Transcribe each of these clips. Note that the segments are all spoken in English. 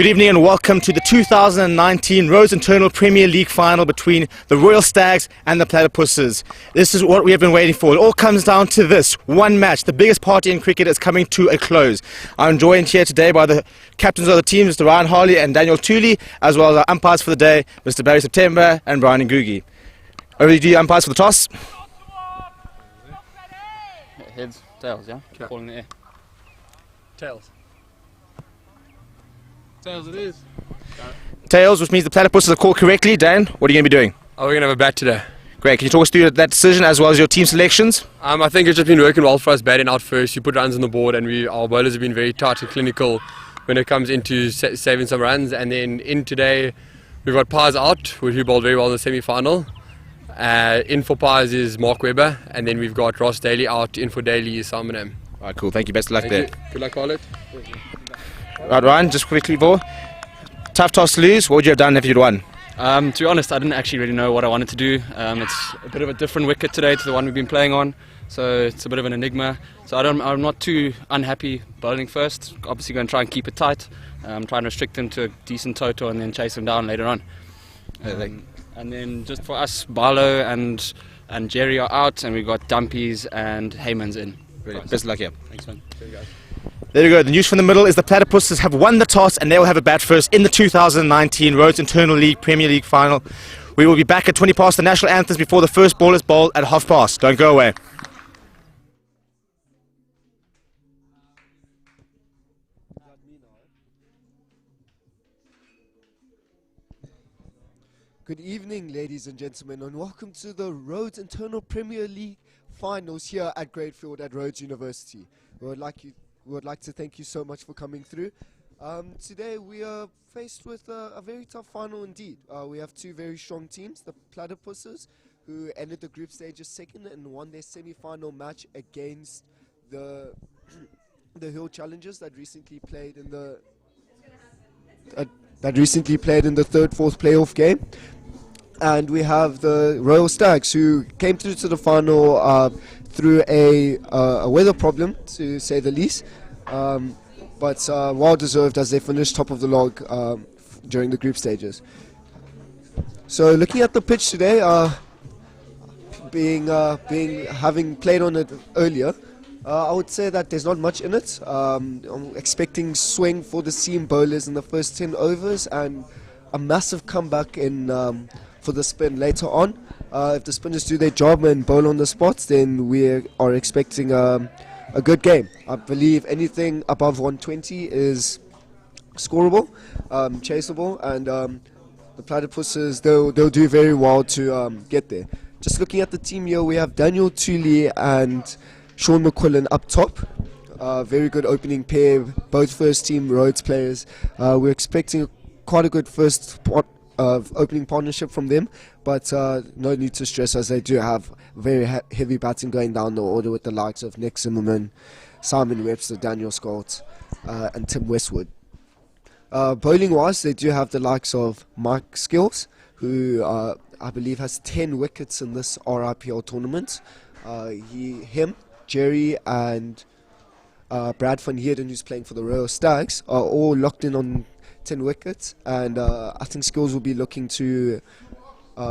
Good evening and welcome to the 2019 Rhodes Internal Premier League final between the Royal Stags and the Platypuses. This is what we have been waiting for. It all comes down to this one match. The biggest party in cricket is coming to a close. I'm joined here today by the captains of the teams, Mr. Ryan Harley and Daniel Tooley, as well as our umpires for the day, Mr. Barry September and Brian Ngugi. Over to you, umpires, for the toss. Heads, tails, yeah? Okay. Ball in the air. Tails. Tails it is. Tails, which means the Platypuses are called correctly. Dan, what are you going to be doing? Oh, we're going to have a bat today. Great. Can you talk us through that decision as well as your team selections? I think it's just been working well for us, batting out first. You put runs on the board, and our bowlers have been very tight and clinical when it comes into saving some runs. And then in today, we've got Pies out, who bowled very well in the semi-final. In for Pies is Mark Webber, and then we've got Ross Daly out. In for Daly is Simon M. All right, cool. Thank you. Best of luck there. Good luck, Harley. Right, Ryan, just quickly, tough toss to lose. What would you have done if you'd won? To be honest, I didn't actually really know what I wanted to do. It's a bit of a different wicket today to the one we've been playing on, so it's a bit of an enigma. So I'm not too unhappy bowling first. Obviously going to try and keep it tight. Trying to restrict them to a decent total and then chase them down later on. And then just for us, Barlow and Jerry are out, and we've got Dumpies and Heyman's in. Brilliant. Best of luck here. Thanks, man. See you guys. There you go. The news from the middle is the Platypuses have won the toss and they will have a bat first in the 2019 Rhodes Internal League Premier League final. We will be back at 20 past the national anthems before the first ball is bowled at half past. Don't go away. Good evening, ladies and gentlemen, and welcome to the Rhodes Internal Premier League finals here at Greatfield at Rhodes University. We would like to thank you so much for coming through. Today we are faced with a very tough final indeed. We have two very strong teams, the Platypuses, who ended the group stages second and won their semi-final match against the Hill Challengers that recently played in the third-fourth playoff game. And we have the Royal Stags, who came through to the final through a weather problem, to say the least, but well deserved as they finished top of the log during the group stages. So looking at the pitch today, having played on it earlier, I would say that there's not much in it. I'm expecting swing for the seam bowlers in the first 10 overs and a massive comeback in for the spin later on. If the spinners do their job and bowl on the spots, then we are expecting a good game. I believe anything above 120 is scoreable, chaseable, and the Platypuses, they'll do very well to get there. Just looking at the team here, we have Daniel Tooley and Sean McQuillan up top. Very good opening pair, both first team Rhodes players. We're expecting quite a good first opening partnership from them, but no need to stress, as they do have very heavy batting going down the order with the likes of Nick Zimmerman, Simon Webster, Daniel Scott, and Tim Westwood. Bowling wise, they do have the likes of Mike Skills, who I believe has 10 wickets in this RIPL tournament. Him, Jerry and Brad van Heerden, who's playing for the Royal Stags, are all locked in on 10 wickets, and I think Skills will be looking to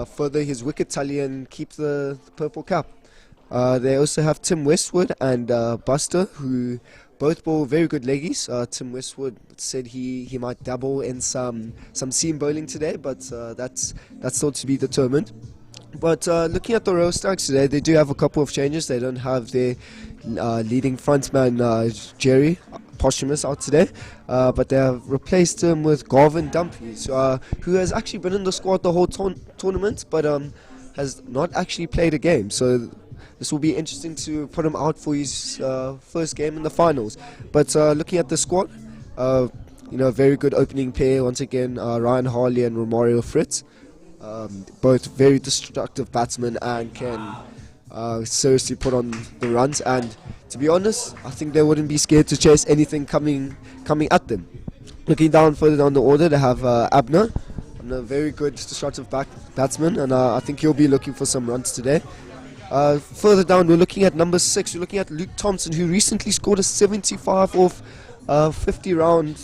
further his wicket tally and keep the purple cap. They also have Tim Westwood and Buster, who both bowl very good leggies. Tim Westwood said he might dabble in some seam bowling today, but that's still to be determined. But looking at the Royal Stags today, they do have a couple of changes. They don't have their leading frontman Jerry Posthumous out today, but they have replaced him with Garvin Dumpies, who has actually been in the squad the whole tournament, but has not actually played a game. So this will be interesting to put him out for his first game in the finals. But looking at the squad, very good opening pair once again, Ryan Harley and Romario Fritz. Both very destructive batsmen and can seriously put on the runs, and to be honest, I think they wouldn't be scared to chase anything coming at them. Looking further down the order, they have Abner, a very good destructive batsman, and I think he'll be looking for some runs today. Further down, we're looking at number 6. We're looking at Luke Thompson, who recently scored a 75 off 50 round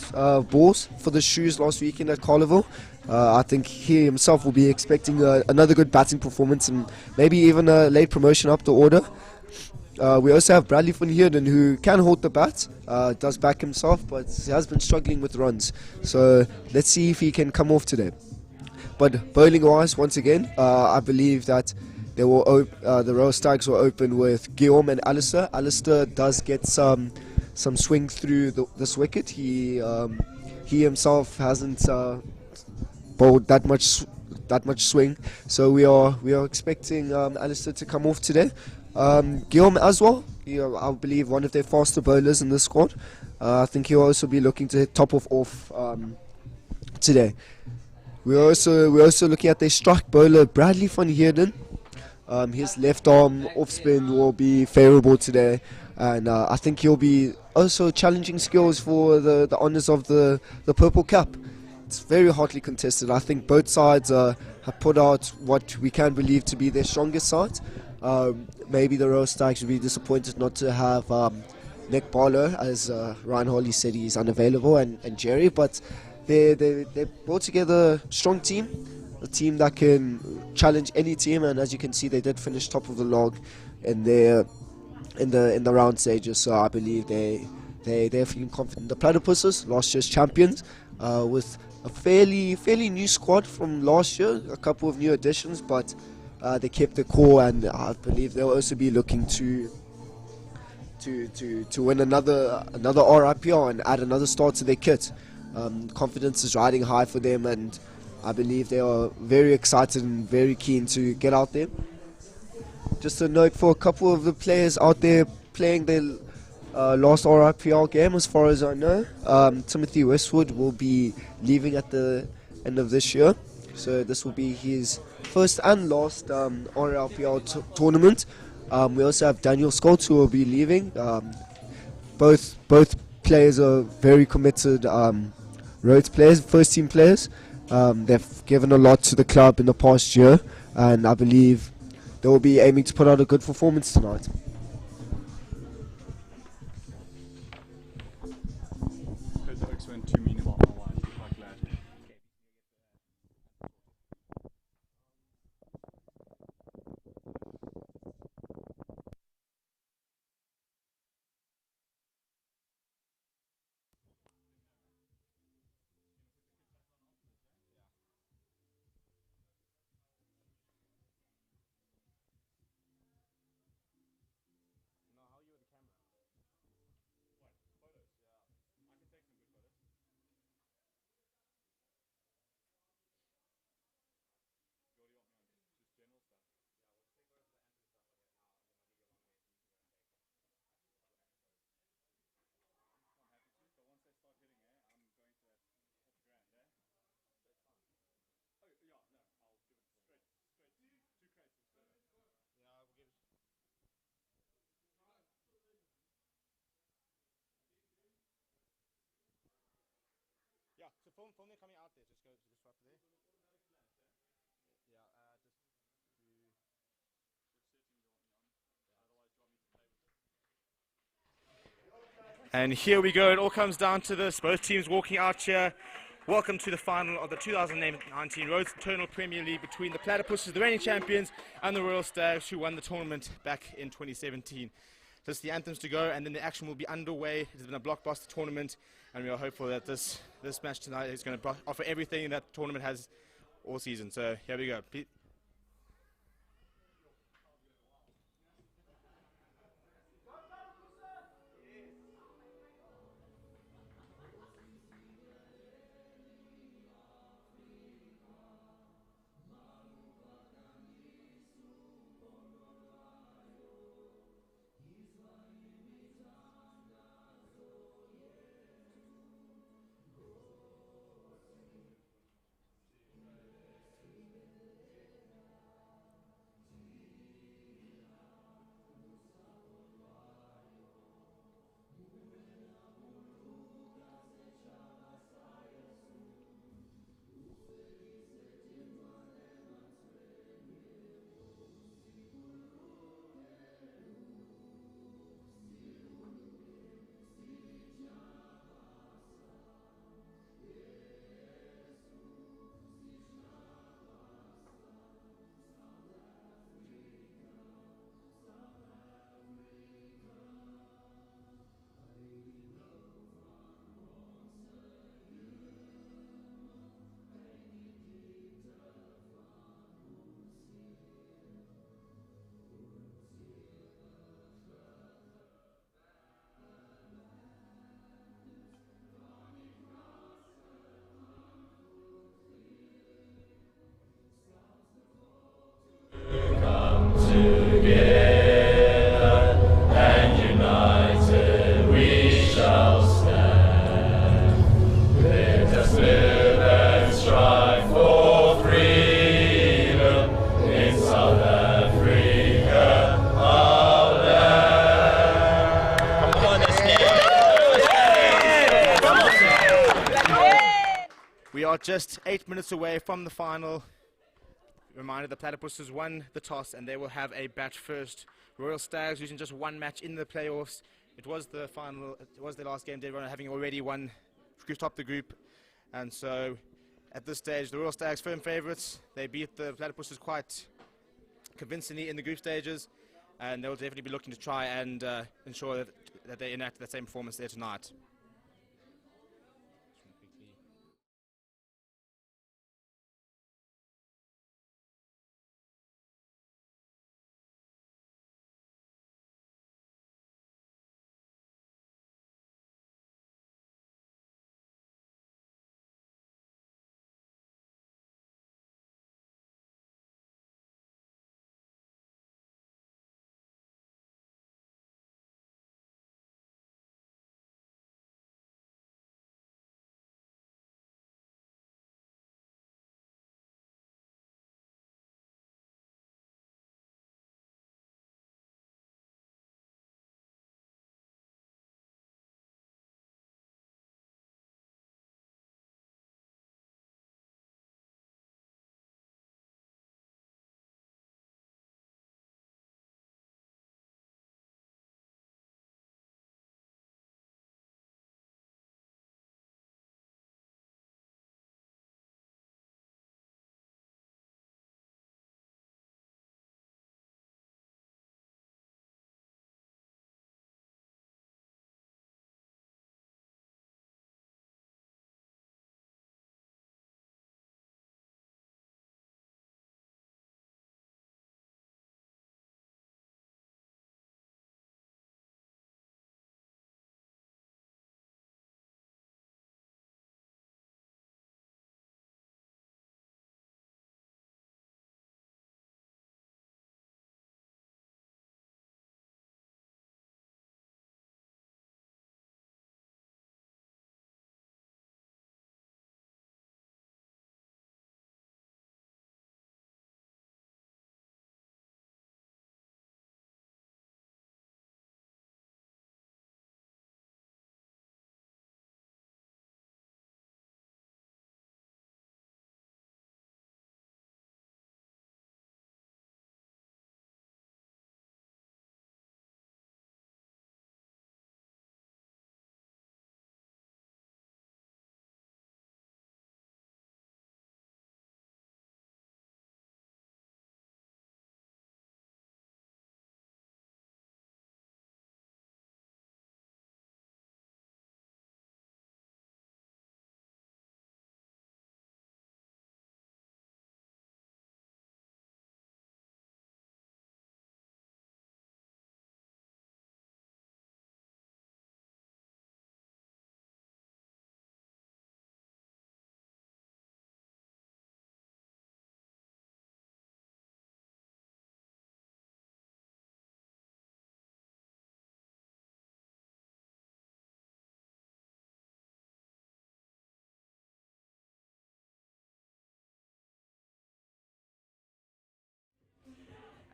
balls for the shoes last weekend at Carnival. I think he himself will be expecting another good batting performance and maybe even a late promotion up the order. We also have Bradley van Heerden, who can hold the bat, does back himself, but he has been struggling with runs. So let's see if he can come off today. But bowling-wise, once again, I believe that the Royal Stags will open with Guillaume and Alistair. Alistair does get some swing through this wicket. He himself hasn't bowled that much swing, so we are expecting Alistair to come off today. Guillaume as well, I believe one of their faster bowlers in the squad. I think he'll also be looking to hit top of off today. We're also looking at their strike bowler Bradley van Heerden. His left arm off spin will be favourable today, and I think he'll be also challenging skills for the honours of the Purple Cap. It's very hotly contested. I think both sides have put out what we can believe to be their strongest side. Maybe the Royal Stags will be disappointed not to have Nick Barlow, as Ryan Hawley said he's unavailable, and Jerry, but they brought together a strong team, a team that can challenge any team, and as you can see, they did finish top of the log in the round stages. So I believe they're feeling confident. The Platypuses, last year's champions, with a fairly new squad from last year, a couple of new additions, but they kept the core, and I believe they'll also be looking to win another RIPL and add another star to their kit. Confidence is riding high for them, and I believe they are very excited and very keen to get out there. Just a note for a couple of the players out there playing their last RIPL game, as far as I know, Timothy Westwood will be leaving at the end of this year, so this will be his first and last RIPL tournament. We also have Daniel Scholz, who will be leaving. Both players are very committed Rhodes players, first team players. They've given a lot to the club in the past year, and I believe they will be aiming to put out a good performance tonight. Yeah, so film them coming out there. Just right there. And here we go. It all comes down to this. Both teams walking out here. Welcome to the final of the 2019 Rhodes Internal Premier League between the Platypuses, the reigning champions, and the Royal Stags, who won the tournament back in 2017. Just the anthems to go, and then the action will be underway. It has been a blockbuster tournament, and we are hopeful that this match tonight is going to offer everything that tournament has all season. So here we go. We are just 8 minutes away from the final. Reminder, the Platypuses won the toss and they will have a batch first. Royal Stags using just one match in the playoffs. It was the final, it was their last game day, having already won, topped the group. And so at this stage, the Royal Stags firm favourites. They beat the Platypuses quite convincingly in the group stages. And they'll definitely be looking to try and ensure that they enact that same performance there tonight.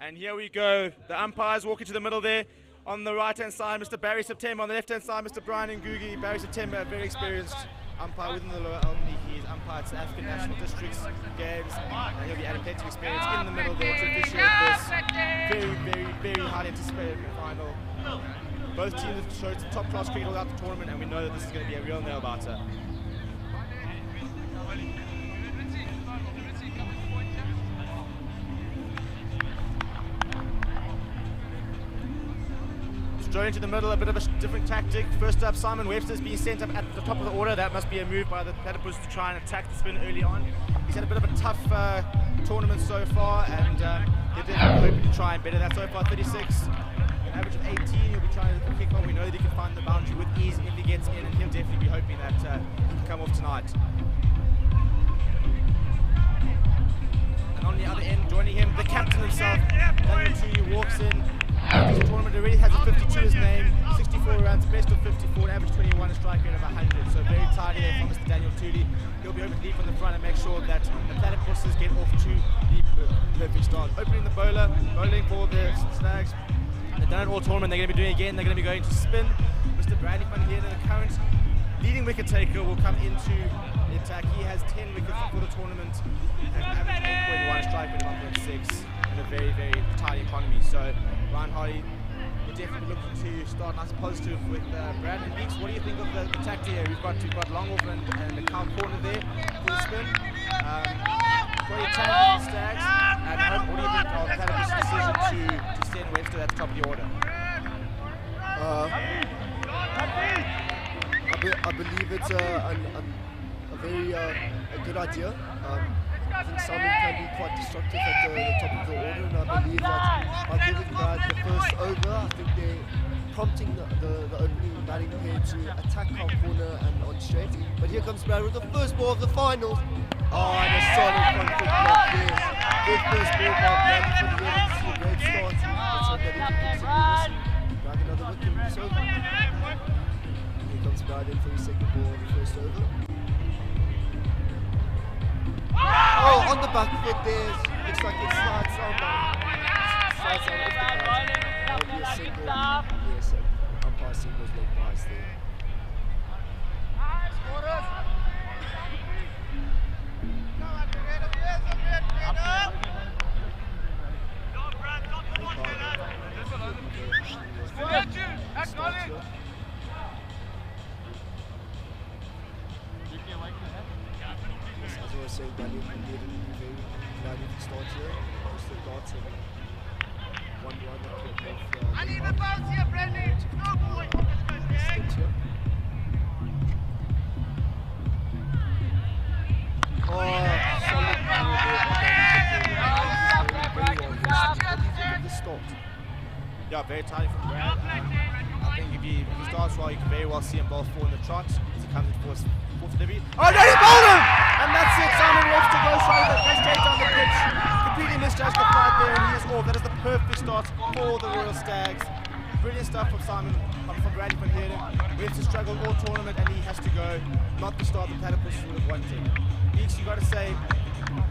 And here we go. The umpires walking to the middle there. On the right-hand side, Mr. Barry September. On the left-hand side, Mr. Brian Ngugi. Barry September, a very experienced umpire within the lower Albany. He's umpired South African National Districts games. And he'll be adding plenty of experience in the middle there to officiate this very highly anticipated final. Both teams have showed some top-class cricket throughout the tournament, and we know that this is going to be a real nail-biter. Straight into the middle, a bit of a different tactic. First up, Simon Webster's being sent up at the top of the order. That must be a move by the Platypus to try and attack the spin early on. He's had a bit of a tough tournament so far, and they're hoping to try and better that so far. 36, an average of 18. He'll be trying to kick on. We know that he can find the boundary with ease if he gets in, and he'll definitely be hoping that he can come off tonight. And on the other end, joining him, the captain himself, Daniel 52 his name, 64 runs, best of 54, an average 21, a strike rate of 100. So very tidy there from Mr. Daniel Tooley. He'll be over to lead from the front and make sure that the Platypuses get off to the perfect start. Opening the bowling for the Stags. They've done it all tournament, they're going to be doing it again, they're going to be going to spin. Mr. Bradley van here, the current leading wicket taker, will come into the attack. He has 10 wickets for the tournament and an average 8.1, strike rate of 1.6 in a very, very tidy economy. So Ryan Hardy, we're definitely looking to start nice and positive with Brad and Beeks. What do you think of the attack here? We've got Longoff and the cow corner there for the spin. What do you think of the Stags? And what do you think of Platypus' decision to send Webster at the top of the order? I believe it's a very good idea. I think Simon can be quite destructive at the top of the order, and I believe that by giving Brad the first over, I think they're prompting the opening batting pair to attack our corner and on straight. But here comes Brad with the first ball of the final. Oh, and a solid front foot block there. Good first ball by Brad from here. This is a great start. Let's hope that he can continue this. Grab another wicket in this over. Here comes Brad in for his second ball on the first over. Oh, on the back foot there. Looks like it slides down. Slides down off the pad. That would be a single. Yes, umpire singles leg bias there. As I was saying, Daniel can be very glad he can start here. Just the darts and 1 run that will make I need the bounce here, Bradley! No boy! Oh, solid Yeah, very tidy from Brad. I think if he starts well, you can very well see him bowl 4 in the trot as he comes in for his fourth delivery. Oh no, he bowled him! And that's it, Simon Webster goes straight down the pitch. Completely misjudged the flight there and he is off. That is the perfect start for the Royal Stags. Brilliant stuff from Simon, from Bradley van Heerden. Webster struggled all tournament and he has to go. Not the start the Platypuses would have wanted. Beeks, you got to say,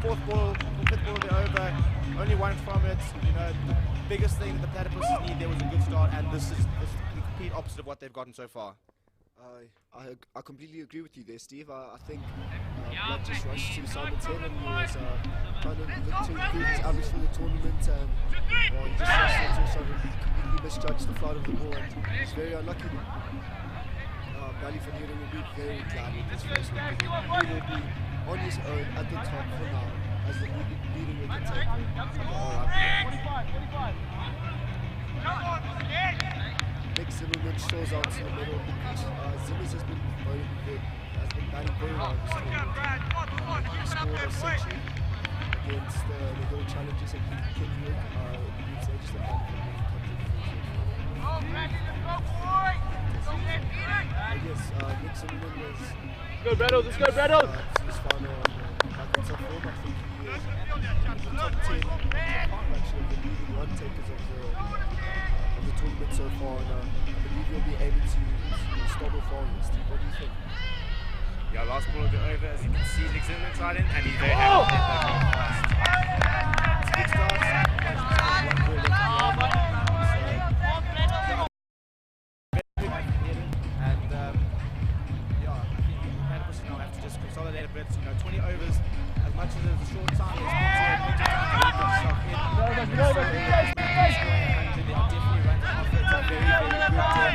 fifth ball of the over, only 1 from it. You know, the biggest thing that the Platypuses need there was a good start, and this is the complete opposite of what they've gotten so far. I completely agree with you there, Steve. I think Brad just rushed to Simon's head and he was trying to look to improve his average for the tournament, and he just rushed into a shot and completely misjudged the flight of the ball, and he's very unlucky. Bradley van Heerden will be very glad with this first wicket. He will be on his own at the top for now as the leading wicket taker. Nick Zimmerman shows out to the middle of the pitch. Zimmers has been batting very well this tournament. He scored a century against the Hill Challengers at Kenwood. It's just a yes, Nick Zimmerman was... Go Bradle, let's go Bradle! His final back in top form. I think he is in the top 10 actually of the leading run takers of the tournament so far, and I believe he'll be able to stop or fall. Steve, what do you think? Yeah, last ball of the over, as you can see, Nick Zimmerman's right in, and he's very happy to get that Good start. One ball left in the over. Consolidate a bit, 20 overs, as much as it's a short time, it's been to get yourself in. They are definitely running off. It's a very, very good deck.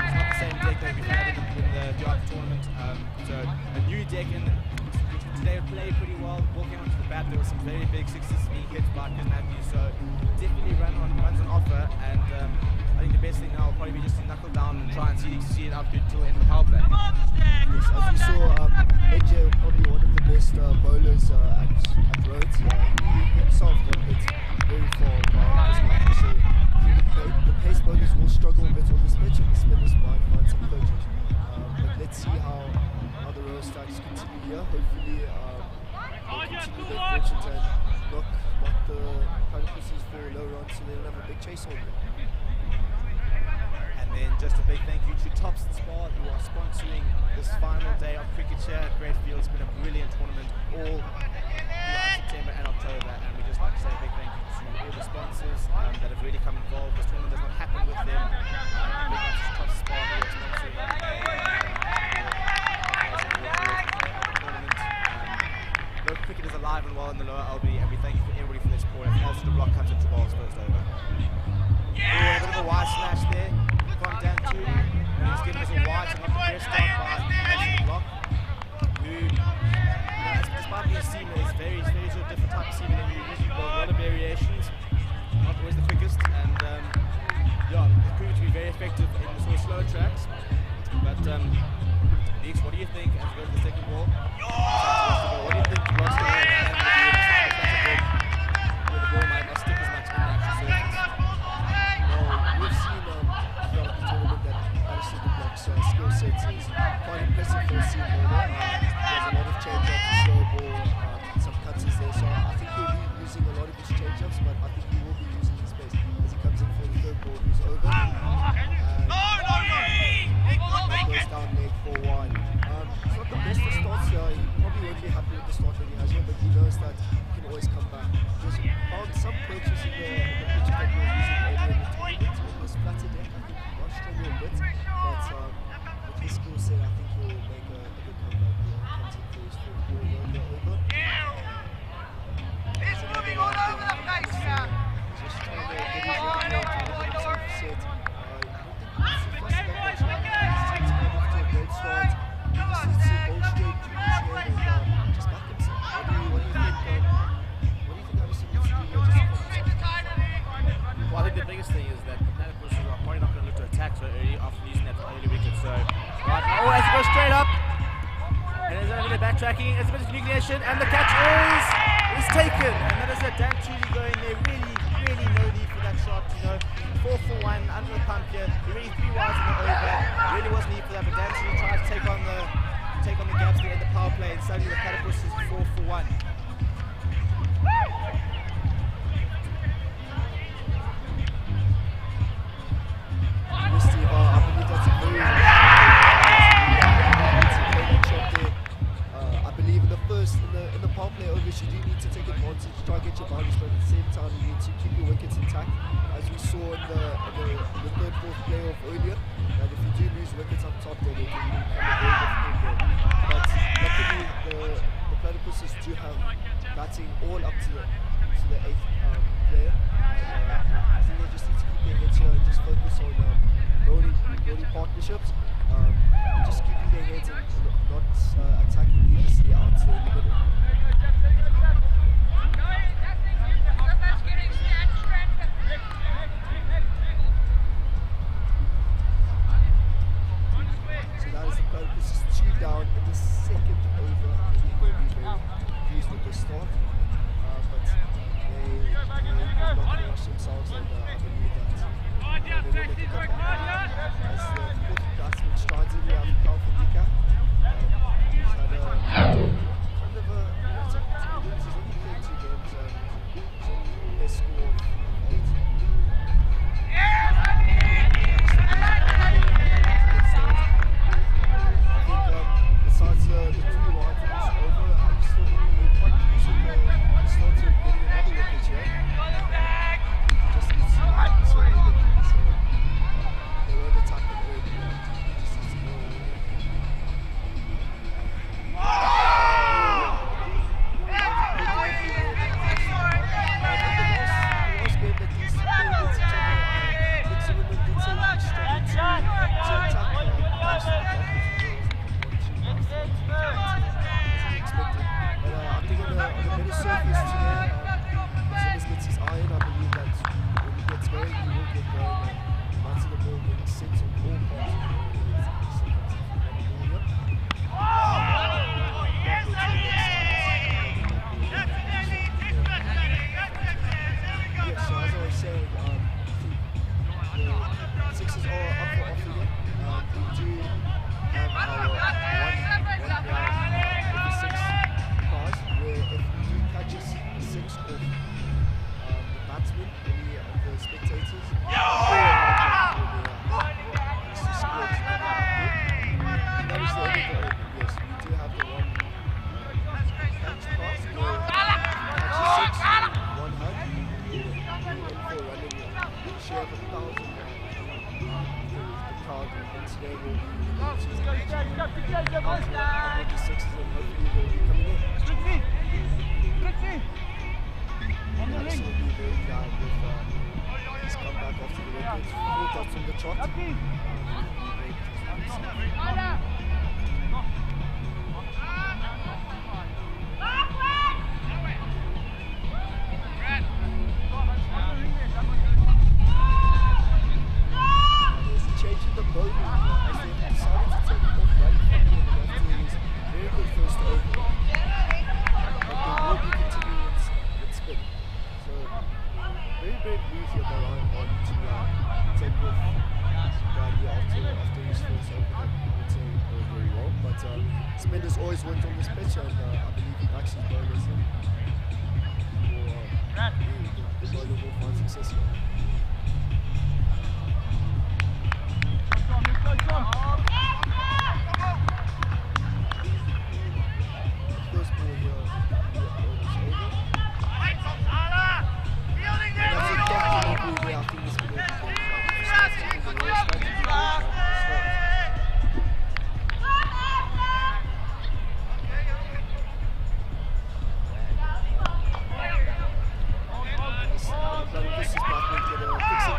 It's not the same deck that we've had in the Arc tournament. So a new deck today played pretty well. Walking onto the bat, there were some very big sixes being hit by Chris Matthews. So definitely runs on offer, and I think the best thing now will probably be just to knuckle down and try and see it out until the end of the power play. Yes, as we saw, AJ probably one of the best bowlers at Rhodes. He himself got hit very far by Chris Matthews. So the pace bowlers will struggle a bit on this pitch, and the spinners might find some coaches. But let's see how the Royal Stags continue here. Hopefully, they'll continue their fortunes and knock the Platypuses for low runs so they don't have a big chase on them. then just a big thank you to Tops and Spa, who are sponsoring this final day of cricket here at Great Field. It's been a brilliant tournament all throughout September and October, and we just like to say a big thank you to all the sponsors that have really come involved. This tournament does not happen with them. Big thanks to Tops and Spa, who are sponsoring the tournament. Cricket is alive and well in the lower LB, and we thank you for everybody for their support as Nelson de Block comes into Ball's first over. A bit of a wide slash there from Dan Tooley, and he's given us a wide to not the best start by Nelson de Block, who, despite being a seamer, is very sort of different type of seamer than you usually bowl. A lot of variations, not always the quickest, and yeah, it's proven to be very effective in the sort of slow tracks. But Deeks, what do you think as we go to the second ball? What do you think Ross going to have where the ball might not stick as much in the actual surface? Well, we've seen throughout the tournament that Alistair de Block's skill sets is quite impressive for a seam bowler. There's a lot of change-ups, slow ball, some cutters there, so I think he'll be using a lot of his change-ups, but I think he will be using his pace as he comes in for the third ball, who's over. That goes down leg 4-1. It's not the best of starts here. He probably won't be happy with the start that he has here, but he knows that he can always come back. Just found some purchase in the pitches that he was using earlier in the tournament. It was flatter deck. I think he rushed a little bit, but with his skill set, I think he'll make a good comeback here. Comes in for his fourth ball, over. There's another one there. Just trying to get his rhythm, trying to get himself set. Great start. He just needs to bowl straight to his head and just back himself. What do you think Anderson needs to do here just to compensate? Well, I think the biggest thing is that the Platypuses are probably not going to look to attack so early after using that early wicket. So, right now, as it goes straight up, and there's a bit of backtracking, there's a bit of nucleation, and the catch is taken. And that is a Dan Tooley going there. Really no need for that shot, 4 for 1 under the pump here. Really 3 wides in the over. Really was need for that, but Dan Tooley tried to take on the gaps there in the power play, and suddenly the Platypuses 4 for 1. Steve, I believe that's a very shot there. I believe in the power play overs, you do need to take advantage, try and get your boundaries, but at the same time you need to keep your wickets intact, as we saw in the third, fourth playoff earlier. And if you do lose wickets up top, then it can become a very difficult game. But luckily, the Platypuses do have batting all up to the 8th player. And I think they just need to keep their heads here and just focus on building partnerships, just keeping their heads and not attacking needlessly out there in the middle. So that is the Platypuses 2 down in the second over. I think they'll be very pleased with the start, but they're not going to rush themselves, and I believe that they will make a comeback. As the fourth batsman strides in, we have Carl Fadika. He's had a kind of a, he's only played 2 games, he's only best score of 8. Besides the 3 wides in this over, I'm still quite pleased with the start of getting another wicket here. Just needs to they won't attack him early. Just needs to go usually have 1,000 the crowd, and today will be out to the sixes, and hopefully they'll be coming in. And Alice will be very glad with his comeback after the record. 4 dots on the trot. Spenders always wins on this pitch, and I believe he backs his bowlers, and the bowler will find success here. First ball here, is over. And that's a doctor delivery. I think this could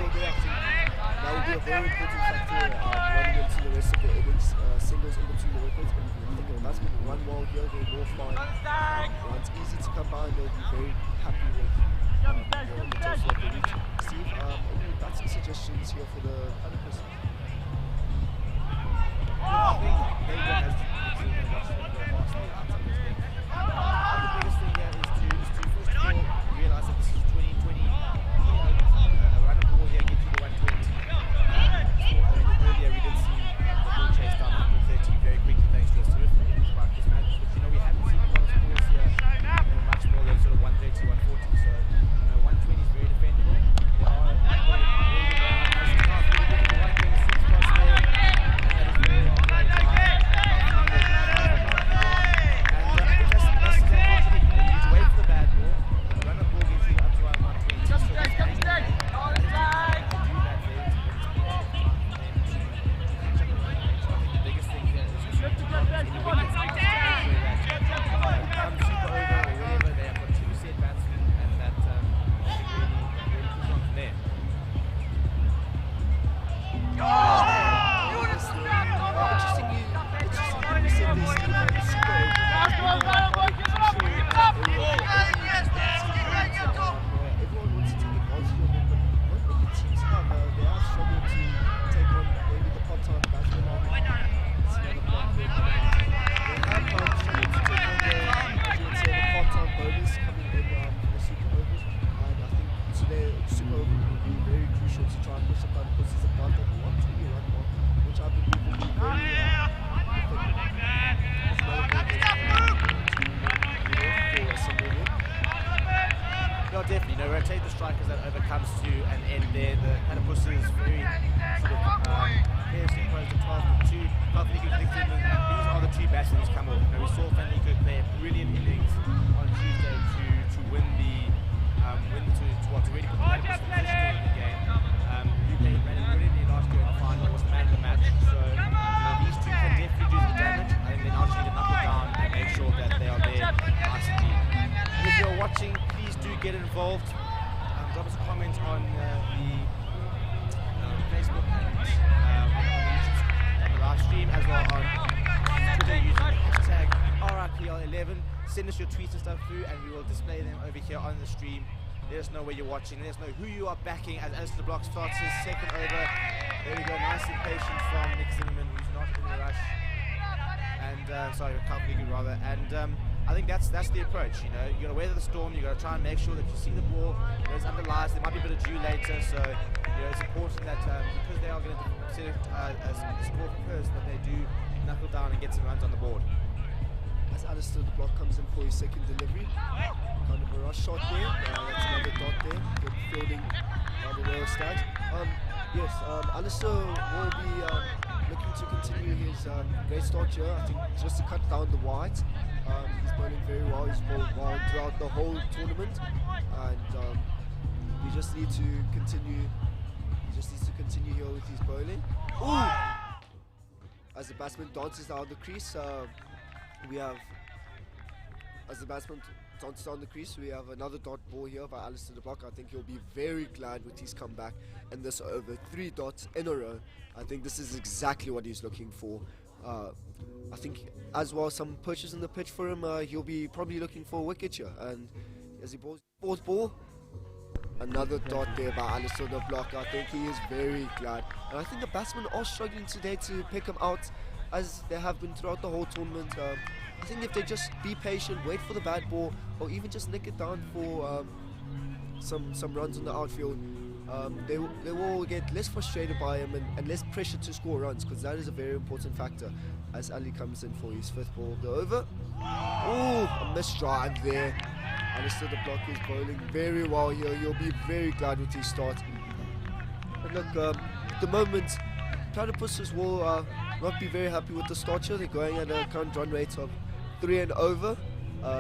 be very important factor running into the rest of the innings. Singles in between the wickets, and I think the batsmen will run well here. They will find runs easy to come by, and they'll be very happy with the total that they reach. Steve, any batting suggestions here for the Platypuses? I think they has to continue watching the past the biggest thing here is to first of all realise that this is 2020. A run and ball here gets you to 120. Earlier we did see the ball chase down 130 very quickly thanks to a terrific innings by Chris Matthews, but we haven't seen a lot of scores here much more than sort of 130, 140, so 120 is very defendable. There are definitely, rotate the strikers that overcomes to an end there. The Platypuses very sort of pairs composed of 12 and 2. These are the two batsmen who's come off. We saw Van Niekerk play a brilliant innings on Tuesday to win the to really put the Platypuses in the game. He played brilliantly last year in the final, was the man of the match. So these two can definitely do the damage. I think they now just need to knuckle down and make sure that they are there nice and deep. And if you're watching, please do get involved. Drop us a comment on the Facebook and on the live stream, as well on Twitter using the hashtag RIPL11. Send us your tweets and stuff through, and we will display them over here on the stream. Let us know where you're watching. Let us know who you are backing as Alistair Block starts his second over. There we go, nice and patient from Nick Zimmerman, who's not in a rush. And sorry, Kalpniku rather. And I think that's the approach. You got to weather the storm. You got to try and make sure that you see the ball. It's underlies. There might be a bit of dew later, so it's important that because they are going to set it as score first, that they do knuckle down and get some runs on the board. As Alistair the Block comes in for his second delivery, kind of a rush shot there. That's another dot there. Good fielding by the Royal Stags. Yes, Alistair will be looking to continue his great start here. I think just to cut down the wides. He's bowling very well. He's bowled well throughout the whole tournament, and we just need to continue with his bowling. Ooh! As the batsman dances down the crease, we have another dot ball here by Alistair de Block. I think he'll be very glad with his comeback in this over. 3 dots in a row. I think this is exactly what he's looking for. I think as well some pushes in the pitch for him. He'll be probably looking for a wicket here. And as he bowls 4th ball, another dot there by Alistair de Block. I think he is very glad. And I think the batsmen are struggling today to pick him out, as they have been throughout the whole tournament. I think if they just be patient, wait for the bad ball, or even just nick it down for some runs on the outfield, they will get less frustrated by him and less pressure to score runs, because that is a very important factor. As Ali comes in for his 5th ball of the over. Oh, a missed drive there. Alistair de Block is bowling very well here. You'll be very glad with his start. And look, at the moment, Platypuses will not be very happy with the start here. They're going at a current run rate of 3 and over.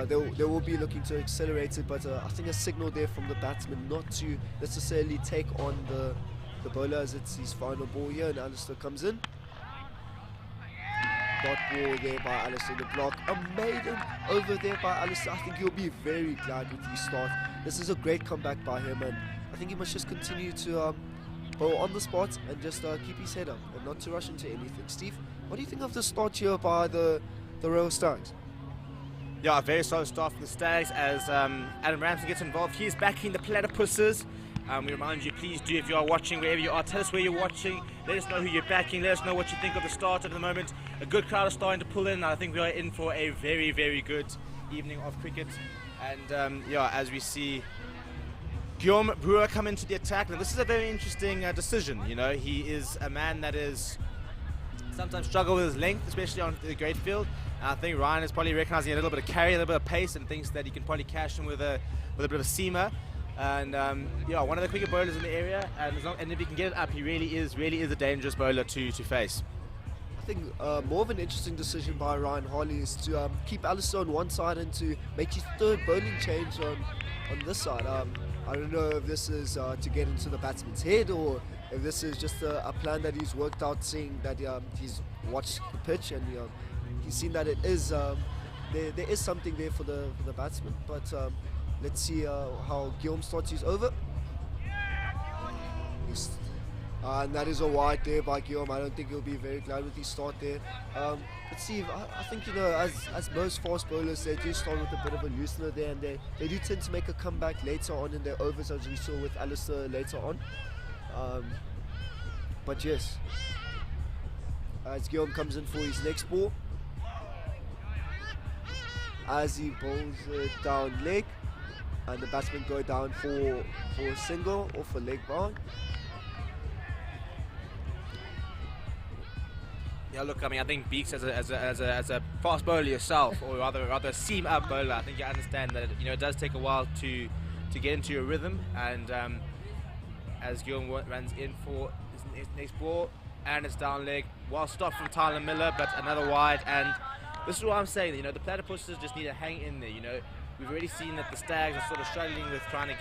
They will be looking to accelerate it, but I think a signal there from the batsman not to necessarily take on the bowler, as it's his final ball here, and Alistair comes in. Dot ball there by Alistair de Block. A maiden over there by Alistair. I think he'll be very glad with his start. This is a great comeback by him, and I think he must just continue to bowl on the spot and just keep his head up and not to rush into anything. Steve, what do you think of the start here by the Royal Stags? Yeah, a very solid start from the Stags as Adam Ramsden gets involved. He's backing the Platypuses. We remind you, please do, if you are watching, wherever you are, tell us where you're watching. Let us know who you're backing. Let us know what you think of the start at the moment. A good crowd is starting to pull in. I think we are in for a very, very good evening of cricket. And yeah, as we see Guillaume Brewer come into the attack. Now, this is a very interesting decision. You know, he is a man that is sometimes struggle with his length, especially on the great field. And I think Ryan is probably recognising a little bit of carry, a little bit of pace, and thinks that he can probably cash in with a bit of a seamer. And yeah, one of the quicker bowlers in the area, and if he can get it up, he really is a dangerous bowler to face. I think more of an interesting decision by Ryan Harley is to keep Alistair on one side and to make his 3rd bowling change on this side. I don't know if this is to get into the batsman's head, or if this is just a plan that he's worked out, seeing that he's watched the pitch and he's seen that it is there is something there for the batsman. But let's see how Guillaume starts his over. And that is a wide there by Guillaume. I don't think he'll be very glad with his start there. But Steve, I think, you know, as most fast bowlers, they do start with a bit of a loosener there, and they do tend to make a comeback later on in their overs, as we saw with Alistair later on. But yes, as Guillaume comes in for his next ball, as he bowls it down leg, and the batsmen go down for a single or for leg bound. Yeah, look, I mean, I think Beeks as a fast bowler yourself, or rather a seam up bowler, I think you understand that, you know, it does take a while to get into your rhythm. And as Guillaume runs in for his next ball, and it's down leg, well stopped from Tyler Miller, but another wide. And this is what I'm saying, you know, the Platypuses just need to hang in there. You know, we've already seen that the Stags are sort of struggling with trying to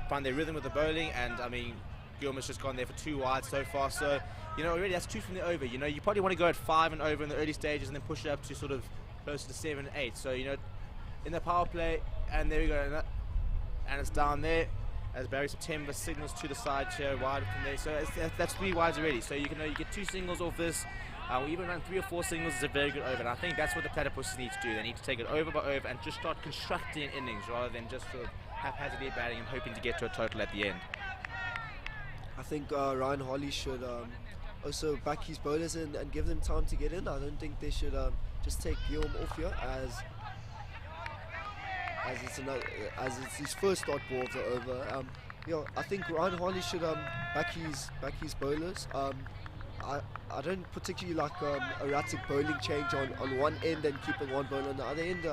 find their rhythm with the bowling, and I mean, Guillaume has just gone there for 2 wide so far. So, you know, already that's 2 from the over. You know, you probably want to go at 5 and over in the early stages, and then push it up to sort of closer to 7 and 8. So, you know, in the power play, and there we go, and it's down there as Barry September signals to the side here, wide from there. So that's 3 wides already. So you get 2 singles off this. We even run 3 or 4 singles is a very good over. And I think that's what the Platypuses need to do. They need to take it over by over and just start constructing innings rather than just sort of haphazardly batting and hoping to get to a total at the end. I think Ryan Harley should also back his bowlers and give them time to get in. I don't think they should just take Guillaume off here as it's his first start ball of the over. I think Ryan Harley should back his bowlers. I don't particularly like erratic bowling change on one end and keeping one bowler on the other end.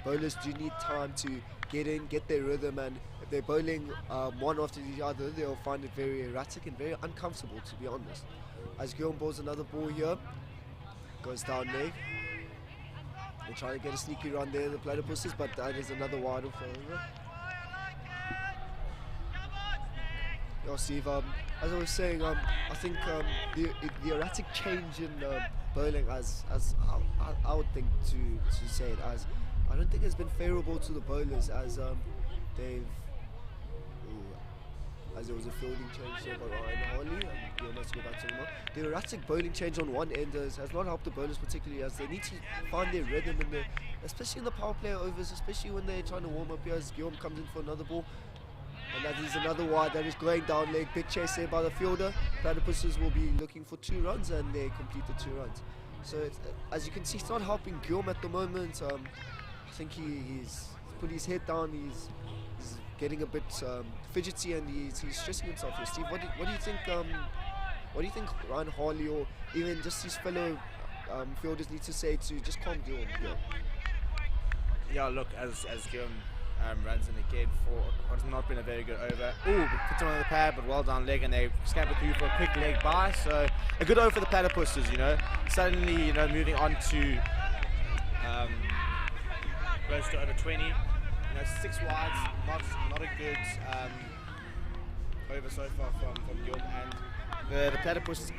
Bowlers do need time to get in, get their rhythm, and if they're bowling one after the other, they'll find it very erratic and very uncomfortable, to be honest. As Guillaume bowls another ball here, goes down leg. They're trying to get a sneaky run there, the Platypuses, but that is another wide off over. Yeah, Steve. As I was saying, I think the erratic change in bowling, as I would think to say it as, I don't think it's been favourable to the bowlers as they've. As there was a fielding change there by Ryan Harley, and you must go back to him. The erratic bowling change on one end has not helped the bowlers particularly, as they need to find their rhythm in especially in the power play overs, especially when they're trying to warm up here as Guillaume comes in for another ball. And that is another wide that is going down leg. Big chase there by the fielder. Platypuses will be looking for 2 runs, and they complete the 2 runs. So it's, as you can see, it's not helping Guillaume at the moment. I think he's put his head down. He's getting a bit fidgety, and he's stressing himself here. Steve, what do you think? What do you think Ryan Harley or even just his fellow fielders need to say to just calm Guillaume? Yeah, look, as Guillaume runs in again for what's not been a very good over. Ooh, puts him on the pad, but well done leg, and they scamper through for a quick leg by. So a good over for the Platypuses, you know. Suddenly, you know, moving on to close to over 20. You know, 6 wides, not a good over so far from Guillaume, and the Platypuses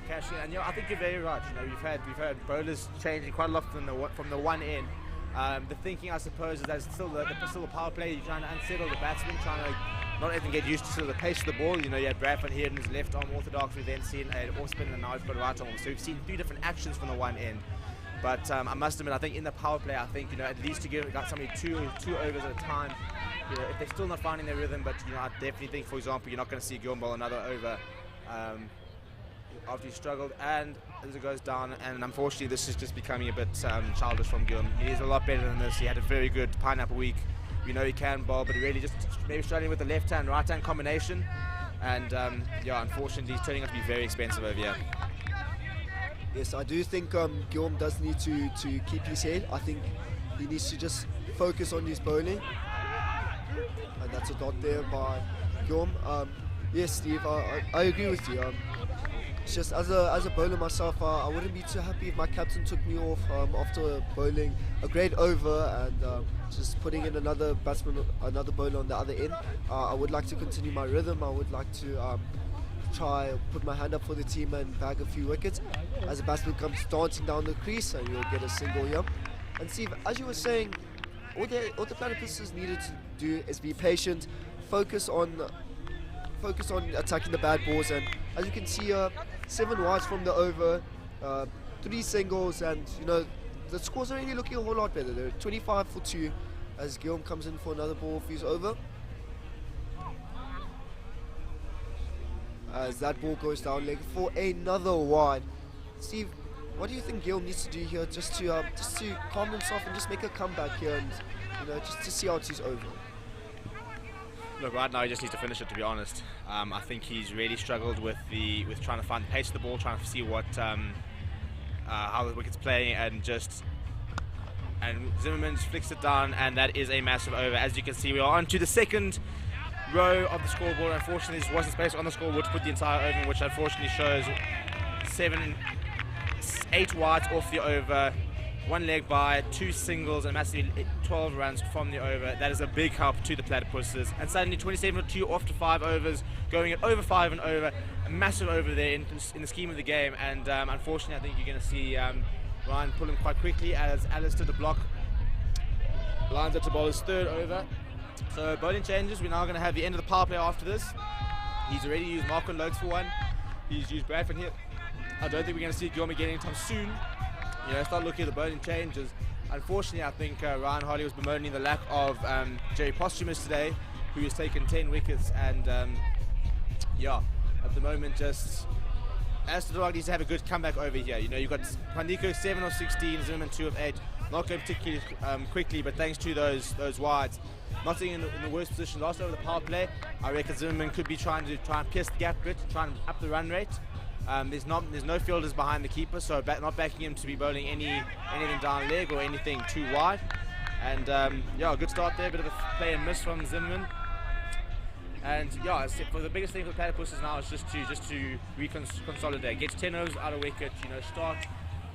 cashing in. And I think you're very right. You know, we've had bowlers changing quite a lot from the one end. The thinking, I suppose, is that it's still the power play. You're trying to unsettle the batsman, trying to not even get used to the pace of the ball. You know, you had Bradford here in his left arm orthodox. We've then seen an off spin, and now we've got a right arm. So we've seen 3 different actions from the one end. But I must admit, I think in the power play, I think, you know, at least to give somebody two overs at a time. You know, if they're still not finding their rhythm, but you know, I definitely think, for example, you're not going to see Guillaume bowl another over after he struggled, and as it goes down, and unfortunately this is just becoming a bit childish from Guillaume. He is a lot better than this. He had a very good pineapple week. We know he can bowl, but really just maybe struggling with the left hand right hand combination, and yeah, unfortunately he's turning out to be very expensive over here. Yes, I do think Guillaume does need to keep his head. I think he needs to just focus on his bowling, and that's a dot there by Guillaume. Yes, Steve, I agree with you. It's just as a bowler myself, I wouldn't be too happy if my captain took me off after bowling a great over and just putting in another batsman, another bowler on the other end. I would like to continue my rhythm. I would like to try put my hand up for the team and bag a few wickets. As a batsman comes dancing down the crease, and you'll get a single here. And Steve, as you were saying, all the Platypuses needed to do is be patient, focus on attacking the bad balls, and as you can see, 7 wides from the over, 3 singles, and you know the scores are really looking a whole lot better. They're 25 for 2 as Guillaume comes in for another ball for his over. As that ball goes down leg for another wide. Steve, what do you think Guillaume needs to do here just to calm himself and just make a comeback here, and you know, just to see out his over? Look, right now he just needs to finish it, to be honest. I think he's really struggled with trying to find the pace of the ball, trying to see how the wicket's playing, and Zimmerman just flicks it down, and that is a massive over. As you can see, we are on to the second row of the scoreboard. Unfortunately, there wasn't space on the scoreboard to put the entire over in, which unfortunately shows 8 wides off the over, 1 leg by, 2 singles, and massively 12 runs from the over. That is a big help to the Platypuses. And suddenly 27 for 2 after 5 overs, going at over 5 and over. A massive over there in the scheme of the game. And unfortunately, I think you're going to see Ryan pull him quite quickly as Alistair de Block lines up to bowl his 3rd over. So bowling changes. We're now going to have the end of the power play after this. He's already used Marco Loads for 1. He's used Bradford here. I don't think we're going to see Guillaume again anytime soon. You know, start looking at the bowling changes. Unfortunately, I think Ryan Harley was bemoaning the lack of Jerry Posthumous today, who has taken 10 wickets, and yeah, at the moment, just Alistair needs to have a good comeback over here. You know, you've got Pandiko 7 of 16, Zimmerman 2 of 8. Not going particularly quickly, but thanks to those wides, not sitting in the worst position last over the power play. I reckon Zimmerman could be trying and pierce the gap a bit, trying to up the run rate. There's no fielders behind the keeper, so not backing him to be bowling anything down leg or anything too wide. And yeah, good start there, bit of a play and miss from Zimmerman. And yeah, for the biggest thing for the Platypuses now is just to consolidate, get 10 overs out of wicket. You know, start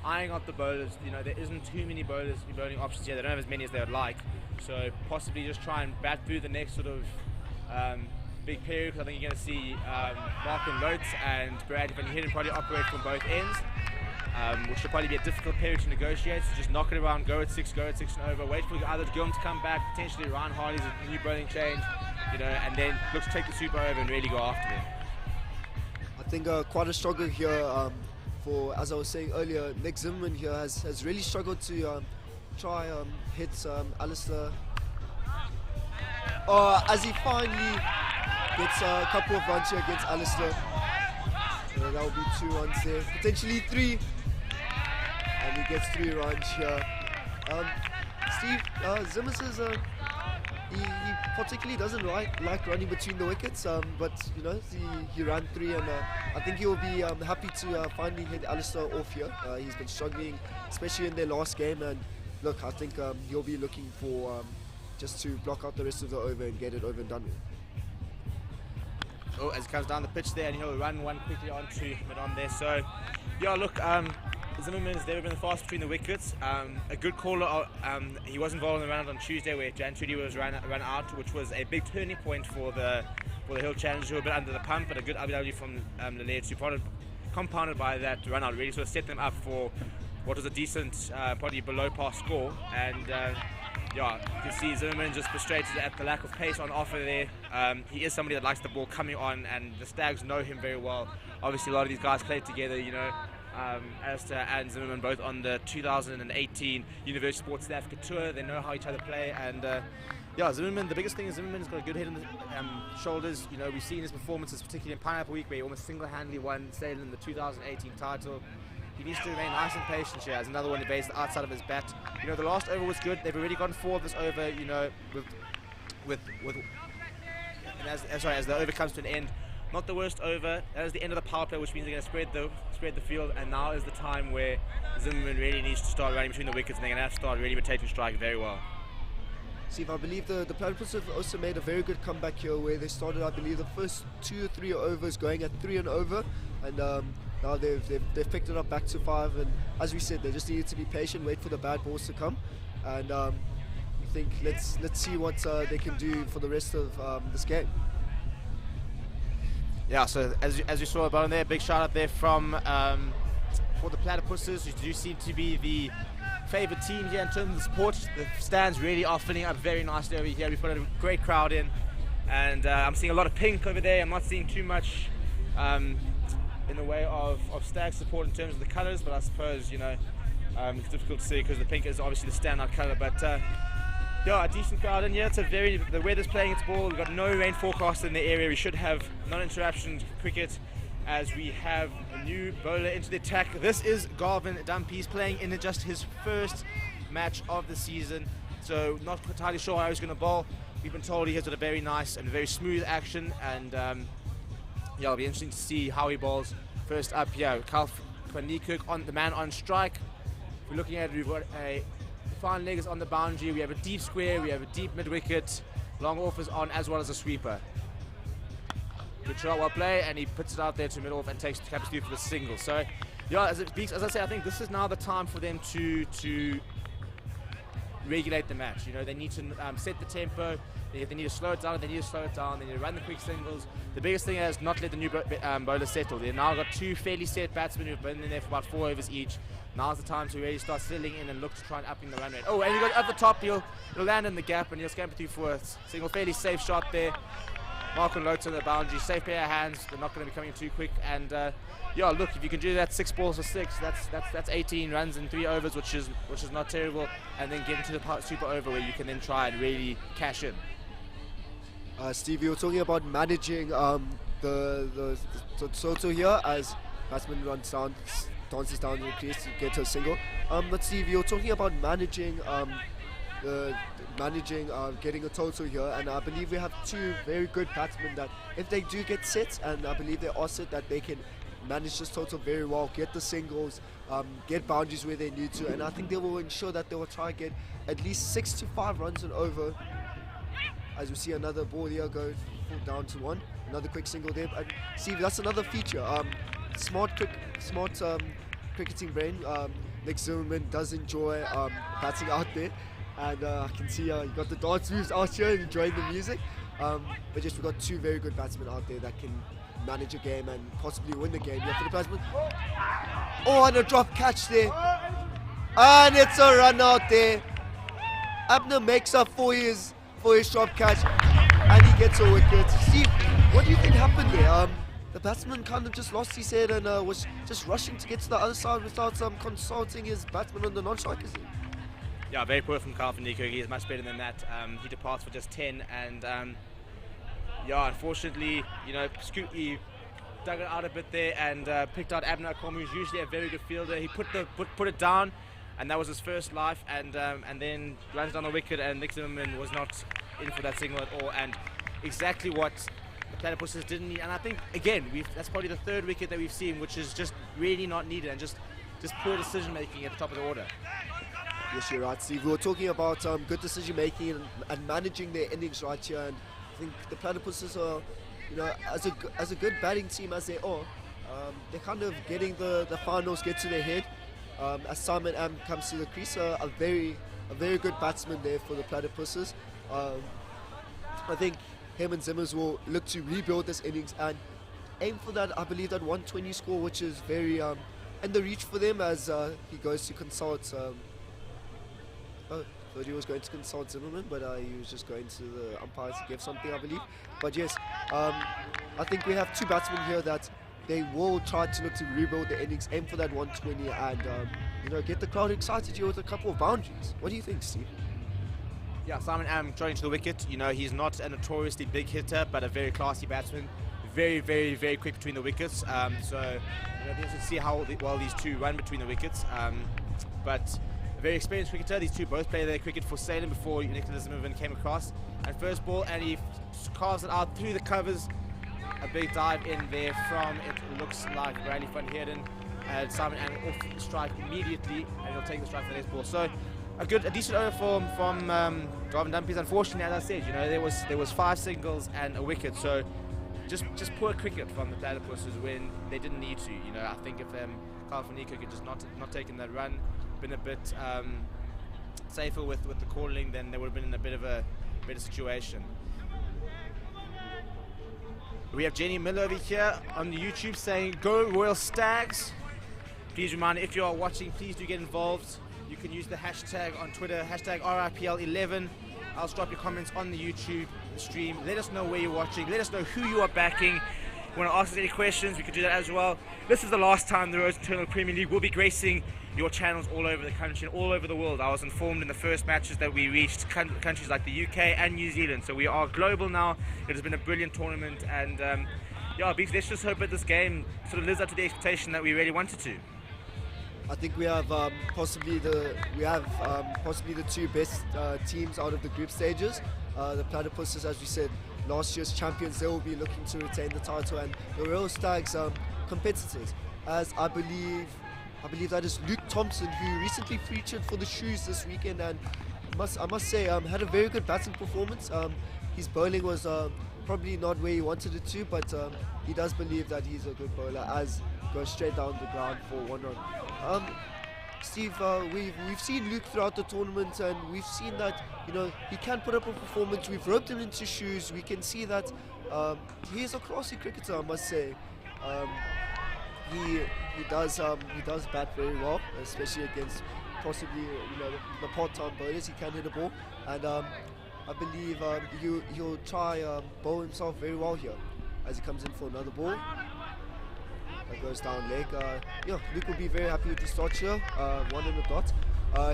eyeing out the bowlers. You know, there isn't too many bowling options here. They don't have as many as they would like. So possibly just try and bat through the next sort of big period, because I think you're going to see Mark and Lotes and Brad Van Heerden probably operate from both ends, which will probably be a difficult period to negotiate. So just knock it around, go at 6 and over, wait for either Gilm to come back, potentially Ryan Harley's a new bowling change, and then look to take the super over and really go after them. I think quite a struggle here for, as I was saying earlier, Nick Zimmerman here has really struggled to try hit Alistair. As he finally gets a couple of runs here against Alistair. So that will be 2 runs there, potentially 3. And he gets 3 runs here. Steve, Zimmers is he particularly doesn't like running between the wickets, but he ran 3, and I think he'll be happy to finally hit Alistair off here. He's been struggling, especially in their last game, and look, I think he'll be looking for just to block out the rest of the over and get it over and done with. Oh, as he comes down the pitch there, and he'll run one quickly onto Madon there. So, yeah, look, Zimmerman's never been the fast between the wickets. A good caller, he was involved in the round on Tuesday where Jan Trudy was run out, which was a big turning point for the Hill Challengers, who were a bit under the pump, but a good IBW from the Lairds, who compounded by that run out, really sort of set them up for what was a decent, probably below par score. And yeah, you can see Zimmerman just frustrated at the lack of pace on offer there. He is somebody that likes the ball coming on, and the Stags know him very well. Obviously, a lot of these guys played together, Alistair and Zimmerman both on the 2018 University Sports South Africa tour. They know how each other play, and yeah, Zimmerman, the biggest thing is Zimmerman's got a good head on the shoulders. We've seen his performances, particularly in Pineapple Week, where he almost single-handedly won Salem in the 2018 title. He needs to remain nice and patient here, as another one evades the outside of his bat. The last over was good. They've already gone 4 of this over, as the over comes to an end. Not the worst over. That is the end of the power play, which means they're going to spread the field, and now is the time where Zimmerman really needs to start running between the wickets, and they're going to have to start really rotating strike very well. Steve, I believe the Platypuses have also made a very good comeback here, where they started, I believe, the first 2 or 3 overs going at 3 and over, and now they've picked it up back to 5, and as we said, they just needed to be patient, wait for the bad balls to come, and I think let's see what they can do for the rest of this game. Yeah, so as you saw about there, big shout out there from for the Platypuses, who do seem to be the favoured team here in terms of the support. The stands really are filling up very nicely over here. We've got a great crowd in, and I'm seeing a lot of pink over there. I'm not seeing too much in the way of Stag support in terms of the colours, but I suppose it's difficult to see because the pink is obviously the standout colour. But yeah, a decent crowd in here. The weather's playing its ball. We've got no rain forecast in the area. We should have non-interruption cricket, as we have a new bowler into the attack. This is Garvin Dumpy. He's playing in just his first match of the season, so not entirely sure how he's going to bowl. We've been told he has got a very nice and very smooth action, and yeah, it'll be interesting to see how he bowls. First up here, Karl van Niekerk, on the man on strike. If we're looking at it, we've got a fine leg is on the boundary, we have a deep square, we have a deep mid-wicket, long off is on, as well as a sweeper. Good shot, well play, and he puts it out there to mid-off and takes Campus for the single. So, yeah, as I say, I think this is now the time for them to regulate the match. They need to set the tempo. If they need to slow it down, they need to run the quick singles. The biggest thing is not let the new bowlers settle. They've now got 2 fairly set batsmen who've been in there for about 4 overs each. Now's the time to really start settling in and look to try and upping the run rate. Oh, and he goes up the top, he'll land in the gap, and he'll scamper through for a single. Fairly safe shot there. Mark and Lotes on the boundary, safe pair of hands. They're not going to be coming too quick. And yeah, look, if you can do that 6 balls for 6, that's 18 runs in 3 overs, which is not terrible. And then get into the super over where you can then try and really cash in. Steve, you were talking about managing the Toto here as batsman runs down, dances down the crease to get to a single. But Steve, you're talking about managing getting a total here, and I believe we have 2 very good batsmen that, if they do get set, and I believe they are set, that they can manage this total very well, get the singles, get boundaries where they need to, and I think they will ensure that they will try and get at least 6 to 5 runs and over. As we see another ball here go down to 1, another quick single there. And Steve, that's another feature. Smart cricketing brain. Nick Zimmerman does enjoy batting out there, and I can see you got the dance moves out here and enjoying the music. But just we've got two very good batsmen out there that can manage a game and possibly win the game. You have the batsman. Oh, and a drop catch there. And it's a run out there. Abner makes up for his drop catch, and he gets a wicket. Steve, what do you think happened there? The batsman kind of just lost his head and was just rushing to get to the other side without consulting his batsman on the non-strikers. Yeah, very poor from Carl van Niekerk. He is much better than that. He departs for just 10, and yeah, unfortunately, you know, he dug it out a bit there and picked out Abner Akoma, who's usually a very good fielder. He put it down, and that was his first life, and then runs down the wicket, and Nick Zimmerman was not in for that signal at all, and exactly what the Platypuses didn't need. And I think, again, that's probably the third wicket that we've seen, which is just really not needed, and just poor decision making at the top of the order. Yes, you're right, Steve. We were talking about good decision making and managing their innings right here, and I think the Platypuses are, you know, as a good batting team as they are, they're kind of getting the finals get to their head. As Simon Am comes to the crease, a very good batsman there for the Platypuses. I think him and Zimmers will look to rebuild this innings and aim for that, I believe, that 120 score, which is very in the reach for them as he goes to consult. I thought he was going to consult Zimmerman, but he was just going to the umpires to give something, I believe. But yes, I think we have two batsmen here that they will try to look to rebuild the innings, aim for that 120, and you know, get the crowd excited here with a couple of boundaries. What do you think, Steve? Yeah, Simon Am trotting to the wicket. You know, he's not a notoriously big hitter, but a very classy batsman. Very, very, very quick between the wickets. So you know, we'll see how well these two run between the wickets. But a very experienced cricketer. These two both played their cricket for Salem before Nicholas Zimmerman came across. And first ball, and he carves it out through the covers. A big dive in there from, it looks like Bradley van Heerden, and Simon Am off the strike immediately, and he'll take the strike for the next ball. So a decent over from Garvin Dumpies. Unfortunately, as I said, you know, there was 5 singles and a wicket. So just poor cricket from the Platypuses when they didn't need to. You know, I think if Carl van Niekerk had just not taken that run, been a bit safer with the calling, then they would have been in a bit of a better situation. We have Jenny Miller over here on the YouTube saying, "Go Royal Stags." Please remind, if you are watching, please do get involved. You can use the hashtag on Twitter, hashtag RIPL11. I'll drop your comments on the YouTube stream. Let us know where you're watching. Let us know who you are backing. If you want to ask us any questions, we can do that as well. This is the last time the Royal Internal Premier League will be gracing your channels all over the country and all over the world. I was informed in the first matches that we reached countries like the UK and New Zealand. So we are global now. It has been a brilliant tournament, and yeah, let's just hope that this game sort of lives up to the expectation that we really wanted to. I think we have possibly the two best teams out of the group stages. The Platypuses, as we said, last year's champions, they will be looking to retain the title, and the Royal Stags competitors, as I believe that is Luke Thompson, who recently featured for the Shoes this weekend, and I must say had a very good batting performance. His bowling was probably not where he wanted it to, but he does believe that he's a good bowler, as goes straight down the ground for 1 run. Steve, we've seen Luke throughout the tournament, and we've seen that, you know, he can put up a performance. We've roped him into Shoes. We can see that he is a classy cricketer, I must say. He does bat very well, especially against possibly, you know, the part-time bowlers. He can hit a ball, and I believe he'll try bowl himself very well here as he comes in for another ball. That goes down leg. Yeah, Luke will be very happy with the start here. 1 in the dot.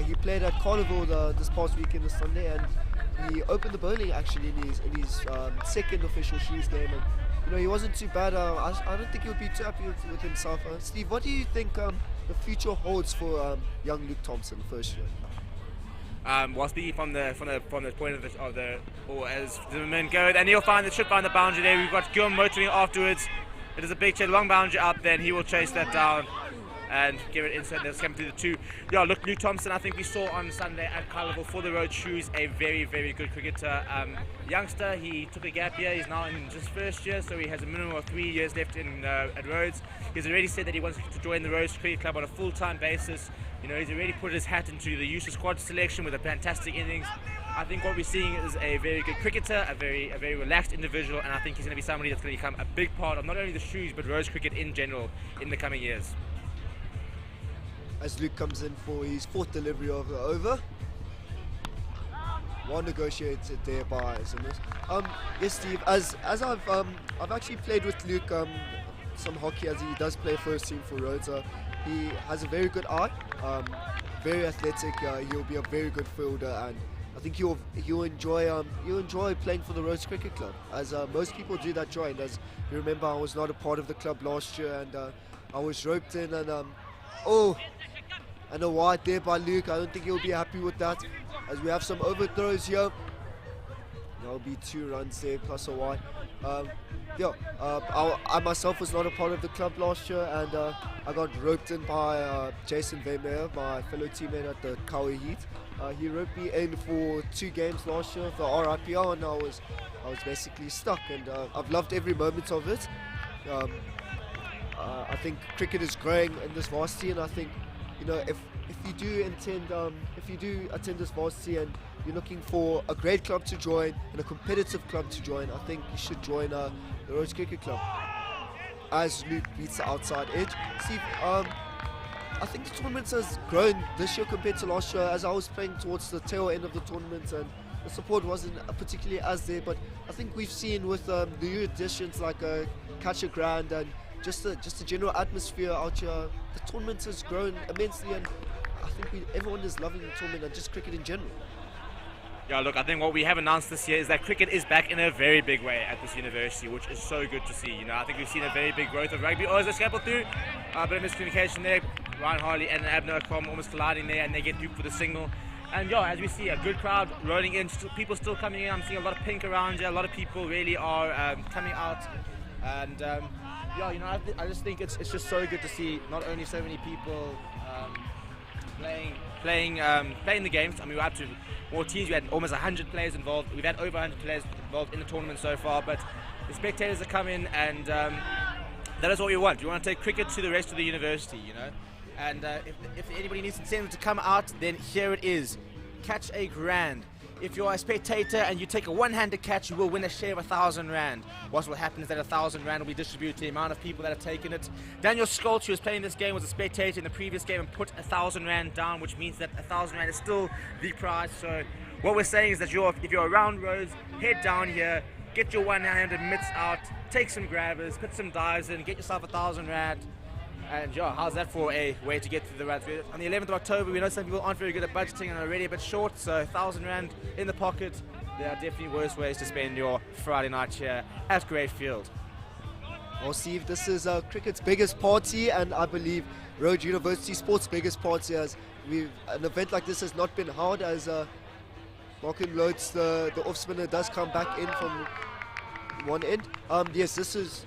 He played at Carnival this past weekend, this Sunday, and he opened the bowling actually in his second official Shoes game. And you know, he wasn't too bad. I don't think he'll be too happy with himself. Steve, what do you think the future holds for young Luke Thompson, first year? Well, speaking from the point of the ball as Zimmerman goes, and he'll should find the boundary there. We've got Gilm motoring afterwards. It is a big chase, long boundary up, then he will chase that down and give it inside. Let's come to the 2. Yeah, look, Luke Thompson, I think we saw on Sunday at Carnival for the Road Shoes, a very, very good cricketer. Youngster, he took a gap year. He's now in just first year, so he has a minimum of 3 years left at Rhodes. He's already said that he wants to join the Rhodes Cricket Club on a full-time basis. You know, he's already put his hat into the youth squad selection with a fantastic innings. I think what we're seeing is a very good cricketer, a very relaxed individual, and I think he's going to be somebody that's going to become a big part of not only the Shrews but Rose cricket in general in the coming years. As Luke comes in for his 4th delivery of the over. Well negotiated there by Zimmers. Yes, Steve. As I've actually played with Luke some hockey, as he does play first team for Rhodes. He has a very good eye, very athletic. He'll be a very good fielder, and I think you'll enjoy playing for the Rhodes Cricket Club, as most people do that joined. As you remember, I was not a part of the club last year, and I was roped in, and and a wide there by Luke. I don't think he'll be happy with that, as we have some overthrows here. There'll be 2 runs there plus a wide. I myself was not a part of the club last year, and I got roped in by Jason Vermeer, my fellow teammate at the Kawi Heat. He roped me in for 2 games last year of the RIPL, and I was basically stuck, and I've loved every moment of it. I think cricket is growing in this varsity, and I think, you know, if you do attend this varsity and you're looking for a great club to join and a competitive club to join, I think you should join the Royal Cricket Club. As Luke beats the outside edge. Steve, I think the tournament has grown this year compared to last year, as I was playing towards the tail end of the tournament and the support wasn't particularly as there, but I think we've seen with the new additions like Catch a Grand and just the general atmosphere out here, the tournament has grown immensely, and I think everyone is loving the tournament and just cricket in general. Yeah, look, I think what we have announced this year is that cricket is back in a very big way at this university, which is so good to see. You know, I think we've seen a very big growth of rugby. Oh, there's a scramble through, a bit of miscommunication there. Ryan Harley and Abner Kwam almost colliding there, and they get duped for the signal. And yeah, as we see, a good crowd rolling in, people still coming in. I'm seeing a lot of pink around here. A lot of people really are coming out, and yeah, you know, I just think it's just so good to see not only so many people playing the games. I mean, we're up to more teams. We had almost 100 players involved. We've had over 100 players involved in the tournament so far, but the spectators are coming, and that is what we want. We want to take cricket to the rest of the university, you know. And if anybody needs incentive to come out, then here it is. Catch a Grand. If you're a spectator and you take a one-handed catch, you will win a share of 1,000 Rand. What will happen is that 1,000 Rand will be distributed to the amount of people that have taken it. Daniel Scholz, who was playing this game, was a spectator in the previous game and put 1,000 Rand down, which means that 1,000 Rand is still the prize. So what we're saying is that if you're around Rhodes, head down here, get your one-handed mitts out, take some grabbers, put some dives in, get yourself 1,000 Rand. And yeah, how's that for a way to get to the runs? On the 11th of October, we know some people aren't very good at budgeting and are already a bit short, so 1,000 Rand in the pocket. There are definitely worse ways to spend your Friday night here at Great Field. Well, Steve, this is cricket's biggest party, and I believe Rhodes University Sports' biggest party, as an event like this has not been held, as Martin Loads, the off-spinner, does come back in from one end. Yes, this is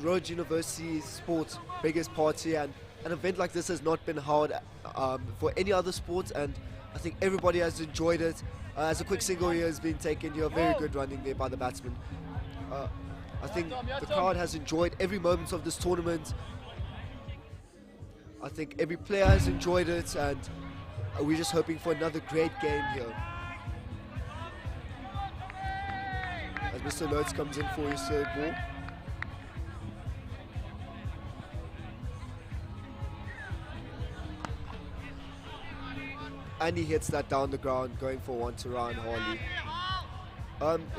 Rhodes University Sports' biggest party, and an event like this has not been held for any other sport, and I think everybody has enjoyed it. As a quick single here has been taken, you're very good running there by the batsman. I think the crowd has enjoyed every moment of this tournament. I think every player has enjoyed it, and we're just hoping for another great game here. As Mr. Loads comes in for his third ball. And he hits that down the ground, going for one to Ryan Harley.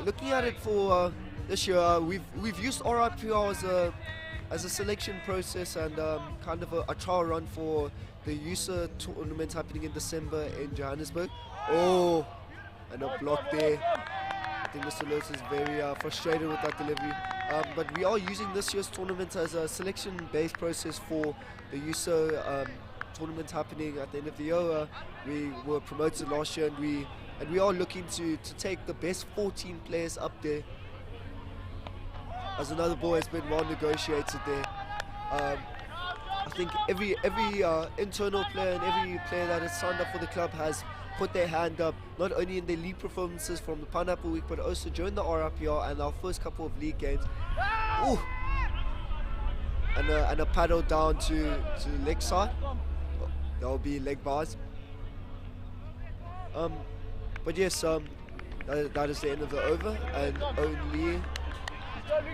Looking at it for this year, we've used RIPL as a selection process and kind of a trial run for the USA tournament happening in December in Johannesburg. Oh, and a block there. I think Mr. Lewis is very frustrated with that delivery. But we are using this year's tournament as a selection-based process for the USA tournament happening at the end of the year. We were promoted last year, and we are looking to take the best 14 players up there. As another ball has been well negotiated there. I think every internal player and every player that has signed up for the club has put their hand up, not only in their league performances from the Pineapple Week, but also during the RIPL and our first couple of league games. Ooh. And a paddle down to leg side. That will be leg bars. But yes, that is the end of the over, and only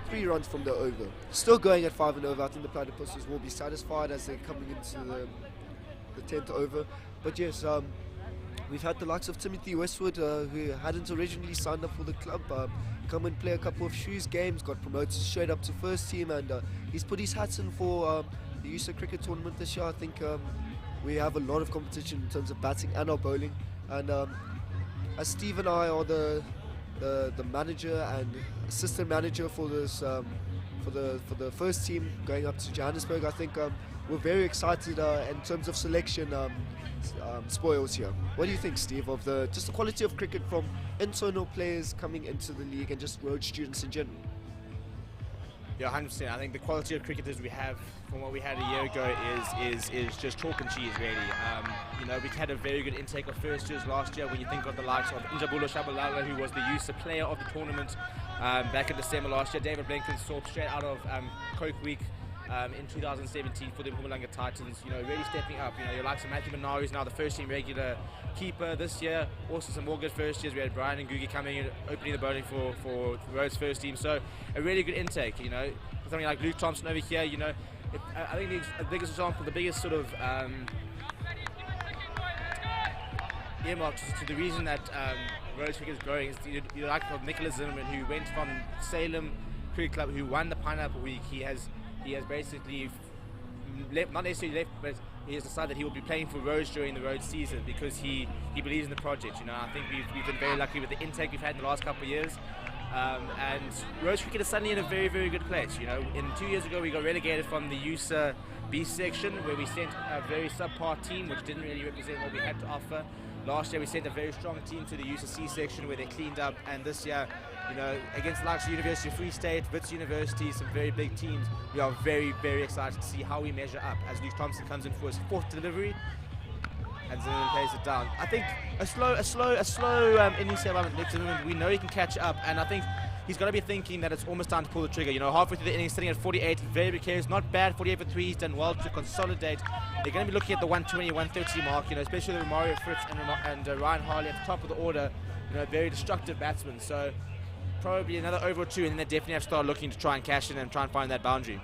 3 runs from the over. Still going at 5 and over. I think the Platypuses will be satisfied as they're coming into the 10th over. But yes, we've had the likes of Timothy Westwood, who hadn't originally signed up for the club, come and play a couple of shoes games, got promoted straight up to first team, and he's put his hats in for the USA Cricket Tournament this year. I think we have a lot of competition in terms of batting and our bowling, and as Steve and I are the manager and assistant manager for this for the first team going up to Johannesburg, I think we're very excited in terms of selection spoils here. What do you think, Steve, of just the quality of cricket from internal players coming into the league and just road students in general? Yeah, 100%. I think the quality of cricketers we have from what we had a year ago is just chalk and cheese, really. We had a very good intake of first years last year. When you think of the likes of Injabulo Shabalala, who was the USA player of the tournament back in December last year, David Blenkinsthorpe straight out of Coke Week in 2017 for the Mpumalanga Titans, really stepping up. Your likes of Matthew Manar, who's now the first team regular keeper this year. Also some more good first years. We had Brian and Ngugi coming in, opening the bowling for Rhodes first team. So a really good intake, something like Luke Thompson over here, I think the biggest example, the biggest sort of earmark to the reason that Rhodes cricket is growing is the like of Nicholas Zimmerman, who went from Salem Cricket Club, who won the Pineapple Week. He has basically left, not necessarily left, but he has decided that he will be playing for Rhodes during the Rhodes season because he believes in the project. I think we've been very lucky with the intake we've had in the last couple of years. And Rhodes cricket is suddenly in a very, very good place. In 2 years ago we got relegated from the USA B section, where we sent a very subpar team which didn't really represent what we had to offer. Last year we sent a very strong team to the USA C section where they cleaned up, and this year, against the likes of University of Free State, Wits University, some very big teams, we are very, very excited to see how we measure up as Luke Thompson comes in for his 4th delivery and Zimmerman plays it down. I think a slow innings here by Nick Zimmerman, we know he can catch up, and I think he's got to be thinking that it's almost time to pull the trigger. Halfway through the innings, sitting at 48, very precarious, not bad, 48 for 3, he's done well to consolidate. They're going to be looking at the 120, 130 mark, especially with Mario Fritz and Ryan Harley at the top of the order, very destructive batsmen. So probably another over or 2, and then they definitely have to start looking to try and cash in and try and find that boundary.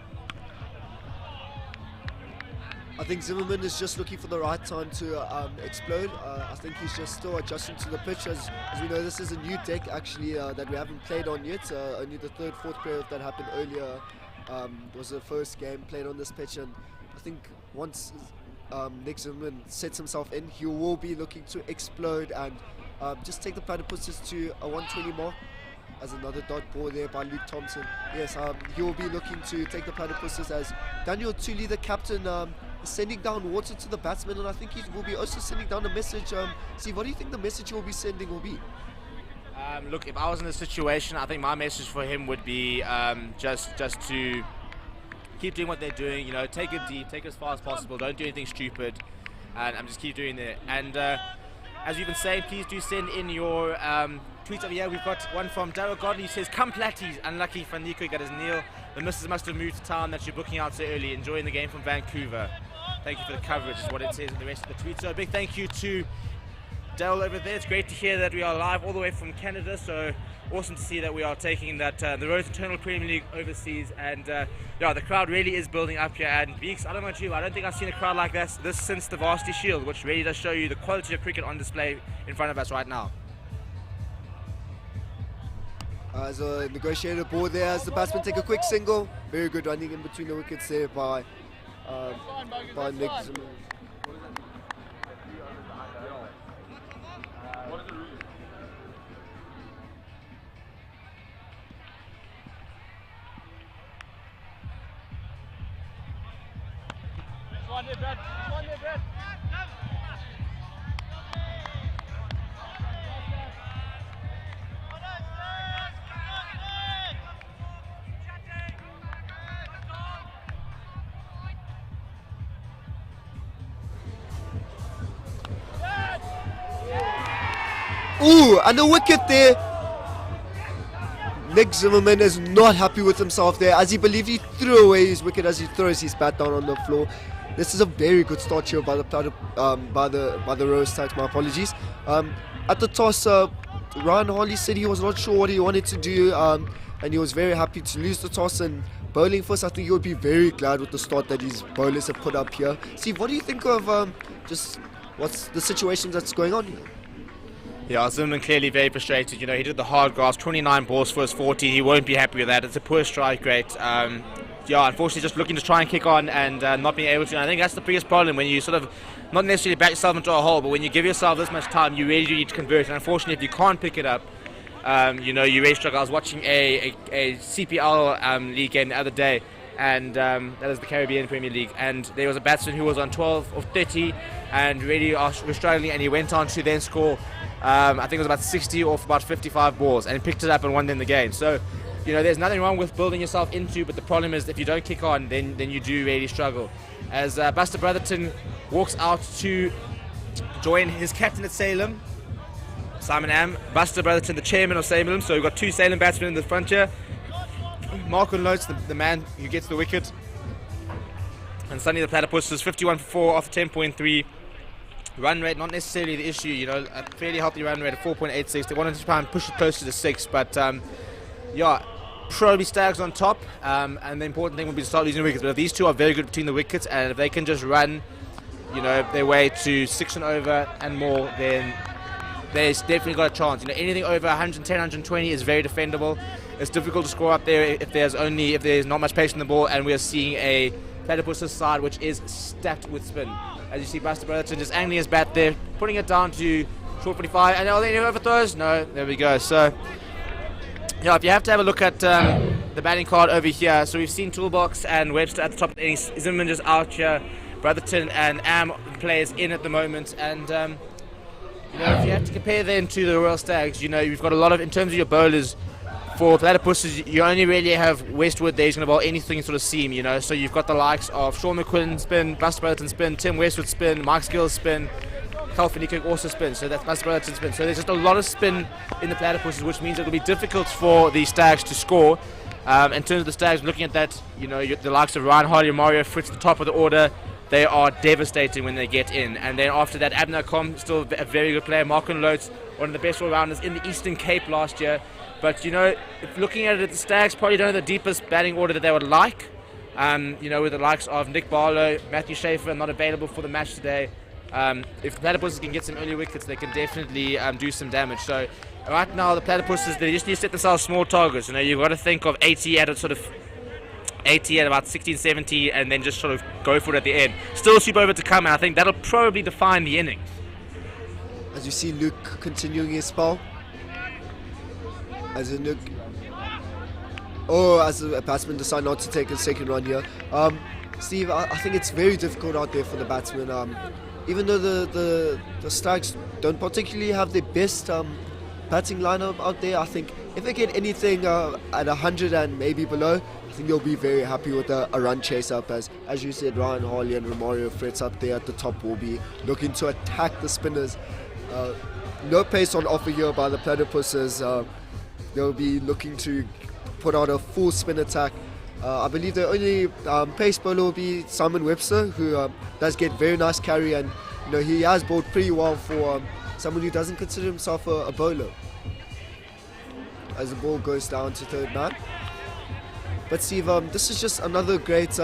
I think Zimmerman is just looking for the right time to explode. I think he's just still adjusting to the pitch. As we know, this is a new deck actually that we haven't played on yet. Only the 3rd, 4th playoff that happened earlier was the first game played on this pitch, and I think once Nick Zimmerman sets himself in, he will be looking to explode and just take the Platypuses to a 120 mark. As another dot ball there by Luke Thompson. Yes, he will be looking to take the Platypuses as Daniel Thuli, the captain, is sending down water to the batsman, and I think he will be also sending down a message. Steve, what do you think the message he will be sending will be? Look, if I was in this situation, I think my message for him would be just to keep doing what they're doing. Take it deep, take it as far as possible. Don't do anything stupid, and just keep doing it. And as you've been saying, please do send in your tweets over here. We've got one from Daryl Godley, who says, "Come Platties, unlucky for Nico got his Neil. The missus must have moved to town that you're booking out so early. Enjoying the game from Vancouver." Thank you for the coverage, is what it says in the rest of the tweet. So a big thank you to Daryl over there. It's great to hear that we are live all the way from Canada. So awesome to see that we are taking that the Rhodes Internal Premier League overseas, and the crowd really is building up here. And Beeks, I don't know about you, I don't think I've seen a crowd like this since the Varsity Shield, which really does show you the quality of cricket on display in front of us right now. As a negotiated ball there, as the batsman take a quick single. Very good running in between the wickets there by Nick Zimmerman. Ooh, and a wicket there. Nick Zimmerman is not happy with himself there, as he believed he threw away his wicket as he throws his bat down on the floor. This is a very good start here by the Rose Stags. My apologies. at the toss, Ryan Harley said he was not sure what he wanted to do, and he was very happy to lose the toss and bowling first. I think he would be very glad with the start that his bowlers have put up here. Steve, what do you think of just what's the situation that's going on here? Yeah, Zimmerman clearly very frustrated. You know, he did the hard grass, 29 balls for his 40. He won't be happy with that. It's a poor strike rate. Yeah, unfortunately, just looking to try and kick on and not being able to. And I think that's the biggest problem when you sort of not necessarily back yourself into a hole, but when you give yourself this much time, you really do need to convert. And unfortunately, if you can't pick it up, you know, you really struggle. I was watching a CPL league game the other day, and that is the Caribbean Premier League, and there was a batsman who was on 12 of 30 and really was struggling, and he went on to then score I think it was about 60 off about 55 balls, and he picked it up and won them the game. So, you know, there's nothing wrong with building yourself into, but the problem is if you don't kick on, then you do really struggle. As Buster Brotherton walks out to join his captain at Salem, Simon Am, Buster Brotherton, the chairman of Salem. So we've got two Salem batsmen in the front here. Mark Lotes, the man who gets the wicket, and Sonny the Platypuses, 51 for 4 off 10.3. Run rate not necessarily the issue, you know, a fairly healthy run rate of 4.86. They wanted to try and push it closer to 6, but yeah, probably Stags on top, and the important thing would be to start losing wickets. But if these two are very good between the wickets, and if they can just run, you know, their way to 6 and over and more, then there's definitely got a chance. You know, anything over 110, 120 is very defendable. It's difficult to score up there if there's not much pace in the ball, and we are seeing a Platypuses side which is stacked with spin. As you see, Buster Brotherton just angling his bat there, putting it down to short 45, and are there any overthrows? No, there we go. So, yeah, if you have to have a look at the batting card over here, so we've seen Toolbox and Webster at the top of the innings, Zimmerman just out here, Brotherton and Am players in at the moment, and you know, if you have to compare them to the Royal Stags, you know, you've got a lot of, in terms of your bowlers, for Platypuses, you only really have Westwood there who's going to bowl anything sort of seam, you know. So you've got the likes of Sean McQuillan spin, Buster Brotherton spin, Tim Westwood spin, Mike Skills spin, Carl Finney-Cook also spin. So that's Buster Brotherton spin. So there's just a lot of spin in the Platypuses, which means it'll be difficult for the Stags to score. In terms of the Stags, looking at that, you know, the likes of Ryan Hardy and Mario Fritz at the top of the order, they are devastating when they get in. And then after that, Abner Com, still a very good player. Mark Lotes, one of the best all-rounders in the Eastern Cape last year. But, you know, if looking at it, the Stags probably don't have the deepest batting order that they would like. You know, with the likes of Nick Barlow, Matthew Schaefer not available for the match today. If the Platypuses can get some early wickets, they can definitely do some damage. So right now, the Platypuses, they just need to set themselves small targets. You know, you've got to think of 80 at about 16, 17, and then just sort of go for it at the end. Still super over to come, and I think that'll probably define the innings. As you see Luke continuing his spell. As a batsman decide not to take a second run here. Steve, I think it's very difficult out there for the batsmen. Even though the Stags don't particularly have their best batting lineup out there, I think if they get anything at 100 and maybe below, I think they'll be very happy with a run chase up. As you said, Ryan Harley and Romario Fritz up there at the top will be looking to attack the spinners. No pace on offer here by the Platypuses. They'll be looking to put out a full spin attack. I believe the only pace bowler will be Simon Webster, who does get very nice carry, and you know, he has bowled pretty well for someone who doesn't consider himself a bowler. As the ball goes down to third man. But Steve, this is just another great,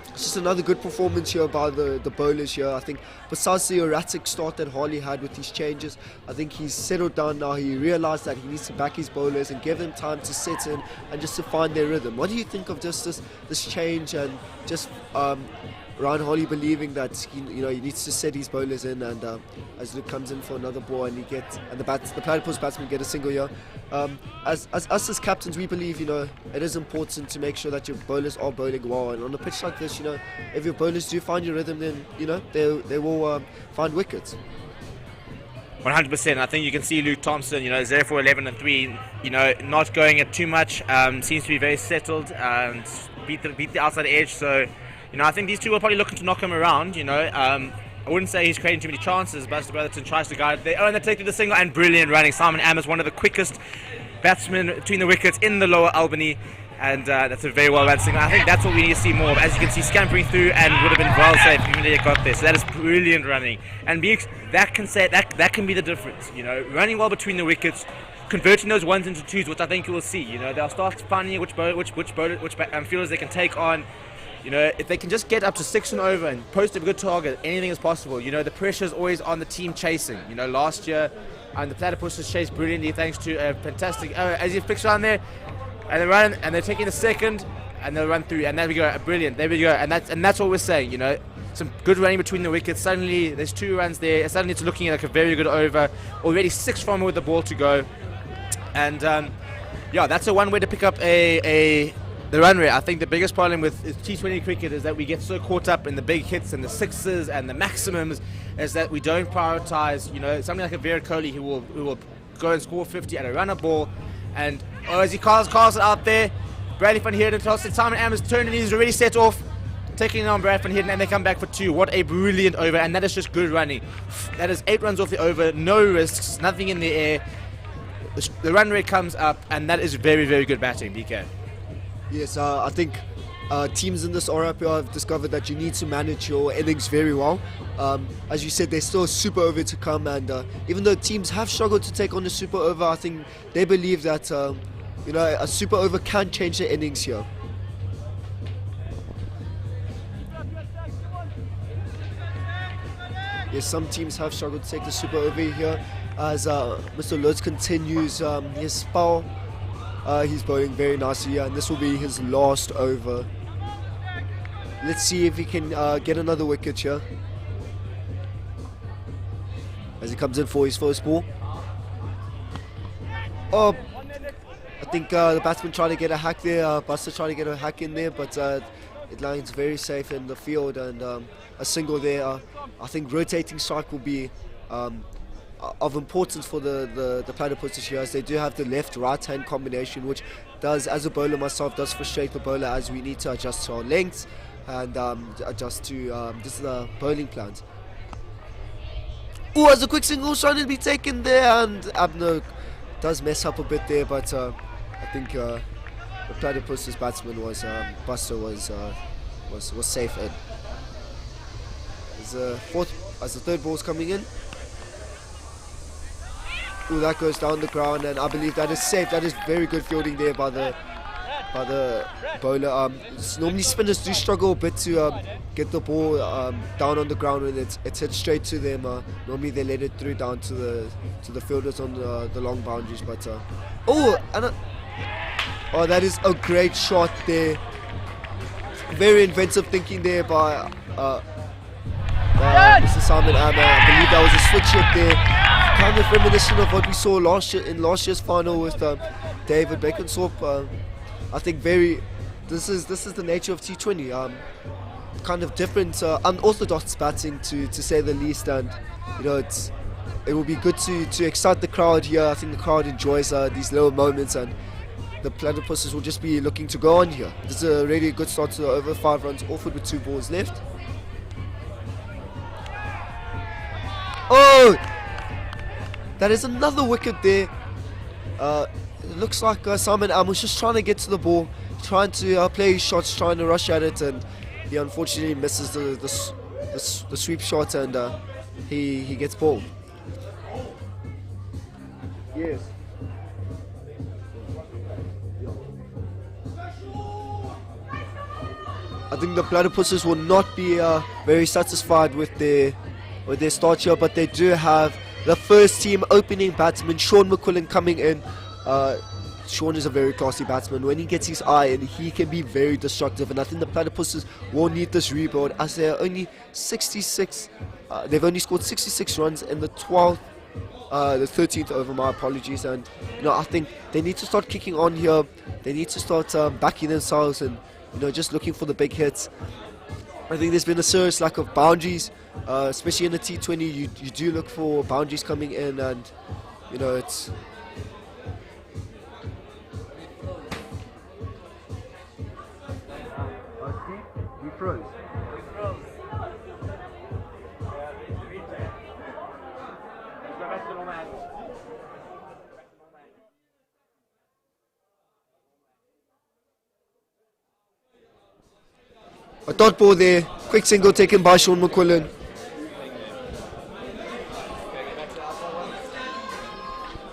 it's just another good performance here by the bowlers here. I think besides the erratic start that Harley had with his changes, I think he's settled down now. He realised that he needs to back his bowlers and give them time to set in and just to find their rhythm. What do you think of just this change and just Ryan Harley believing that he needs to set his bowlers in, and as Luke comes in for another ball and the Platypus batsmen get a single here. As us as captains, we believe it is important to make sure that your bowlers are bowling well, and on a pitch like this, if your bowlers do find your rhythm, then they will find wickets. 100%. I think you can see Luke Thompson, 0 for 11 and 3, not going at too much, seems to be very settled and beat the outside edge. So, I think these two are probably looking to knock him around. I wouldn't say he's creating too many chances. Buster Brotherton tries to guide it there. And they take to the single, and brilliant running. Simon Am is one of the quickest batsmen between the wickets in the lower Albany. And that's a very well run signal. I think that's what we need to see more of. As you can see, scampering through and would have been well safe even if they got there. So that is brilliant running. And that can be the difference. You know, running well between the wickets, converting those ones into twos, which I think you will see. You know, they'll start finding which fielders they can take on. You know, if they can just get up to 6 and over and post a good target, anything is possible. You know, the pressure is always on the team chasing. You know, last year, the Platypuses chased brilliantly thanks to a fantastic, as you fix around there, and they run, and they're taking a second, and they'll run through, and there we go, brilliant, there we go, and that's what we're saying. You know, some good running between the wickets. Suddenly, there's 2 runs there. Suddenly, it's looking like a very good over. Already 6 from with the ball to go, and yeah, that's one way to pick up the run rate. I think the biggest problem with T20 cricket is that we get so caught up in the big hits and the sixes and the maximums, is that we don't prioritize. You know, something like a Virat Kohli who will go and score 50 at a runner ball, and as he calls it out there, Bradley van Heerden tosses it. Simon Ammon's turned and he's already set off, taking on Brad van Heerden, and they come back for 2. What a brilliant over, and that is just good running. That is 8 runs off the over, no risks, nothing in the air. The run rate comes up, and that is very, very good batting, BK. Yes, I think teams in this RIPL have discovered that you need to manage your innings very well. As you said, there's still a super over to come, and even though teams have struggled to take on the super over, I think they believe that you know, a super over can change the innings here. Yes, some teams have struggled to take the super over here, as Mr. Lutz continues his spell. He's bowling very nicely, and this will be his last over. Let's see if he can get another wicket here, as he comes in for his first ball. Oh, I think the batsman tried to get a hack there. Buster tried to get a hack in there, but it lands very safe in the field, and a single there. I think rotating strike will be of importance for the Platypuses here, as they do have the left-right hand combination, which does, as a bowler myself, does frustrate the bowler, as we need to adjust to our lengths and adjust to this is the bowling plans. Oh, as a quick single trying to be taken there, and Abner does mess up a bit there, but I think the Platypuses batsman was Buster was safe in. As the third ball's coming in. Ooh, that goes down the ground, and I believe that is safe. That is very good fielding there by the bowler. Normally spinners do struggle a bit to get the ball down on the ground when it's hit straight to them. Normally they let it through down to the fielders on the long boundaries. But oh, that is a great shot there. Very inventive thinking there by Mr. Simon Ammer. I believe that was a switch hit there. Kind of reminiscent of what we saw in last year's final with David Beckensthorpe. I think this is the nature of T20. Kind of different, unorthodox batting to say the least, and you know it will be good to excite the crowd here. I think the crowd enjoys these little moments, and the Platypuses will just be looking to go on here. This is a really good start to the over. 5 runs offered with 2 balls left. Oh! That is another wicket there. It looks like Simon Am was just trying to get to the ball, trying to play his shots, trying to rush at it, and he unfortunately misses the sweep shot, and he gets bowled. Yes. I think the Platypuses will not be very satisfied with their start here, but they do have the first team opening batsman, Sean McQuillan, coming in. Sean is a very classy batsman. When he gets his eye in, he can be very destructive, and I think the Platypuses will need this rebuild, as they are only 66. They've only scored 66 runs in the 13th over. My apologies, and you know, I think they need to start kicking on here. They need to start backing themselves, and you know, just looking for the big hits. I think there's been a serious lack of boundaries, especially in the T20. You do look for boundaries coming in, and you know, it's we froze. A dot ball there. Quick single taken by Sean McQuillan.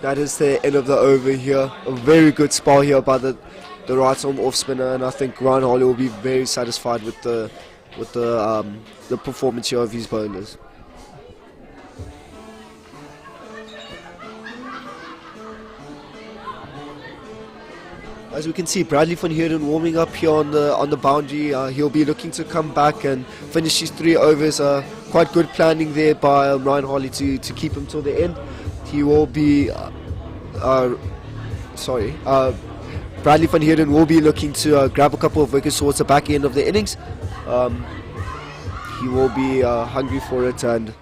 That is the end of the over here. A very good spell here by the right arm off spinner, and I think Ryan Harley will be very satisfied with the performance here of his bowlers. As we can see, Bradley van Heerden warming up here on the boundary. He'll be looking to come back and finish his 3 overs. Quite good planning there by Ryan Harley to keep him till the end. He will be, Bradley van Heerden will be looking to grab a couple of wickets towards the back end of the innings. He will be hungry for it, and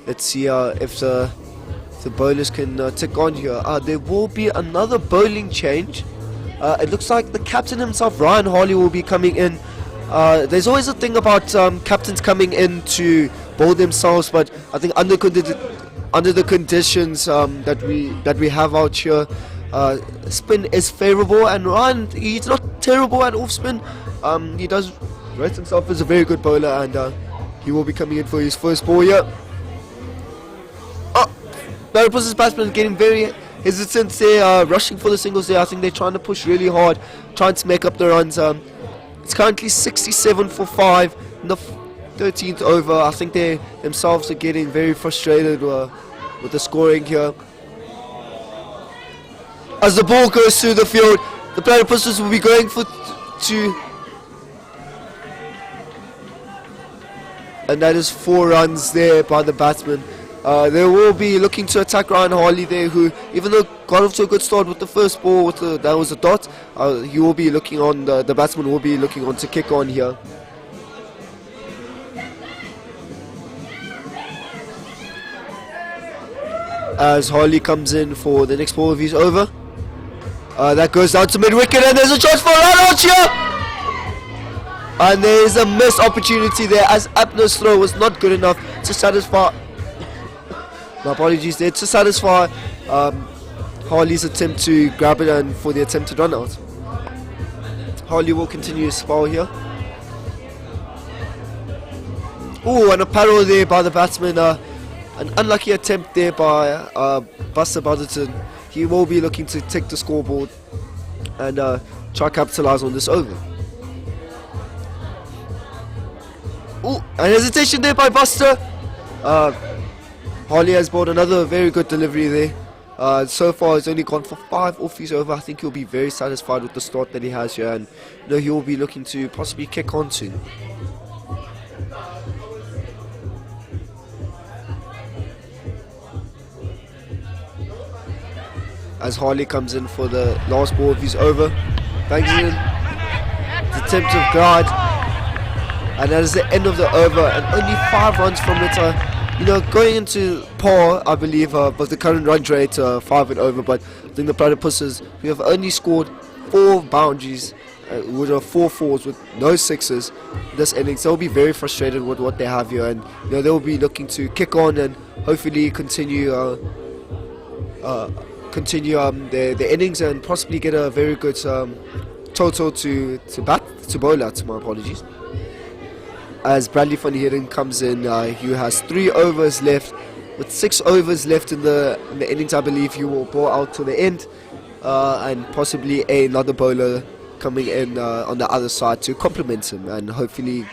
let's see if the bowlers can tick on here. There will be another bowling change. It looks like the captain himself, Ryan Harley, will be coming in. There's always a thing about captains coming in to bowl themselves, but I think under the conditions that we have out here, spin is favourable, and Ryan, he's not terrible at off spin. He does rate himself as a very good bowler, and he will be coming in for his first ball here. Platypuses batsman getting very hesitant there, rushing for the singles there. I think they're trying to push really hard, trying to make up the runs. It's currently 67 for 5 in the 13th over. I think they themselves are getting very frustrated with the scoring here. As the ball goes through the field, the Platypuses will be going for 2. And that is 4 runs there by the batsman. They will be looking to attack Ryan Harley there, who, even though got off to a good start with the first ball, that was a dot, he will be looking on, the batsman will be looking on to kick on here. As Harley comes in for the next ball of his over. That goes down to mid-wicket, and there's a chance for a run out here! And there is a missed opportunity there, as Abner's throw was not good enough to satisfy... My apologies there, to satisfy Harley's attempt to grab it and for the attempted run out. Harley will continue his spell here. Oh, and a parrow there by the batsman. An unlucky attempt there by Buster Butterton. He will be looking to take the scoreboard and try to capitalise on this over. Oh, and hesitation there by Buster. Harley has brought another very good delivery there. So far he's only gone for 5 off his over. I think he'll be very satisfied with the start that he has here, and he will be looking to possibly kick on soon. As Harley comes in for the last ball of his over, bangs it in, the attempt of guard, and that is the end of the over, and only 5 runs from it. Going into par, I believe, with the current run rate, 5 and over, but I think the Platypuses, we have only scored 4 boundaries, with 4 fours with no 6s this innings. They'll be very frustrated with what they have here, and they'll be looking to kick on and hopefully continue their innings and possibly get a very good total to bowl at. My apologies. As Bradley van Heerden comes in, he has 3 overs left. With 6 overs left in the innings, I believe he will bowl out to the end, and possibly another bowler coming in on the other side to complement him, and hopefully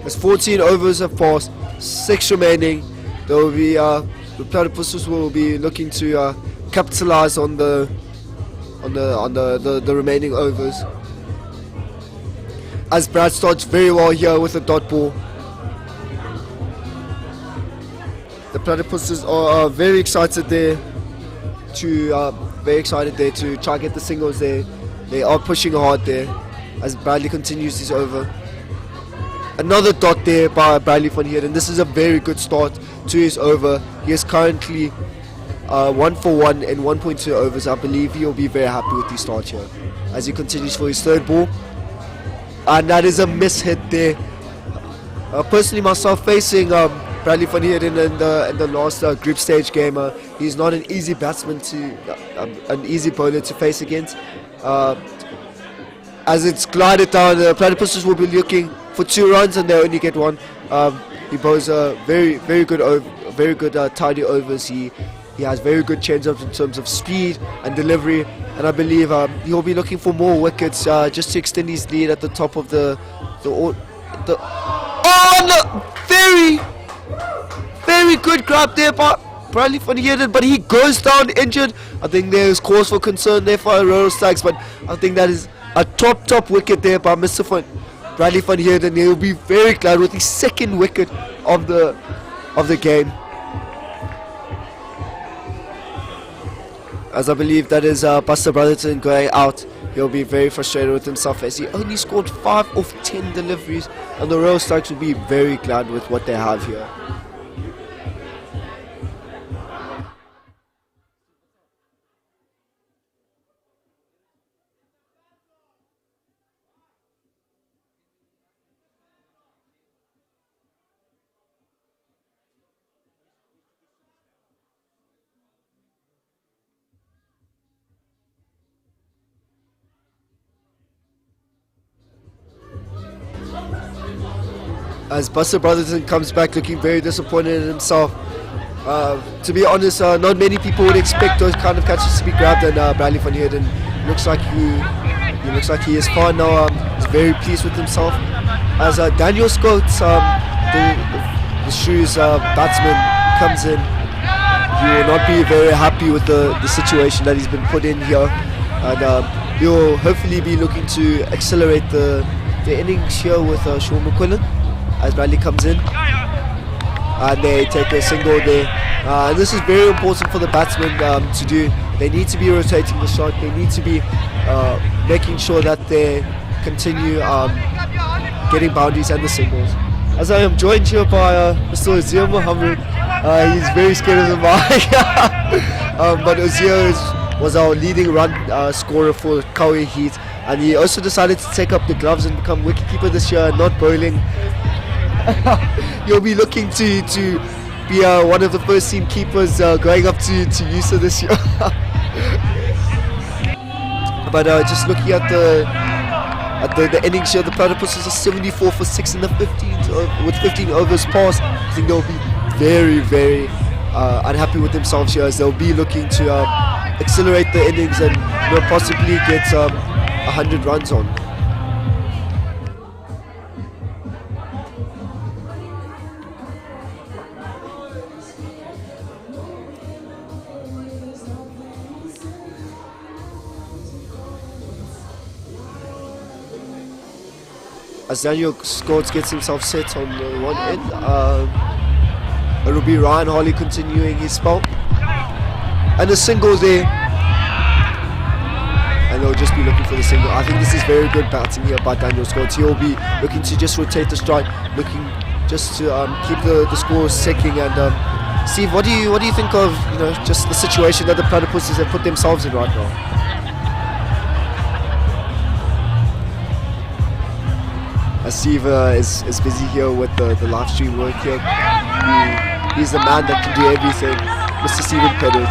as 14 overs have passed, 6 remaining. There will be the Platypuses will be looking to capitalize on the remaining overs. As Brad starts very well here with a dot ball. The Platypuses are very excited there to try and get the singles there. They are pushing hard there as Bradley continues his over. Another dot there by Bradley van Heerden. This is a very good start to his over. He is currently 1 for 1 in 1.2 overs. I believe he'll be very happy with his start here as he continues for his 3rd ball. And that is a miss hit there. Personally, myself facing Bradley van Heerden in the last group stage game, he's not an easy batsman an easy bowler to face against. As it's glided down, the Platypuses will be looking for 2 runs and they only get 1. He bowls very good tidy overs. He has very good change-ups in terms of speed and delivery, and I believe he'll be looking for more wickets just to extend his lead at the top of the very good grab there by Bradley van Heerden, but he goes down injured. I think there is cause for concern there for Royal Stags, but I think that is a top wicket there by Bradley van Heerden. He'll be very glad with his 2nd wicket of the game. As I believe that is Buster Brotherton going out. He'll be very frustrated with himself as he only scored 5 of 10 deliveries, and the Royal Stags will be very glad with what they have here. As Buster Brotherton comes back looking very disappointed in himself. To be honest, not many people would expect those kind of catches to be grabbed, and Bradley van Heerden looks like he is fine now. He's very pleased with himself. As Daniel Scotes, the Shrews batsman, comes in, he will not be very happy with the situation that he's been put in here, and he'll hopefully be looking to accelerate the innings here with Sean McQuillan. As Bradley comes in and they take a single there, and this is very important for the batsmen to do. They need to be rotating the shot, they need to be making sure that they continue getting boundaries and the singles. As I am joined here by Mr. Azir Mohammed. He's very scared of the mic. But Azir was our leading run scorer for Kauai Heat, and he also decided to take up the gloves and become wicketkeeper this year, not bowling. You'll be looking to be one of the first team keepers going up to USA this year. But just looking at the innings here, the Platypuses are 74 for 6 in the 15 with 15 overs passed. I think they'll be very, very unhappy with themselves here, as they'll be looking to accelerate the innings and possibly get 100 runs on. As Daniel Scots gets himself set on one end, it will be Ryan Harley continuing his spell. And a single there. And they'll just be looking for the single. I think this is very good batting here by Daniel Scots. He'll be looking to just rotate the strike, looking just to keep the score secking. And Steve, what do you think of just the situation that the Platypuses have put themselves in right now? As Steve is busy here with the live stream work here, he's the man that can do everything. Mr. Stephen Pettit,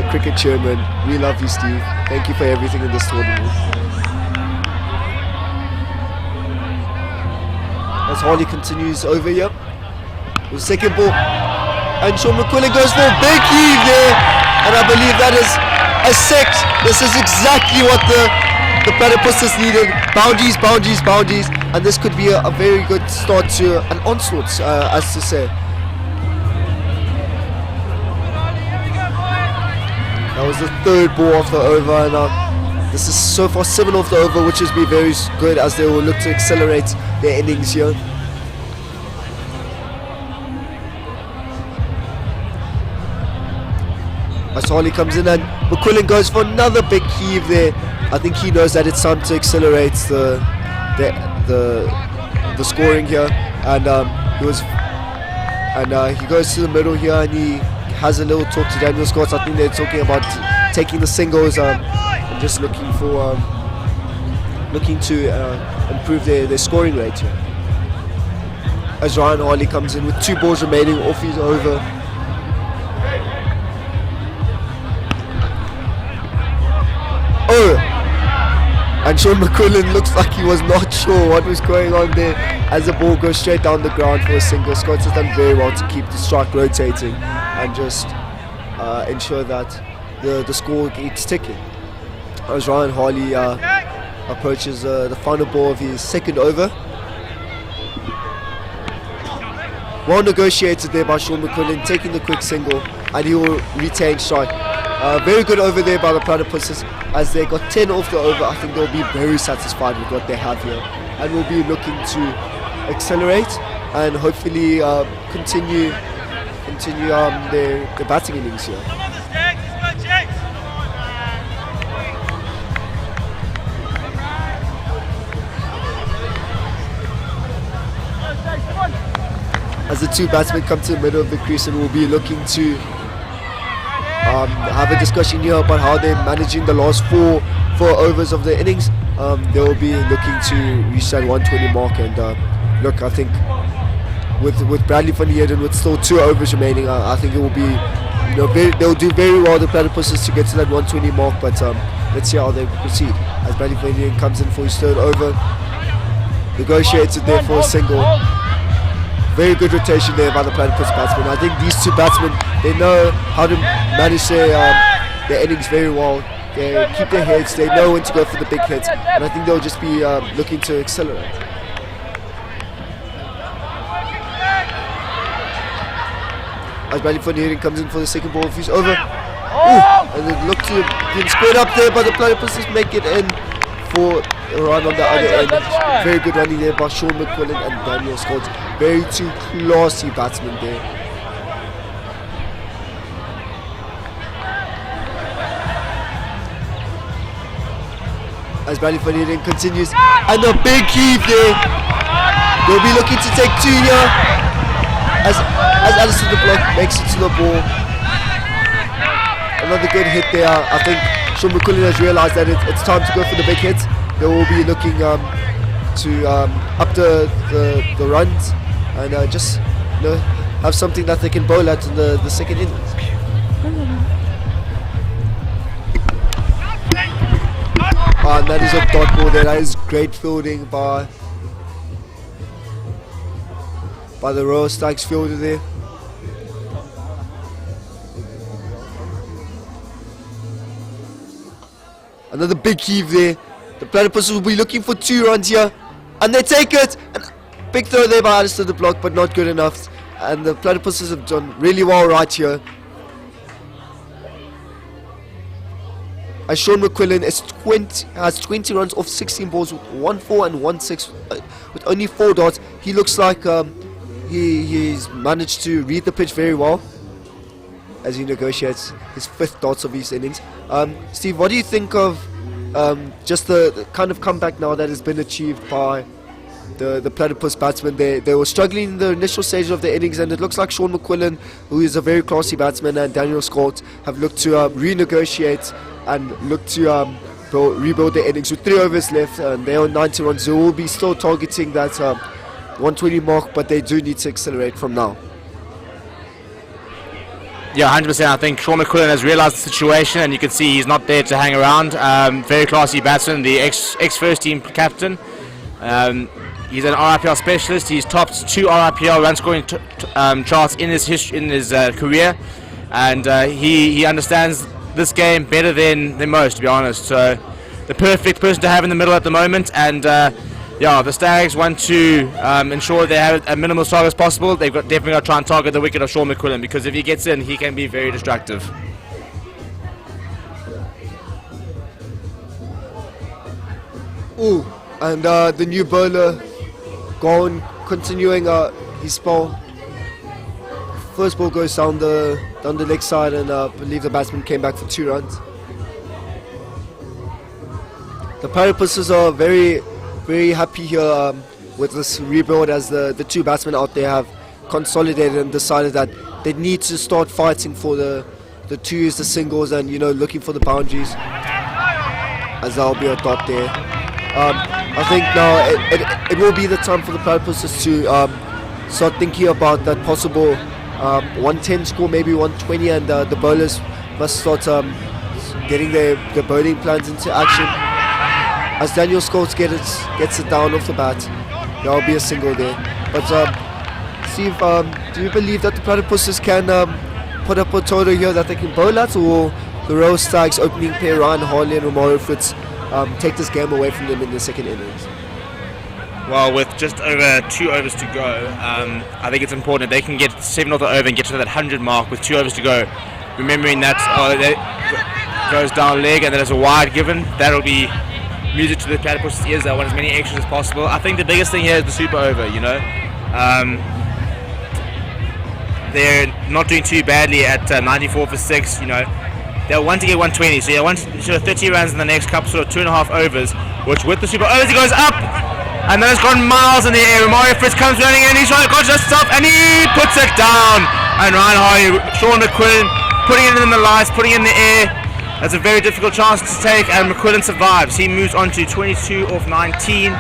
the cricket chairman. We love you, Steve. Thank you for everything in this tournament. As Harley continues over here, the second ball, and Sean McQuillan goes for a big heave there, and I believe that is a six. This is exactly what the Platypuses needed. Boundaries, boundaries, boundaries, and this could be a very good start to an onslaught, as to say. That was the third ball of the over, and this is so far 7 of the over, which has been very good as they will look to accelerate their innings here. As Harley comes in and McQuillan goes for another big heave there. I think he knows that it's time to accelerate the scoring here, and he goes to the middle here and he has a little talk to Daniel Scots. I think they're talking about taking the singles and just looking to improve their scoring rate here. as Ryan Harley comes in with 2 balls remaining off his over. Oh! And Sean McQuillan looks like he was not sure what was going on there as the ball goes straight down the ground for a single. Scott has done very well to keep the strike rotating and just ensure that the score keeps ticking. As Ryan Harley approaches the final ball of his second over. Well negotiated there by Sean McQuillan, taking the quick single, and he will retain strike. Very good over there by the Platypuses. As they got 10 off the over, I think they'll be very satisfied with what they have here, and will be looking to accelerate and hopefully continue their batting innings here. As the 2 batsmen come to the middle of the crease, and will be looking to have a discussion here about how they're managing the last four overs of the innings. They will be looking to reach that 120 mark, and look, I think with Bradley van Heerden with still 2 overs remaining, I think it will be, they'll do very well, the Platypuses, to get to that 120 mark. But let's see how they proceed. As Bradley van Heerden comes in for his 3rd over, negotiated there for a single. Very good rotation there by the Platypus batsmen. I think these 2 batsmen, they know how to manage their innings very well. They keep their heads, they know when to go for the big hits, and I think they'll just be looking to accelerate. As Bradley van Heerden comes in for the second ball of his over. And it looked to be squared up there, but the Platypuses make it in for a run on the other end. Very good running there by Sean McQuillan and Daniel Scott. Very 2 classy batsmen there. As Bradley van Heerden continues, and a big heave there. They'll be looking to take 2 here. As Alistair de Block makes it to the ball. Another good hit there. I think Sean McQuillan has realised that it's time to go for the big hits. They will be looking to up the runs and just have something that they can bowl at in the second innings. And that is a dot ball there. That is great fielding by the Royal Stags fielder there. Another big heave there. The Platypuses will be looking for 2 runs here, and they take it. And big throw there by Alistair de Block, but not good enough. And the Platypuses have done really well right here. As Sean McQuillan has 20 runs off 16 balls with 1 4 and 1 6 with only 4 dots. He looks like he's managed to read the pitch very well as he negotiates his 5th dots of his innings. Steve, what do you think of just the kind of comeback now that has been achieved by the Platypus batsmen? They were struggling in the initial stage of the innings, and it looks like Sean McQuillan, who is a very classy batsman, and Daniel Scott have looked to renegotiate and look to rebuild their innings with 3 overs left, and they're on 90 runs. They will be still targeting that 120 mark, but they do need to accelerate from now. Yeah, 100%. I think Sean McQuillan has realised the situation, and you can see he's not there to hang around. Very classy batsman, the ex-first team captain. He's an RIPL specialist. He's topped 2 RIPL run scoring charts in his career, and he understands this game better than most, to be honest. So the perfect person to have in the middle at the moment, and yeah, the Stags want to ensure they have a minimal target as possible. They've definitely got to try and target the wicket of Sean McQuillan, because if he gets in, he can be very destructive. Ooh, and the new bowler gone, continuing his spell. First ball goes down the leg side, and I believe the batsman came back for 2 runs. The Platypuses are very, very happy here with this rebuild, as the 2 batsmen out there have consolidated and decided that they need to start fighting for the 2s, the singles, and looking for the boundaries. As there'll be a dot there. I think now it will be the time for the Platypuses to start thinking about that possible 110 score, maybe 120, and the bowlers must start getting their bowling plans into action. As Daniel Scholz gets it down off the bat, there will be a single there. But Steve, do you believe that the Platypuses can put up a total here that they can bowl at, or the Royal Stags opening pair Ryan Harley and Romario Fritz take this game away from them in the second innings? Well, with just over 2 overs to go, I think it's important that they can get 7 off the over and get to that 100 mark with 2 overs to go. Remembering that that goes down leg and then there's a wide given, that'll be music to the Platypuses' ears. They want as many extras as possible. I think the biggest thing here is the super over, you know. They're not doing too badly at 94 for 6, you know. They'll want to get 120, so you want to 30 runs in the next couple, sort of 2.5 overs, which with the super overs, he goes up! And then it's gone miles in the air. Romario Fritz comes running in, he's trying to catch us up, and he puts it down. And Ryan Harley, Sean McQuillan, putting it in the lights, putting it in the air. That's a very difficult chance to take, and McQuillan survives. He moves on to 22 off 19.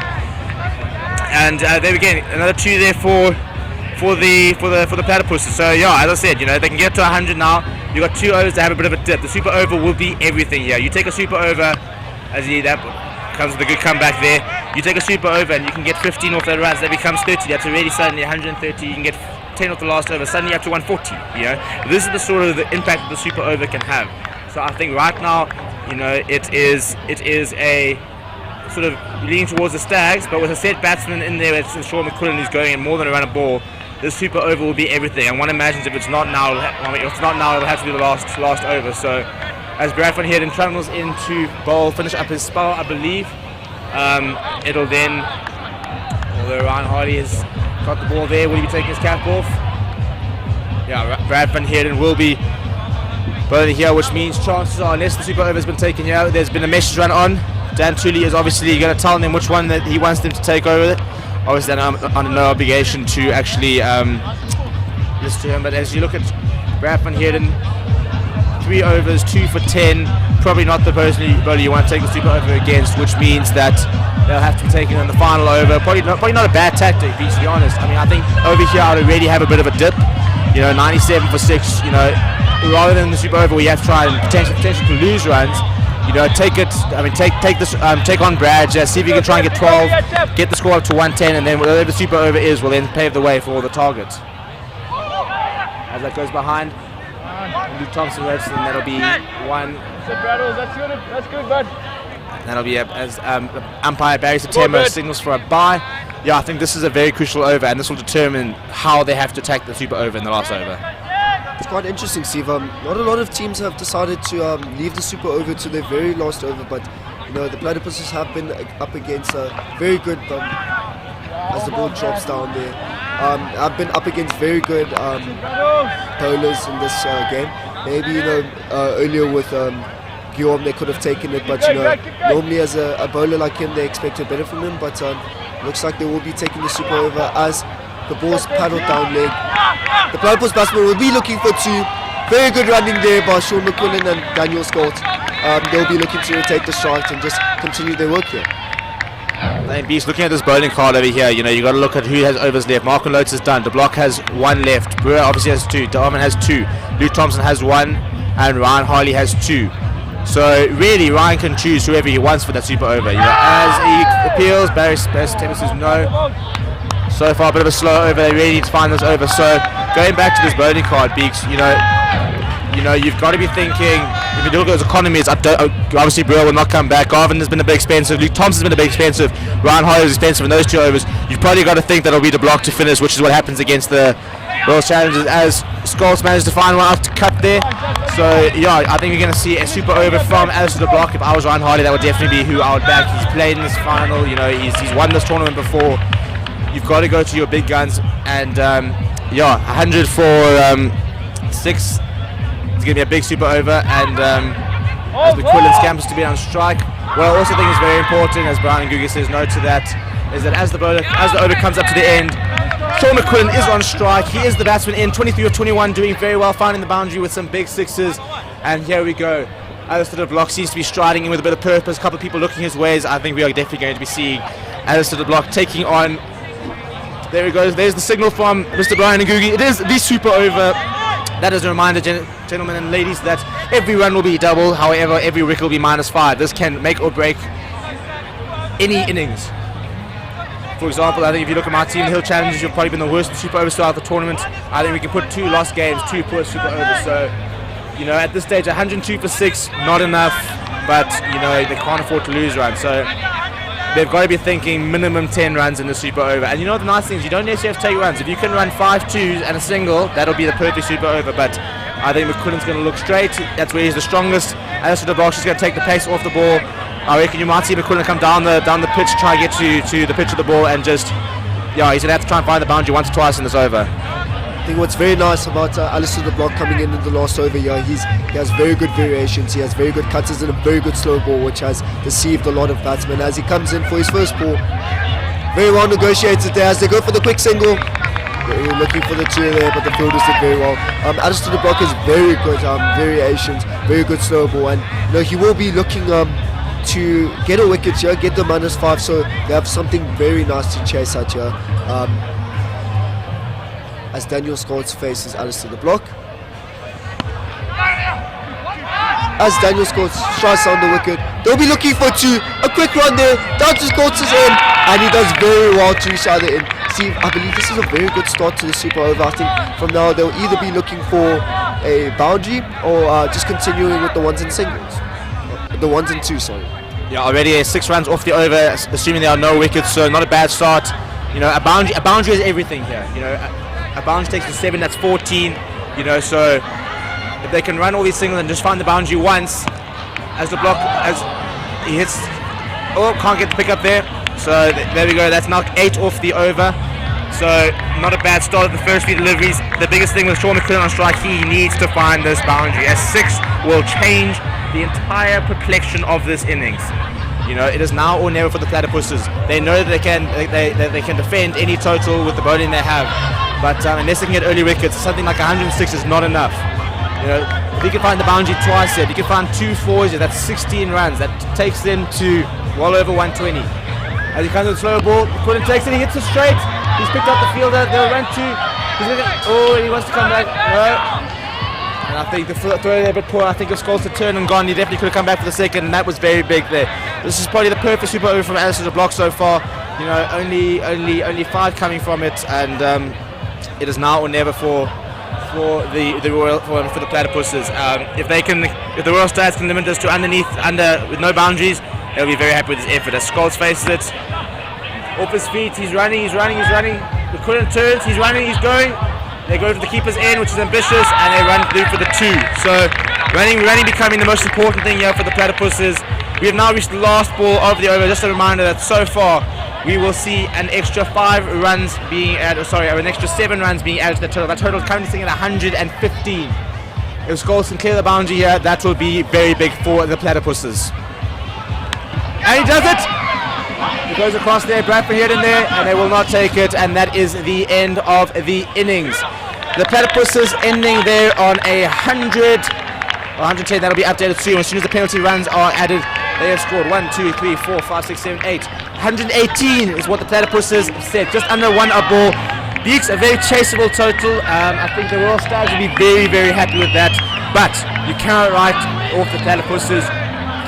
And there we go, another 2 there for the Platypuses. So yeah, as I said, you know, they can get to 100 now. You've got 2 overs to have a bit of a dip. The super over will be everything here. You take a super over, as you that comes with a good comeback there. You take a super over and you can get 15 off that runs, that becomes 30. That's already suddenly 130. You can get 10 off the last over, suddenly up to 140. You know, this is the sort of the impact that the super over can have. So I think right now, you know, it is a sort of leaning towards the Stags, but with a set batsman in there, it's Sean McQuillan who's going in more than a run a ball. This super over will be everything, and one imagines if it's not now, it'll have to be the last over. So as Brad van Heerden travels into bowl, finish up his spell, I believe, it'll then, although Ryan Harley has got the ball there, will he be taking his cap off? Yeah, Brad van Heerden will be bowling here, which means chances are, unless the super over has been taken here, there's been a message run on. Dan Tooley is obviously going to tell them which one that he wants them to take over. Obviously, I'm under no obligation to actually listen to him, but as you look at Brad van Heerden, 3 overs, 2 for 10, probably not the bowler you want to take the super over against, which means that they'll have to be taken in the final over. Probably not a bad tactic, to be honest. I mean, I think over here I'd already have a bit of a dip. You know, 97 for 6, you know, rather than the super over where you have to try and potentially lose runs. You know, take it. I mean, take this. Take on Brad. See if you can try and get 12, get the score up to 110, and then whatever the super over is, will then pave the way for all the targets. As that goes behind, Luke Thompson reps, and that'll be 1. That's good, bud. That'll be as umpire Barry September signals for a bye. Yeah, I think this is a very crucial over, and this will determine how they have to attack the super over in the last over. It's quite interesting, Steve. Not a lot of teams have decided to leave the super over to their very last over, but you know, the Platypuses have been up against a very good, as the ball drops down there, have been up against very good bowlers in this game. Maybe, you know, earlier with Guillaume they could have taken it, but you know, normally as a bowler like him they expect a better from him, but looks like they will be taking the super over as the ball's paddled down leg. The Platypus batsmen will be looking for 2. Very good running there by Sean McQuillan and Daniel Scholz. They'll be looking to rotate the strike and just continue their work here. And Beast, looking at this bowling card over here, you know, you got to look at who has overs left. Mark Lotes is done. De Block has 1 left. Brewer obviously has 2. Darman has 2. Luke Thompson has 1, and Ryan Harley has 2. So really, Ryan can choose whoever he wants for that super over. You know, as he appeals, Barry September says no. So far, a bit of a slow over. They really need to find this over. So going back to this bowling card, Beaks, you know, you've got to be thinking. If you look at those economies, obviously Brewer will not come back. Garvin has been a bit expensive. Luke Thompson's been a bit expensive. Ryan Harley is expensive in those 2 overs. You've probably got to think that it'll be De Block to finish, which is what happens against the Royal Challengers. As Scholz managed to find one out to cut there. So yeah, I think you're going to see a super over from Alistair De Block. If I was Ryan Harley, that would definitely be who I would back. He's played in this final. You know, he's won this tournament before. You've got to go to your big guns, and yeah, 100 for 6. It's going to be a big super over, and as McQuillan scampers to be on strike. What I also think is very important, as Brian and Guga says no to that, is that as the over comes up to the end, Sean McQuillan is on strike. He is the batsman in 23 of 21, doing very well, finding the boundary with some big 6s, and here we go. Alistair De Block seems to be striding in with a bit of purpose. A couple of people looking his ways. I think we are definitely going to be seeing Alistair De Block taking on There he goes. There's the signal from Mr. Brian Ngugi. It is the super over. That is a reminder, gentlemen and ladies, that every run will be double. However, every wicket will be -5. This can make or break any innings. For example, I think if you look at my team, Hill Challengers, you've probably been the worst super overs throughout the tournament. I think we can put 2 lost games, 2 poor super overs. So, at this stage, 102 for 6, not enough. But, they can't afford to lose runs. So, they've got to be thinking minimum 10 runs in the super over. And the nice thing is you don't necessarily have to take runs. If you can run 5 twos and a single, that'll be the perfect super over. But I think McQuillan's going to look straight. That's where he's the strongest. Alistair de Bosch is going to take the pace off the ball. I reckon you might see McQuillan come down the pitch, try and get to the pitch of the ball, and just, he's going to have to try and find the boundary once or twice in this over. I think what's very nice about Alistair de Bosch coming in the last over here, he has very good variations, he has very good cutters and a very good slow ball, which has deceived a lot of batsmen as he comes in for his first ball. Very well negotiated there as they go for the quick single. They're looking for the 2 there, but the fielders did very well. Alistair de Bosch has very good variations, very good slow ball, and he will be looking to get a wicket here, get the -5, so they have something very nice to chase at here. As Daniel Scott faces Alistair de Bosch. As Daniel Scott strikes on the wicket, they'll be looking for 2. A quick run there, down to Scott's in, and he does very well to reach either in. See, I believe this is a very good start to the super over. I think from now they'll either be looking for a boundary or just continuing with the ones and singles. The 1s and 2s, sorry. Yeah, already 6 runs off the over, assuming there are no wickets, so not a bad start. A boundary is everything here. A boundary takes to 7, that's 14. So if they can run all these singles and just find the boundary once, as the block, as he hits, can't get the pick up there. So there we go, that's now 8 off the over. So not a bad start at the first few deliveries. The biggest thing with Sean McQuillan on strike, he needs to find this boundary, as 6 will change the entire complexion of this innings. It is now or never for the Platypuses. They know that they can defend any total with the bowling they have, but unless they can get early wickets, something like 106 is not enough. If you can find the boundary twice here, if you can find 2 4s here, that's 16 runs. That takes them to well over 120. As he comes with the slow ball, McQuillan takes it, he hits it straight. He's picked up the fielder, they'll run 2. He wants to come back. No. And I think the throw there a bit poor. I think if Scholes had turned and gone, he definitely could have come back for the second, and that was very big there. This is probably the perfect super over from Alistair de Bosch so far. Only 5 coming from it, and it is now or never for the Royal for the Platypuses. If the Royal Stags can limit this to under with no boundaries, they'll be very happy with this effort. As Scholes faces it, off his feet, he's running. McQuillan turns, he's running, he's going. They go to the keeper's end, which is ambitious, and they run through for the 2. So running becoming the most important thing here for the Platypuses. We have now reached the last ball of the over. Just a reminder that so far we will see an extra 5 runs being added, an extra 7 runs being added to the total. That total is currently sitting at 115. If Scholes can clear the boundary here, that will be very big for the Platypuses. And he does it! He goes across there, Bradford here and there, and they will not take it, and that is the end of the innings. The Platypuses ending there on 100, 110, that'll be updated soon. As soon as the penalty runs are added, they have scored 1, 2, 3, 4, 5, 6, 7, 8. 118 is what the Platypuses said, just under 1 up ball. Beaks a very chaseable total. I think the Royal Stags will be very, very happy with that, but you cannot write off the Platypuses.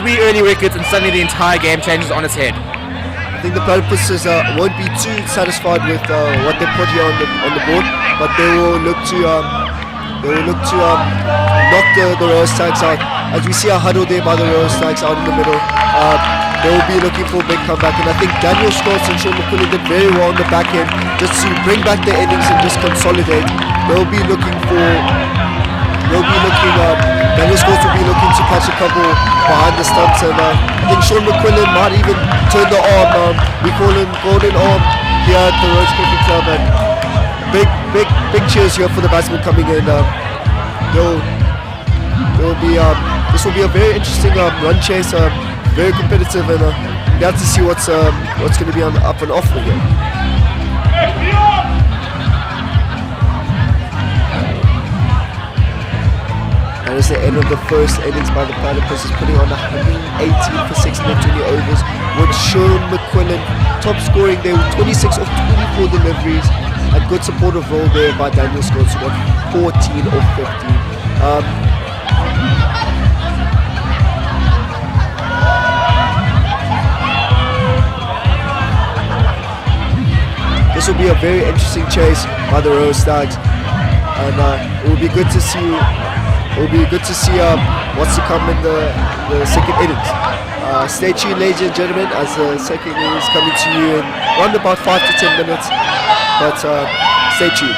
3 early wickets, and suddenly the entire game changes on its head. I think the Platypuses won't be too satisfied with what they put here on the board, but they will look to knock the Royal Stags out. As we see a huddle there by the Royal Stags out in the middle, they will be looking for a big comeback, and I think Daniel Scott and Sean McQuillan did very well on the back end just to bring back their innings and just consolidate. Daniel Scott will be looking to catch a couple behind the stumps, and I think Sean McQuillan might even turn the arm. We call him Golden Arm here at the Rhodes Cricket Club, and big cheers here for the batsmen coming in. This will be a very interesting run chase, very competitive, and we have to see what's going to be up and off here. And it's the end of the first innings by the Platypuses, putting on 118 for 6 in the 20 overs, with Sean McQuillan top scoring. They were 26 of 24 deliveries, and good supportive role there by Daniel Scott, who got 14 of 15. This will be a very interesting chase by the Royal Stags, and it will be good to see. It will be good to see what's to come in the second innings. Stay tuned, ladies and gentlemen, as the second innings is coming to you in around about 5 to 10 minutes. But stay tuned.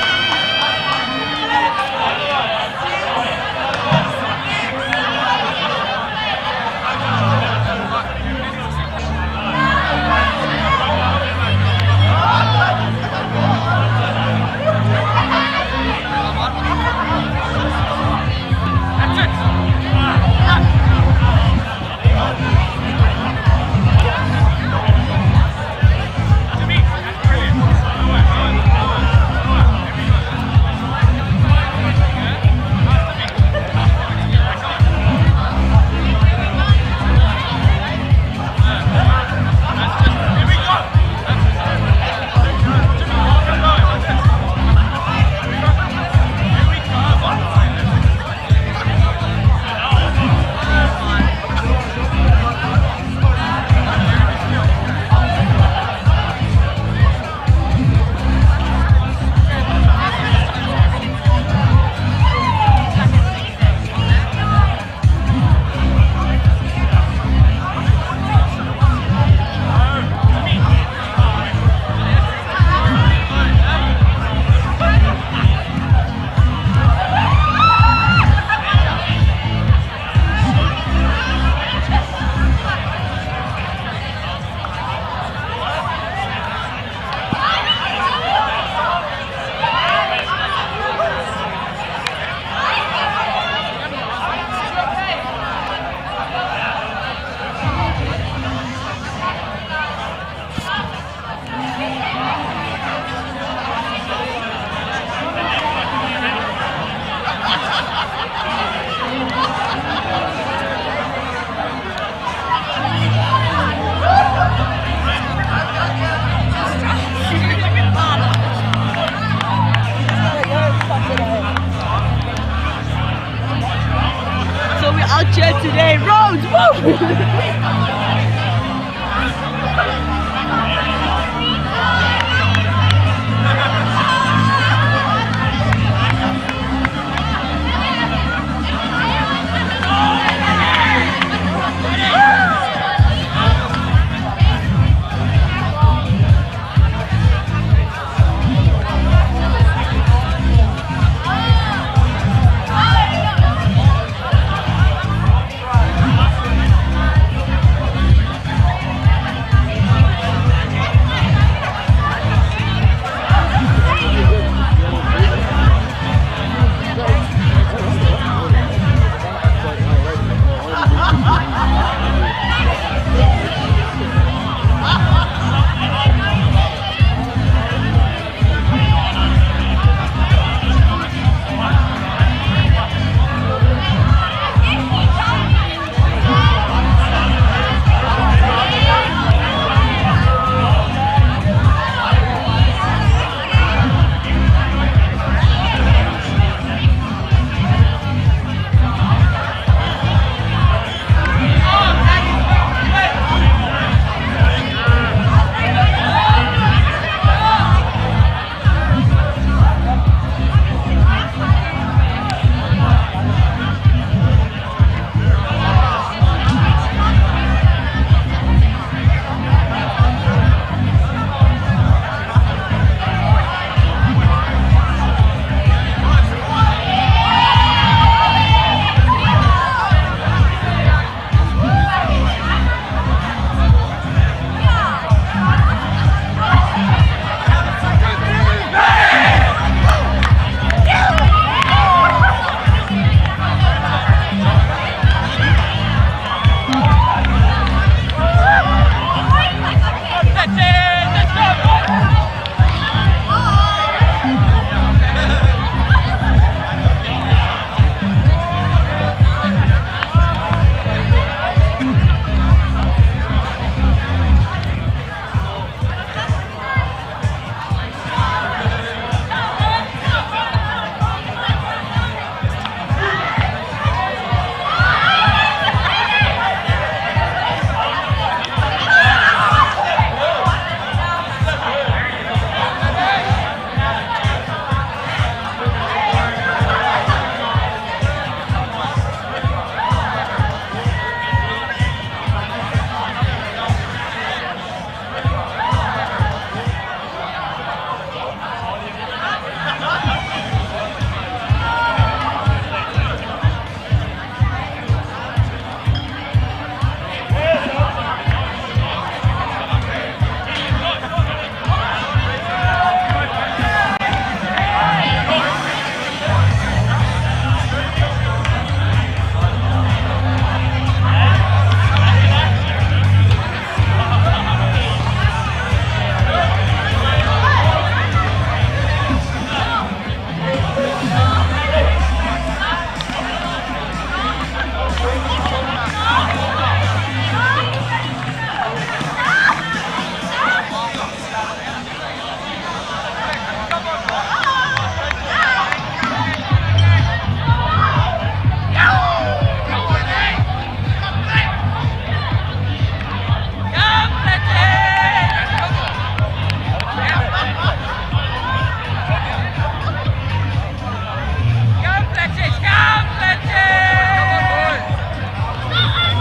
Out here today, roads, woo!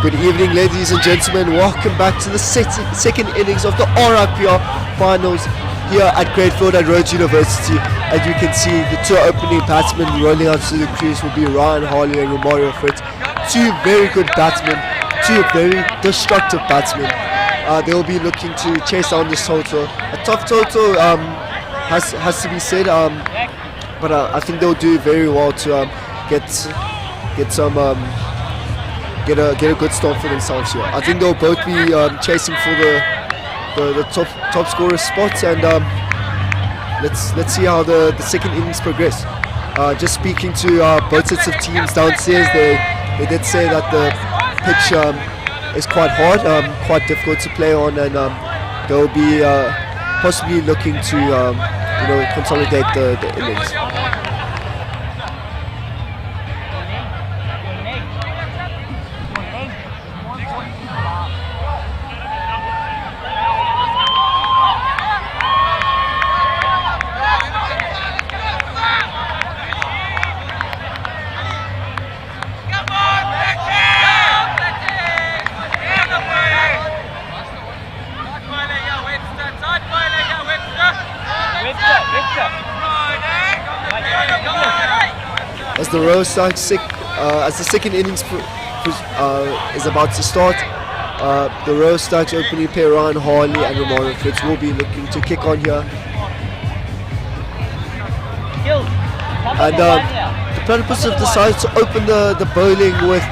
Good evening, ladies and gentlemen. Welcome back to the second innings of the RIPL finals here at Greatfield at Rhodes University. As you can see, the two opening batsmen rolling out to the crease will be Ryan Harley and Romario Fritz. Two very good batsmen, two very destructive batsmen. They will be looking to chase down this total. A tough total has to be said, but I think they'll do very well to get a good start for themselves here. I think they'll both be chasing for the top scorer spots, and let's see how the second innings progress. Just speaking to both sets of teams downstairs, they did say that the pitch is quite hard, quite difficult to play on, and they'll be possibly looking to consolidate the innings. As the Royal Stags as the second innings is about to start, the Royal Stags opening pair Ryan Harley and Romario Fritz will be looking to kick on here. And the Platypuses have decided to open the bowling with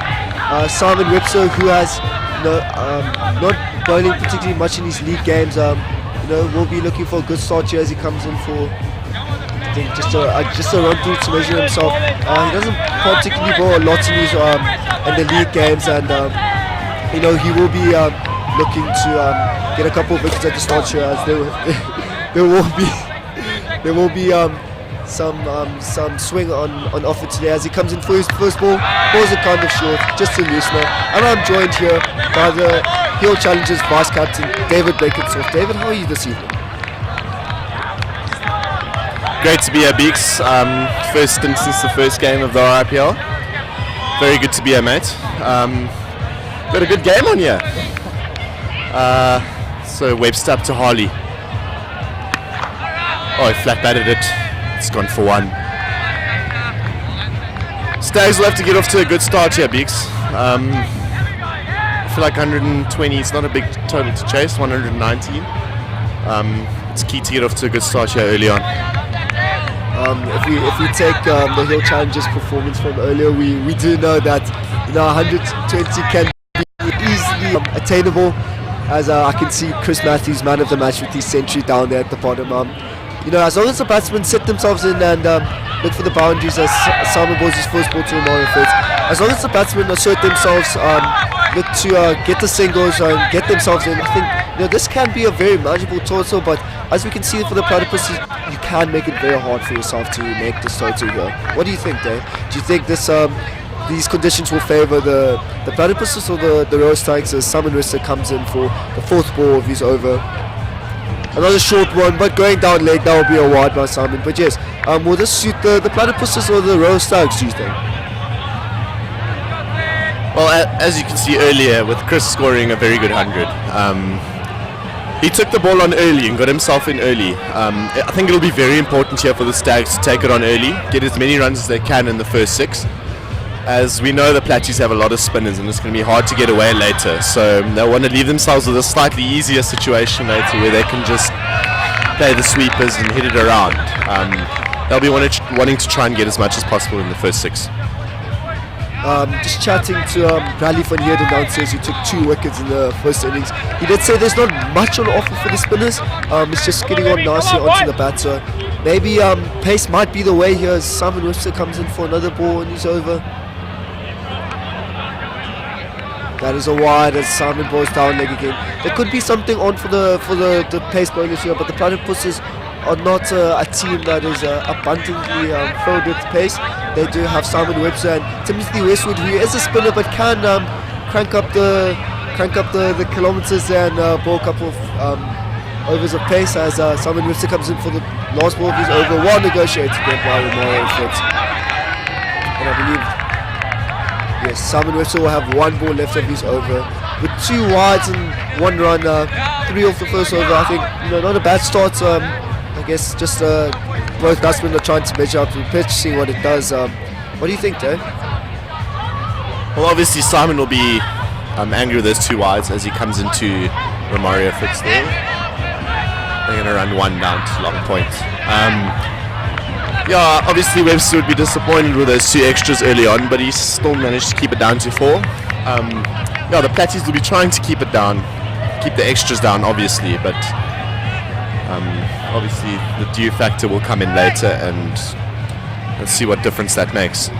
Simon Webster, who has not bowling particularly much in his league games. Will be looking for a good start here as he comes in for, I think, just a run through to measure himself. He doesn't particularly bowl a lot in the league games, and he will be looking to get a couple of wickets at the start here, as there will be some swing on offer today as he comes in for his first ball. Balls are kind of short, just a loosener, and I'm joined here by the Hill Challengers vice captain David Baconsworth. David, how are you this evening? Great to be here, Beeks. First stint since the first game of the RIPL. Very good to be here, mate. Got a good game on here. So Webster up to Harley. Oh, he flat batted it. It's gone for one. Stags will have to get off to a good start here, Beeks. I feel like 120 is not a big total to chase, 119. It's key to get off to a good start here early on. If we take the Hill Challengers performance from earlier, we do know that 120 can be easily attainable, as I can see Chris Matthews, man of the match, with his century down there at the bottom. As long as the batsmen set themselves in and look for the boundaries, as Simon bowls his first ball to Romario Fritz, as long as the batsmen assert themselves, look to get the singles and get themselves in, I think this can be a very manageable total. But as we can see for the Platypuses, you can make it very hard for yourself to make this total here. What do you think, Dave? Do you think these conditions will favour the Platypuses or the Royal Stags, as Simon Webster comes in for the fourth ball of his over? Another short one, but going down leg, that will be a wide by Simon. But yes, will this suit the Platypuses or the Royal Stags, do you think? Well, as you can see earlier, with Chris scoring a very good 100, he took the ball on early and got himself in early. I think it'll be very important here for the Stags to take it on early, get as many runs as they can in the first 6. As we know, the Platties have a lot of spinners and it's going to be hard to get away later. So they'll want to leave themselves with a slightly easier situation later, where they can just play the sweepers and hit it around. They'll be wanting to try and get as much as possible in the first 6. Just chatting to Bradley van Heerden downstairs, who took 2 wickets in the first innings. He did say there's not much on offer for the spinners. It's just getting on nicely onto the bat. So maybe pace might be the way here as Simon Webster comes in for another ball and he's over. That is a wide as Simon bowls down leg again. There could be something on for the pace bowlers here, but the Platypuses are not a team that is abundantly filled with pace. They do have Simon Webster and Timothy Westwood, who is a spinner but can crank up the kilometres and bowl a couple of overs of pace, as Simon Webster comes in for the last ball of his over. Well negotiated there by Romario Fritz. And I believe Yes, Simon Webster will have 1 ball left of his over. With 2 wides and 1 run, 3 off the first over, I think, not a bad start. I guess just both batsmen are trying to measure up to the pitch, see what it does. What do you think, Dave? Well, obviously Simon will be angry with those 2 wides as he comes into Romario fits there. They're going to run 1 down to long point. Yeah, obviously Webster would be disappointed with those 2 extras early on, but he still managed to keep it down to 4. Yeah, the Platties will be trying to keep it down, keep the extras down, obviously, but obviously the due factor will come in later, and let's see what difference that makes.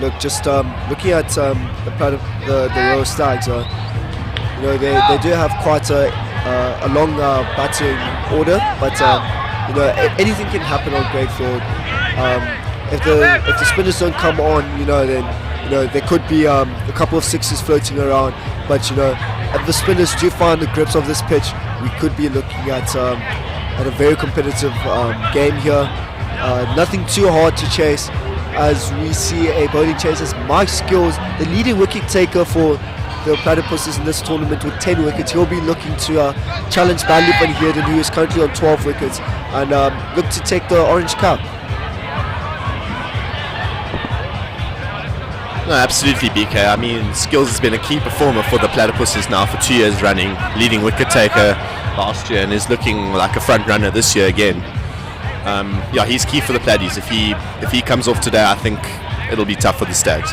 Look, just looking at the Royal Stags, they do have quite a long batting order, but anything can happen on Greatfield. If the spinners don't come on, then there could be a couple of sixes floating around. But if the spinners do find the grips of this pitch, we could be looking at a very competitive game here. Nothing too hard to chase, as we see a bowling chase as Mike Skills, the leading wicket taker for the Platypuses in this tournament with 10 wickets. He'll be looking to challenge Bradley Van Heerden, who is currently on 12 wickets, and look to take the orange cap. No, absolutely, BK. I mean, Skills has been a key performer for the Platypuses now for 2 years running, leading wicket taker last year, and is looking like a front runner this year again. Yeah, he's key for the Platties. If he comes off today, I think it'll be tough for the Stags.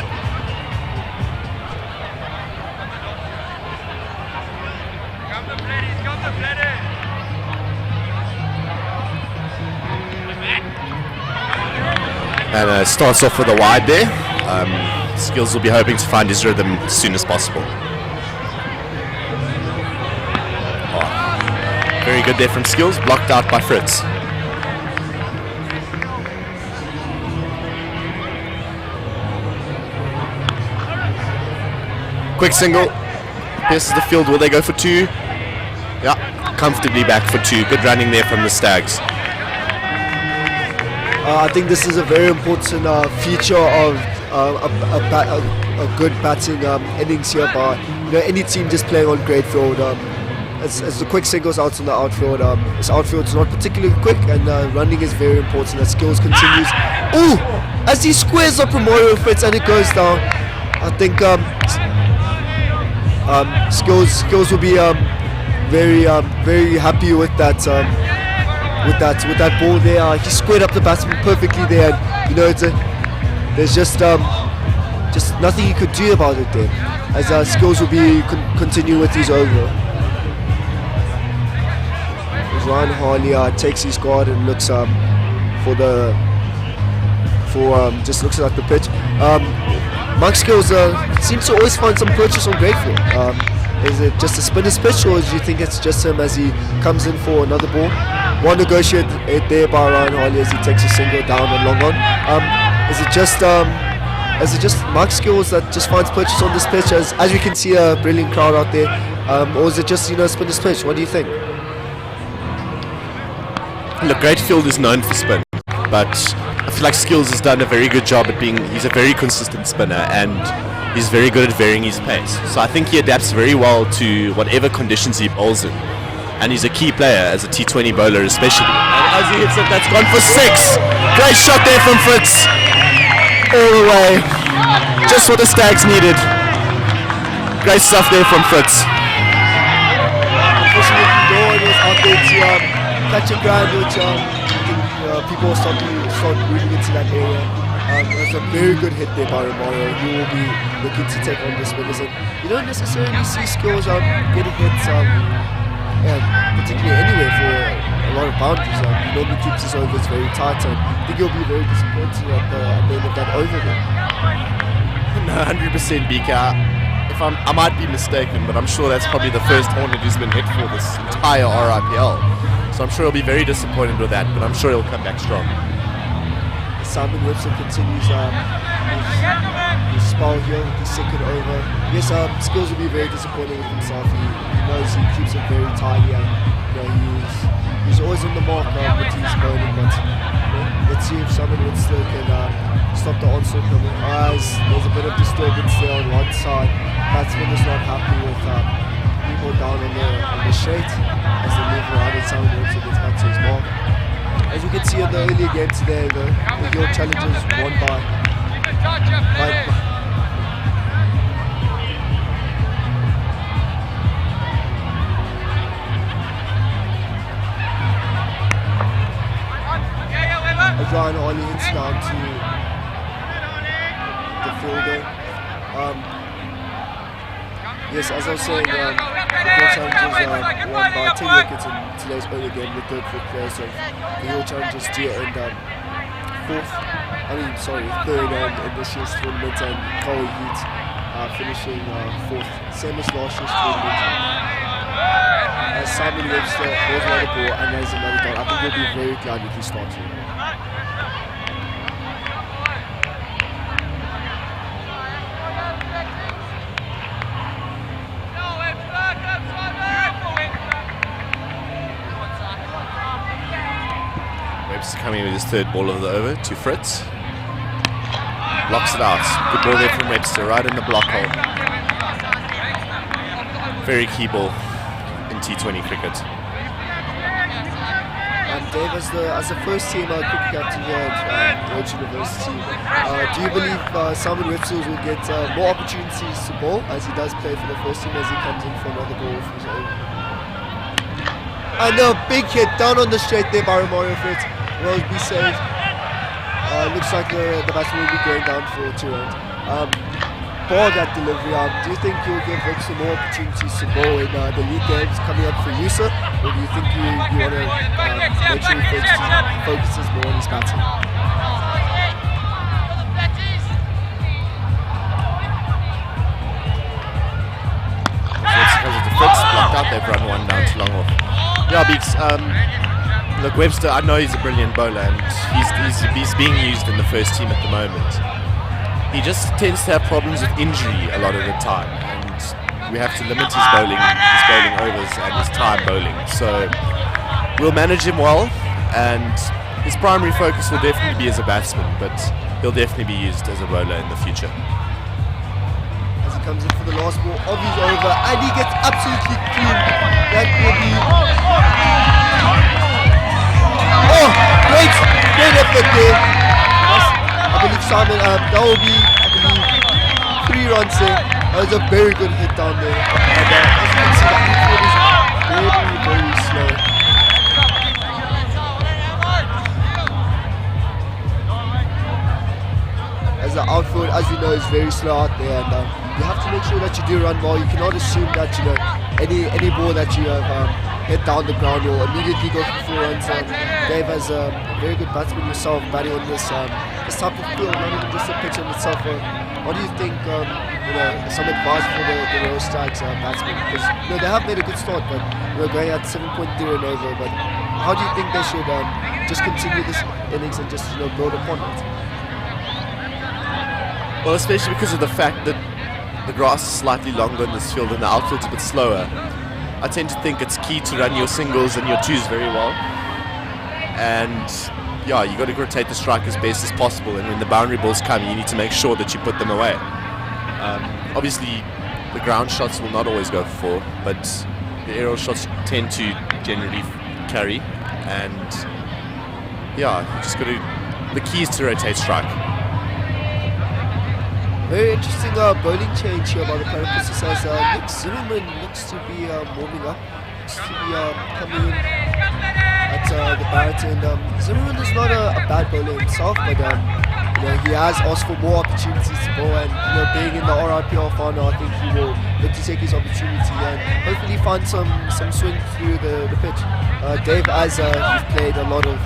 And starts off with a wide there. Skills will be hoping to find his rhythm as soon as possible. Oh, very good there from Skills, blocked out by Fritz. Quick single, pierces the field. Will they go for 2? Yeah, comfortably back for 2. Good running there from the Stags. I think this is a very important feature of a good batting innings here by any team just playing on Greatfield. As the quick singles out in the outfield, this outfield is not particularly quick, and running is very important. As Skills continues, as he squares up Romario Fritz and it goes down, I think Skills will be very happy with that. With that ball there, he squared up the batsman perfectly there, and there's just nothing he could do about it there, as Skills will be continue with his over. As Ryan Harley takes his guard and looks just looks at the pitch. Mike Skills seems to always find some purchase on Greatfield. Is it just a spinner's pitch, or do you think it's just him as he comes in for another ball? One negotiate it there by Ryan Harley as he takes a single down and long on. Is it just Mike Skills that just finds purchase on this pitch, as you can see a brilliant crowd out there, or is it just spinner's pitch? What do you think? Look, Greatfield is known for spin, but I feel like Skills has done a very good job at he's a very consistent spinner, and he's very good at varying his pace. So I think he adapts very well to whatever conditions he bowls in. And he's a key player as a T20 bowler especially. And as he hits it, that's gone for 6. Great shot there from Fritz. All the way. Just what the Stags needed. Great stuff there from Fritz. Unfortunately, no one was out there to catch a ground, which I think people will start moving into that area. That's a very good hit there by Romario. He will be looking to take on the spinners, and you don't necessarily see Skills getting hits, particularly anywhere for a lot of boundaries. He normally keeps his overs very tight, and I think he'll be very disappointed at the end of that over there. No, 100% BK. I might be mistaken, but I'm sure that's probably the first hornet who's been hit for this entire RIPL. So I'm sure he'll be very disappointed with that, but I'm sure he'll come back strong. Simon Webster continues his spell here with his second over. Yes, Skills will be very disappointed with himself. He knows he keeps it very tidy, and he's always on the mark with his bowling. But let's see if Simon Webster can stop the onslaught coming. There's a bit of disturbance there on one side. Batsman is not happy with people down on the straight as they move around and Simon Webster gets back to his mark. As you can see in the earlier game today, the Hill Challengers won by Ryan Ollie hits down to the fielder. Yes, as I was saying, the Hill Challengers won by 10 wickets in today's early game, the third, fourth player. So the Hill Challengers do end third in this year's tournament, and Corey Heat finishing fourth, same as last year's tournament. As Simon Webster holds another ball and there's another dot, I think we'll be very glad with his start here. Webster coming with his third ball of the over to Fritz. Blocks it out. Good ball there from Webster, right in the block hole. Very key ball in T20 cricket. And Dave, as the first team cricket captain here at Rhodes University, do you believe Simon Webster will get more opportunities to bowl as he does play for the first team as he comes in for another ball of his own? And a big hit down on the straight there by Romario Fritz. Will be saved. Looks like the batsman will be going down for 2 runs. Ball that delivery. Do you think you'll give Webster more opportunities to bowl in the league games coming up for you, sir? Or do you think you want to make sure he focuses more on his batting? Webster comes into Fritz, blocked out, they've run one down to long off. Yeah, Beeks, look, Webster, I know he's a brilliant bowler and he's being used in the first team at the moment. He just tends to have problems with injury a lot of the time, and we have to limit his bowling overs and his time bowling. So we'll manage him well, and his primary focus will definitely be as a batsman, but he'll definitely be used as a bowler in the future. As he comes in for the last ball of his over, and he gets absolutely clean. That will be... Oh, great effort there. I believe Simon, that will be, 3 runs there. That was a very good hit down there. And as you can see, the outfield is very, very slow. As the outfield, as you know, is very slow out there, and you have to make sure that you do run well. You cannot assume that any ball that you have hit down the ground will immediately go for 4 runs. Dave, as a very good batsman yourself, batting on this type of field, not even just the pitch in itself. What do you think? Some advice for the Royal Stags batsmen, because they have made a good start, but going at 7.0 and over. But how do you think they should just continue this innings and just build upon it? Well, especially because of the fact that the grass is slightly longer in this field and the outfield's a bit slower. I tend to think it's key to run your singles and your twos very well. And yeah, you got to rotate the strike as best as possible, and when the boundary balls come, you need to make sure that you put them away. Obviously, the ground shots will not always go for 4, but the aerial shots tend to generally carry. And yeah, you just got to. The key is to rotate strike. Very interesting bowling change here by the Platypuses as Nick Zimmerman looks to be warming up, looks to be coming in at the bat, and Zimmerman is not a bad bowler himself, but he has asked for more opportunities to bowl, and being in the RIPL final, I think he will look to take his opportunity and hopefully find some swing through the pitch. Dave, as you've played a lot of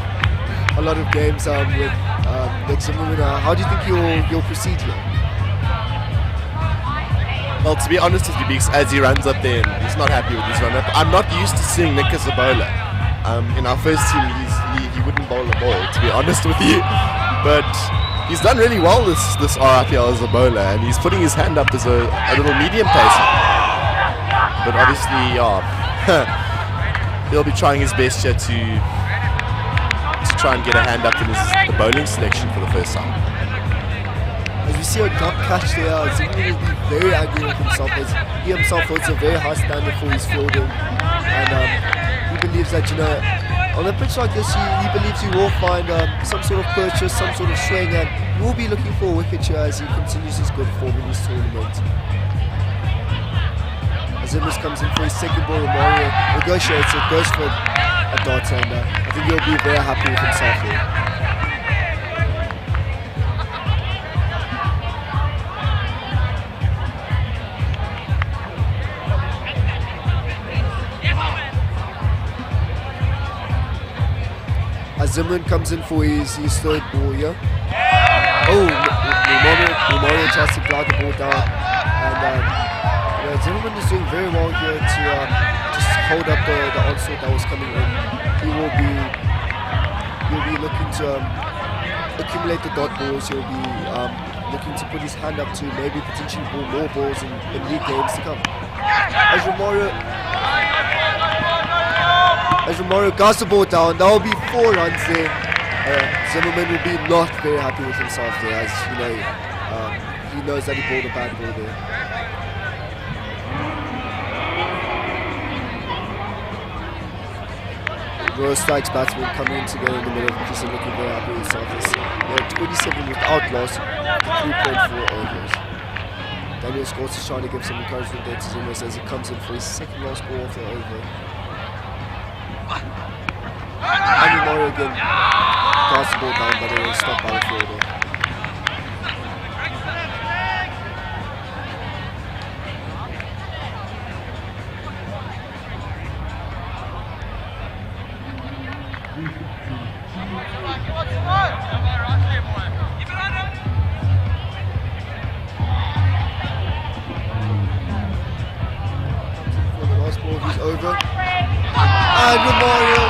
games with Nick Zimmerman, how do you think you'll proceed here? Well, to be honest with you, Beeks, as he runs up there, he's not happy with his run-up. I'm not used to seeing Nick as a bowler. In our first team, he wouldn't bowl a ball, to be honest with you. But he's done really well this RIPL as a bowler, and he's putting his hand up as a little medium pacer. But obviously, he'll be trying his best here to try and get a hand up in the bowling selection for the first time. we see a drop catch there, Zimmerman will be very angry with himself as he himself holds a very high standard for his fielding. And he believes that, on a pitch like this, he believes he will find some sort of purchase, some sort of swing, and he will be looking for a wicket here as he continues his good form in this tournament. As Zimmers comes in for his second ball, Romario negotiates it, goes for a dot, and I think he'll be very happy with himself here. Zimmerman comes in for his third ball here. Oh, Romario tries to glide the ball down, and Zimmerman is doing very well here to just hold up the onslaught that was coming in. He'll be looking to accumulate the dot balls. He'll be looking to put his hand up to maybe potentially ball more balls in new games to come. As Romario guards the ball down, that will be 4 runs there. Zimmerman will be not very happy with himself there, as he knows that he bowled a bad ball there. Royal Stags batsmen coming in together in the middle of the crease and looking very happy with himself. They're 27 without loss, 3.4 overs. Daniel Scott is trying to give some encouragement there to Zimmerman as he comes in for his second last ball of the over. And Romario again guards the ball down, but it will stop by the fielder. For the last ball of his over. And Romario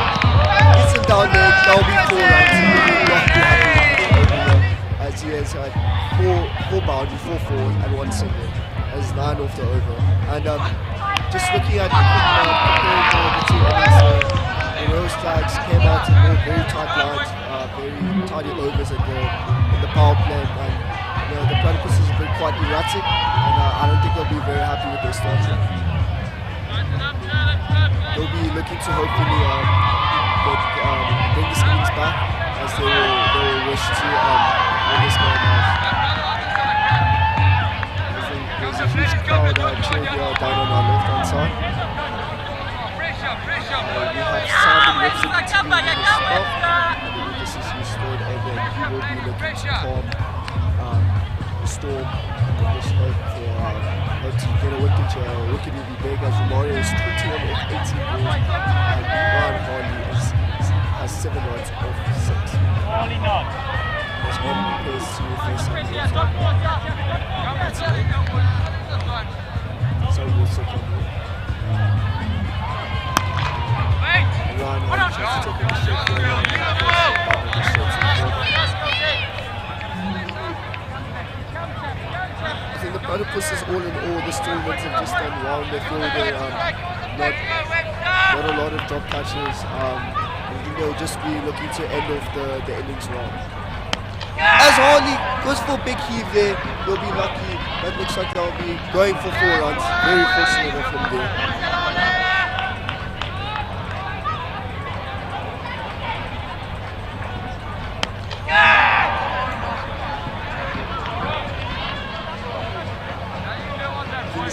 gets him down there. That will be 4 runs. He will not be happy with the over, as he has had 4 boundaries, 4 fours and 1 single. As 9 off the over. And just looking at comparing the 2 innings, the Royal Stags came out in very tight lines, very tidy overs in the power play. And the Platypuses have been quite erratic, and I don't think they'll be very happy with their start. They'll be looking to hopefully bring the innings back, as they will wish to win this game off. There's a huge crowd cheering here down on our left hand side. We have Simon Wilson continuing in his spot. I believe this is his third over, and he will be looking to calm the storm in this hope to get a wicket. Wicket will be big, as Romario is 21 off 18 balls, and Ryan Harley has 7 runs off 6. As Harley prepares to face him. So we'll sit on here. Ryan Harley tries to take a shot for I think the Platypuses, all in all, this tournament have just done well in their fielding. Not a lot of drop catches. I think they'll just be looking to end off the innings well. As Harley goes for a big heave there, they'll be lucky. That looks like they'll be going for 4 runs. Very fortunate of him there.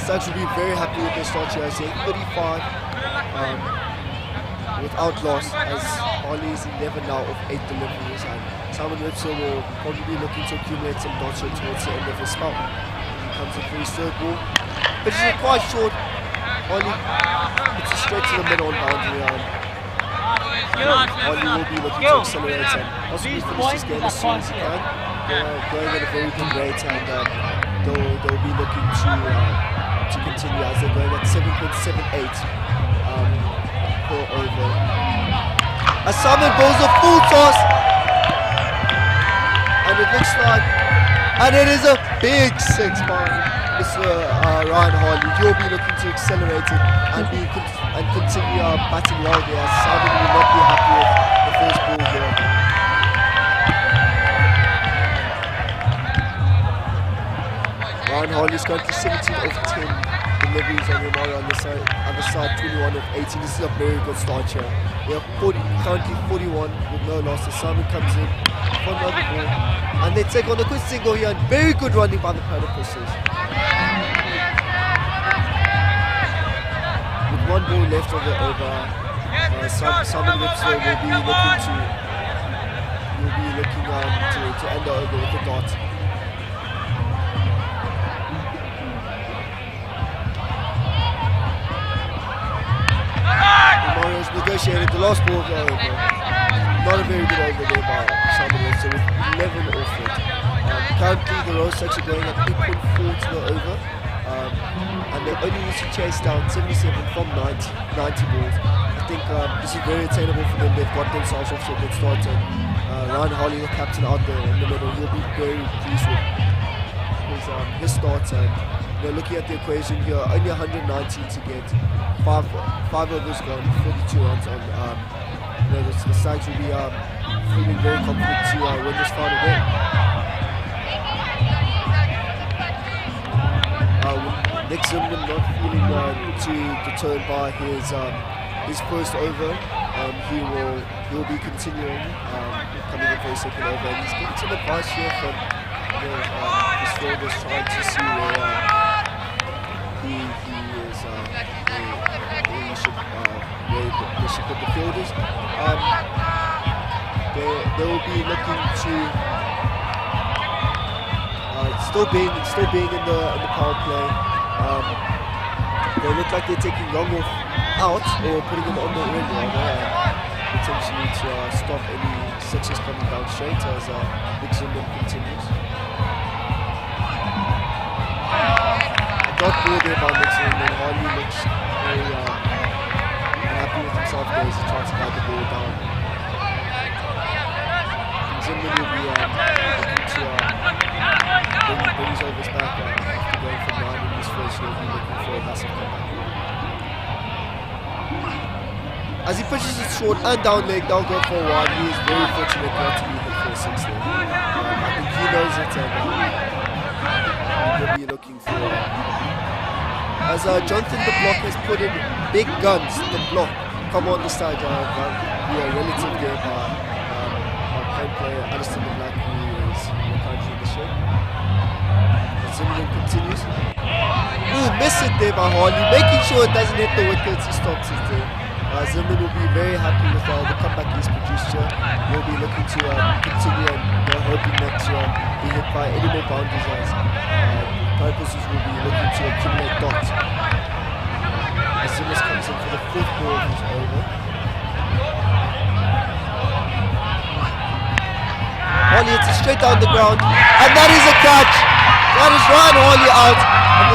Stags will be very happy with their start here. I say 35 without loss, as Harley is 11 now of 8 deliveries, and Simon Webster will probably be looking to accumulate some dots towards the end of his spell. He comes in for his third ball, but it's quite short. Harley puts it straight to the middle on boundary. Harley will be looking to accelerate and possibly finish this game as soon as he can. They're going at a very good rate, and they'll be looking to continue as they're going at 7.78 per over. As Simon bowls a full toss, and it looks like, and it is a big 6 by Mr. Ryan Harley. He'll be looking to accelerate it and continue batting well there, as Simon will not be happy with the first ball here. Ryan Harley's currently 17 of 10 deliveries on Romario on the other side, 21 of 18. This is a very good start here. We are currently 41 with no losses. Simon comes in for another ball, and they take on a good single here, and very good running by the Platypuses. With one ball left of the over, Simon Lipsdale will be looking to end the over with a dot. Mario's negotiated the last ball of the over. Not a very good over there by Simon Lipsdale with 11 off it. Currently the Royal Stags are going at 8.4 to the over. And they only need to chase down 77 from 90 balls. I think this is very attainable for them. They've got themselves off to a good start. Ryan Harley, the captain out there in the middle, he'll be very pleased with his start. And looking at the equation here, only 119 to get, 5 overs gone, 42 runs on. The Stags will be feeling very confident to win this final game. Nick Zimmerman not feeling too deterred by his first over. He will be continuing coming in for his second over, and he's getting some advice here from his fielders, trying to see where they should put the fielders. They will be looking to still being in the power play. They look like they're taking long off out or putting them on the ring rather, potentially to stop any sixes coming down straight as Nick Zimmerman continues. A dot ball there by Nick Zimmerman. Harley looks very happy with himself there as he tries to guide the ball down. Zimmerman will be looking to bring his overs back after going from 9 in his first year. He'll be looking for a massive comeback. As he pitches it short and down leg, they'll go for a wide. He is very fortunate not to be hit for a 6 there. I think he knows it, and he'll be looking for as Jonathan the Block has put in big guns, the Block come on the side. Relative there by our current player Alistair the Black, who is currently in the show. Zimmerman continues. Ooh, miss it there by Harley, making sure it doesn't hit the wickets. He stops it there. Zimmerman will be very happy with the comeback he's produced here. He'll be looking to continue and hoping not to be hit by any more boundaries as Platypuses will be looking to accumulate dots. As Zimmerman comes in for the 4th ball of his over. Harley hits it straight down the ground, and that is a catch! That is Ryan Harley out, and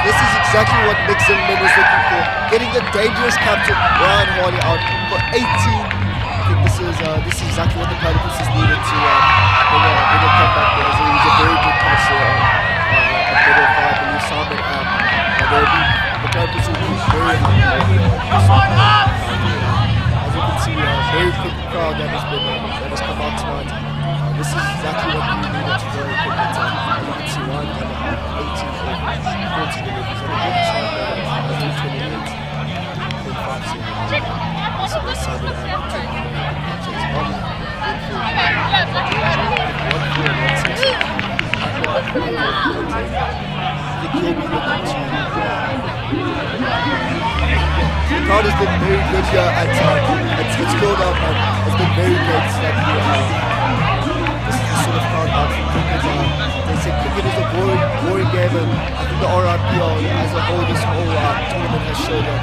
this is exactly what Nick Zimmerman was looking for, getting the dangerous captain Ryan Harley out for 18. I think this is exactly what the Platypuses needed to bring a comeback there. It was a very good catch there at middle of 5, I believe Simon, the Platypuses will be very happy with this one. As you can see, a very quick crowd that has come out tonight. This is exactly what we needed to very quick at time. As you can see, Ryan had 18 or 40 deliveries and a good time there at 28 in 5 seconds. So that's Simon and taking the catches. Harley went for 1 4 and 1 6. I think he'll be looking to the crowd has been very good here at it's filled up and has been very good. This is the sort of crowd out from cricket. They say cricket is a boring game, and I think the RIPL as a whole, this whole tournament has shown that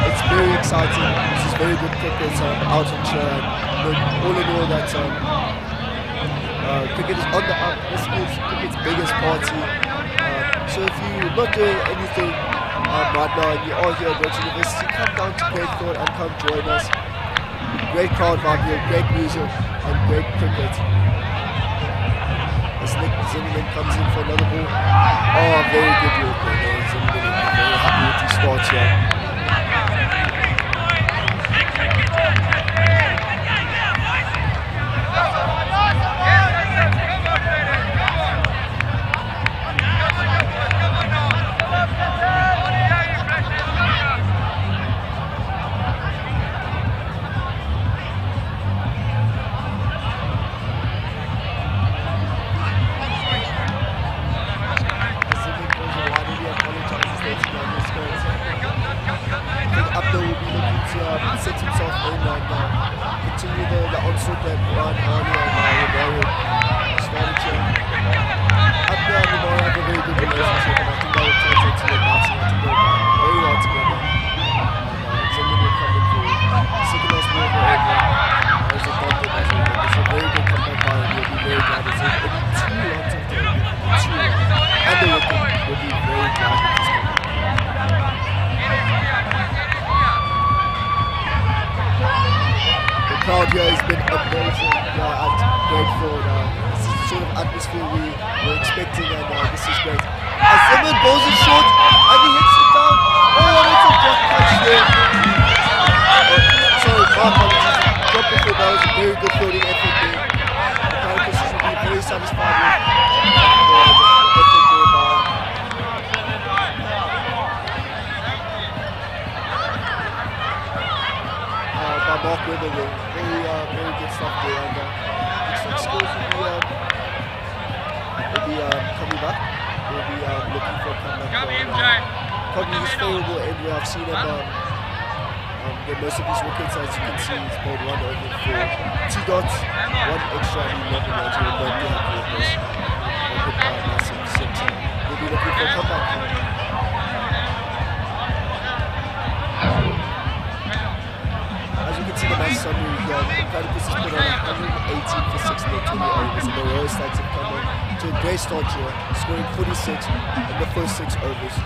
it's very exciting. This is very good cricket out in Chile. All in all, that cricket is on the up. This is cricket's biggest party. So if you're not doing anything right now and you are here at Royal University, come down to Great Thought and come join us. Great crowd vibe here, great music and great cricket. As Nick Zimmerman comes in for another ball. Oh, very good work there. Zimmerman very happy with his starts here. great forward. This is the sort of atmosphere we were expecting, and this is great. As Zimmerman bowls it short, and he hits it down. Oh, it's a block catch there. Sorry, my apologies. Drop before that was a very good fielding effort there. The Platypuses will be very satisfied with the effort there by Mark Webber there. Very good stuff there. And looks like Skills will be coming back. We'll be looking for a comeback. Probably his favourable end where I've seen him get most of his wickets. As you can see, he's bowled 1 over 4. 2 dots, 1 extra, and 11 runs. He will not be happy with this. We'll by a massive 6. We'll be looking for a comeback. As you can see the match summary here, the Platypuses put on 118 for 6 in the 20 overs, and the Royal Stags have come on to a great start here, scoring 46 in the first 6 overs,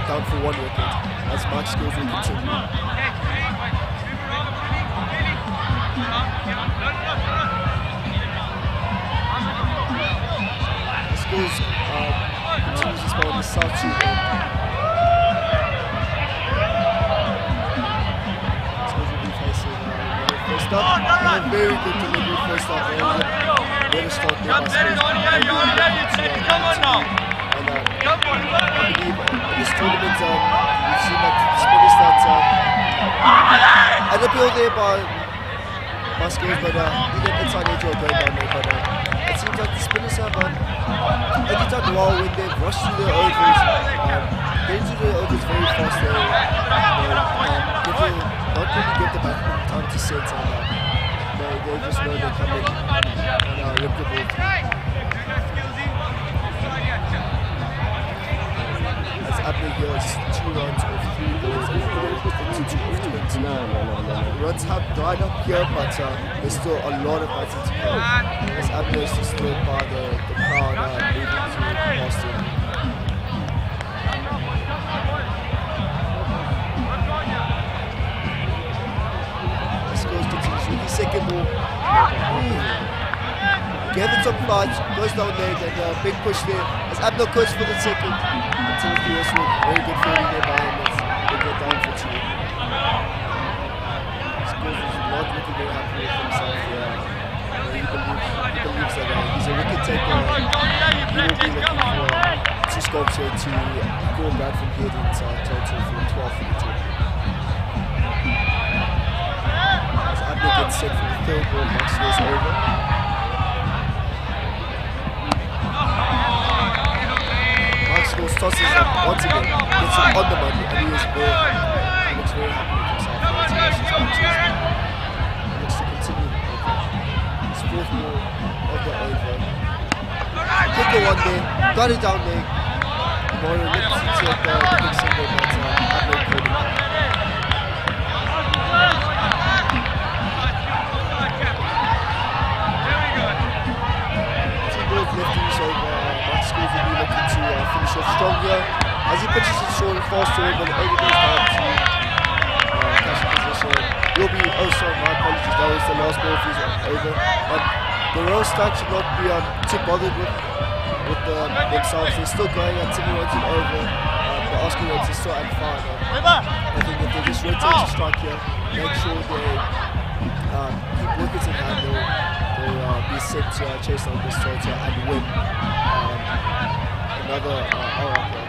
down for 1 wicket, as Mark Skills will continue. Skills continues to spell on the South Sea end. First up, and a very good delivery first up. Better start there by Skills. I believe in this tournament, we've seen that spinners that RIPL there by Skills, but even inside edge or going down there. But it seems like the spinners have only done well when they've rushed through their overs. Getting through their overs very fast there. Not really give the batsman time to set, and they just know they're coming and rip the ball through. As Abner here is 2 runs off 3 balls and 2 off 20. The runs have dried up here, but there's still a lot of batting to go. As Abner is disturbed by the crowd moving through past him. Second ball. Gave it some flight, goes down there, and big push there. As Abner goes for the second. Until the whistle, very good fielding there by him. They get down for 2. Skills is not looking very happy with himself here. He believes that he's a wicket taker. He will be looking for 2 scopes here to go back from here inside total for 12 for the team. Gets set for the 3rd ball, Max goes over. Max goes, tosses it once again, gets it on the money, and he looks very happy with himself. He looks to continue his 4th ball of the over. Took the one there, got it down there. Mario looks to take the big single, but Abner caught it. Finish off strong here as he pitches it short and fast to him, but only goes down to catch position. Will be, oh sorry, my apologies, that was the last ball of his over. But the Royal Stags should not be too bothered with themselves. They're still going at 7 runs and over. The asking rates are still at 5. I think if they just rotate to strike here, make sure they keep wickets in hand, they'll be set to chase down this total and win. Another RIPL.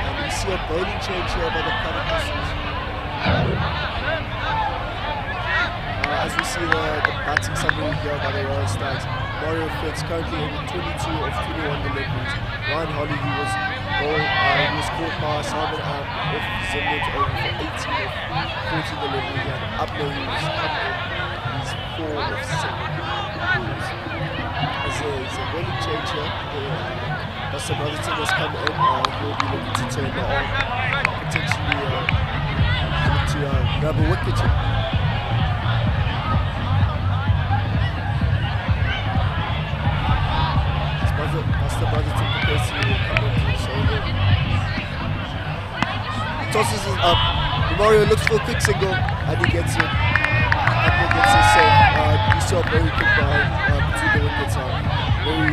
And we see a bowling change here by the Platypuses. As we see the batting summary here by the Royal Stags. Mario Fitz currently in 22 of 21 deliveries. Ryan Holly, who was caught by Simon off Zimmerman over for 18 of 14 deliveries. And Abner, who was up in, he's 4 of 7. As there's a bowling change here. Buster Brotherton has come in. He'll be looking to turn that on. Potentially to grab a wicket here. the brother to prepare to come onto the shoulder. Tosses it up. Mario looks for a quick single and he gets it. Abner gets it safe. You saw a very quick down between the wickets. Very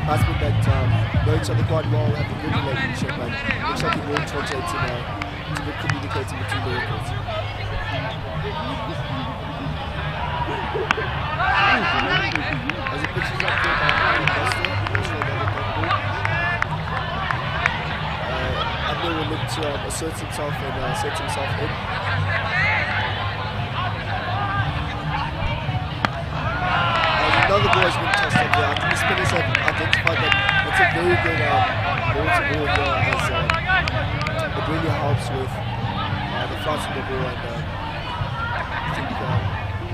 batsmen that know each other quite well, have a good relationship, and looks like it will translate to good communicating between the wickets. As he pitches up there by Buster, goes for another dot ball. Abner will look to assert himself and set himself in. Another ball has been tossed up there. I think the spinners have identified that it's a very good ball to ball here, as it really helps with the flight of the ball, and I think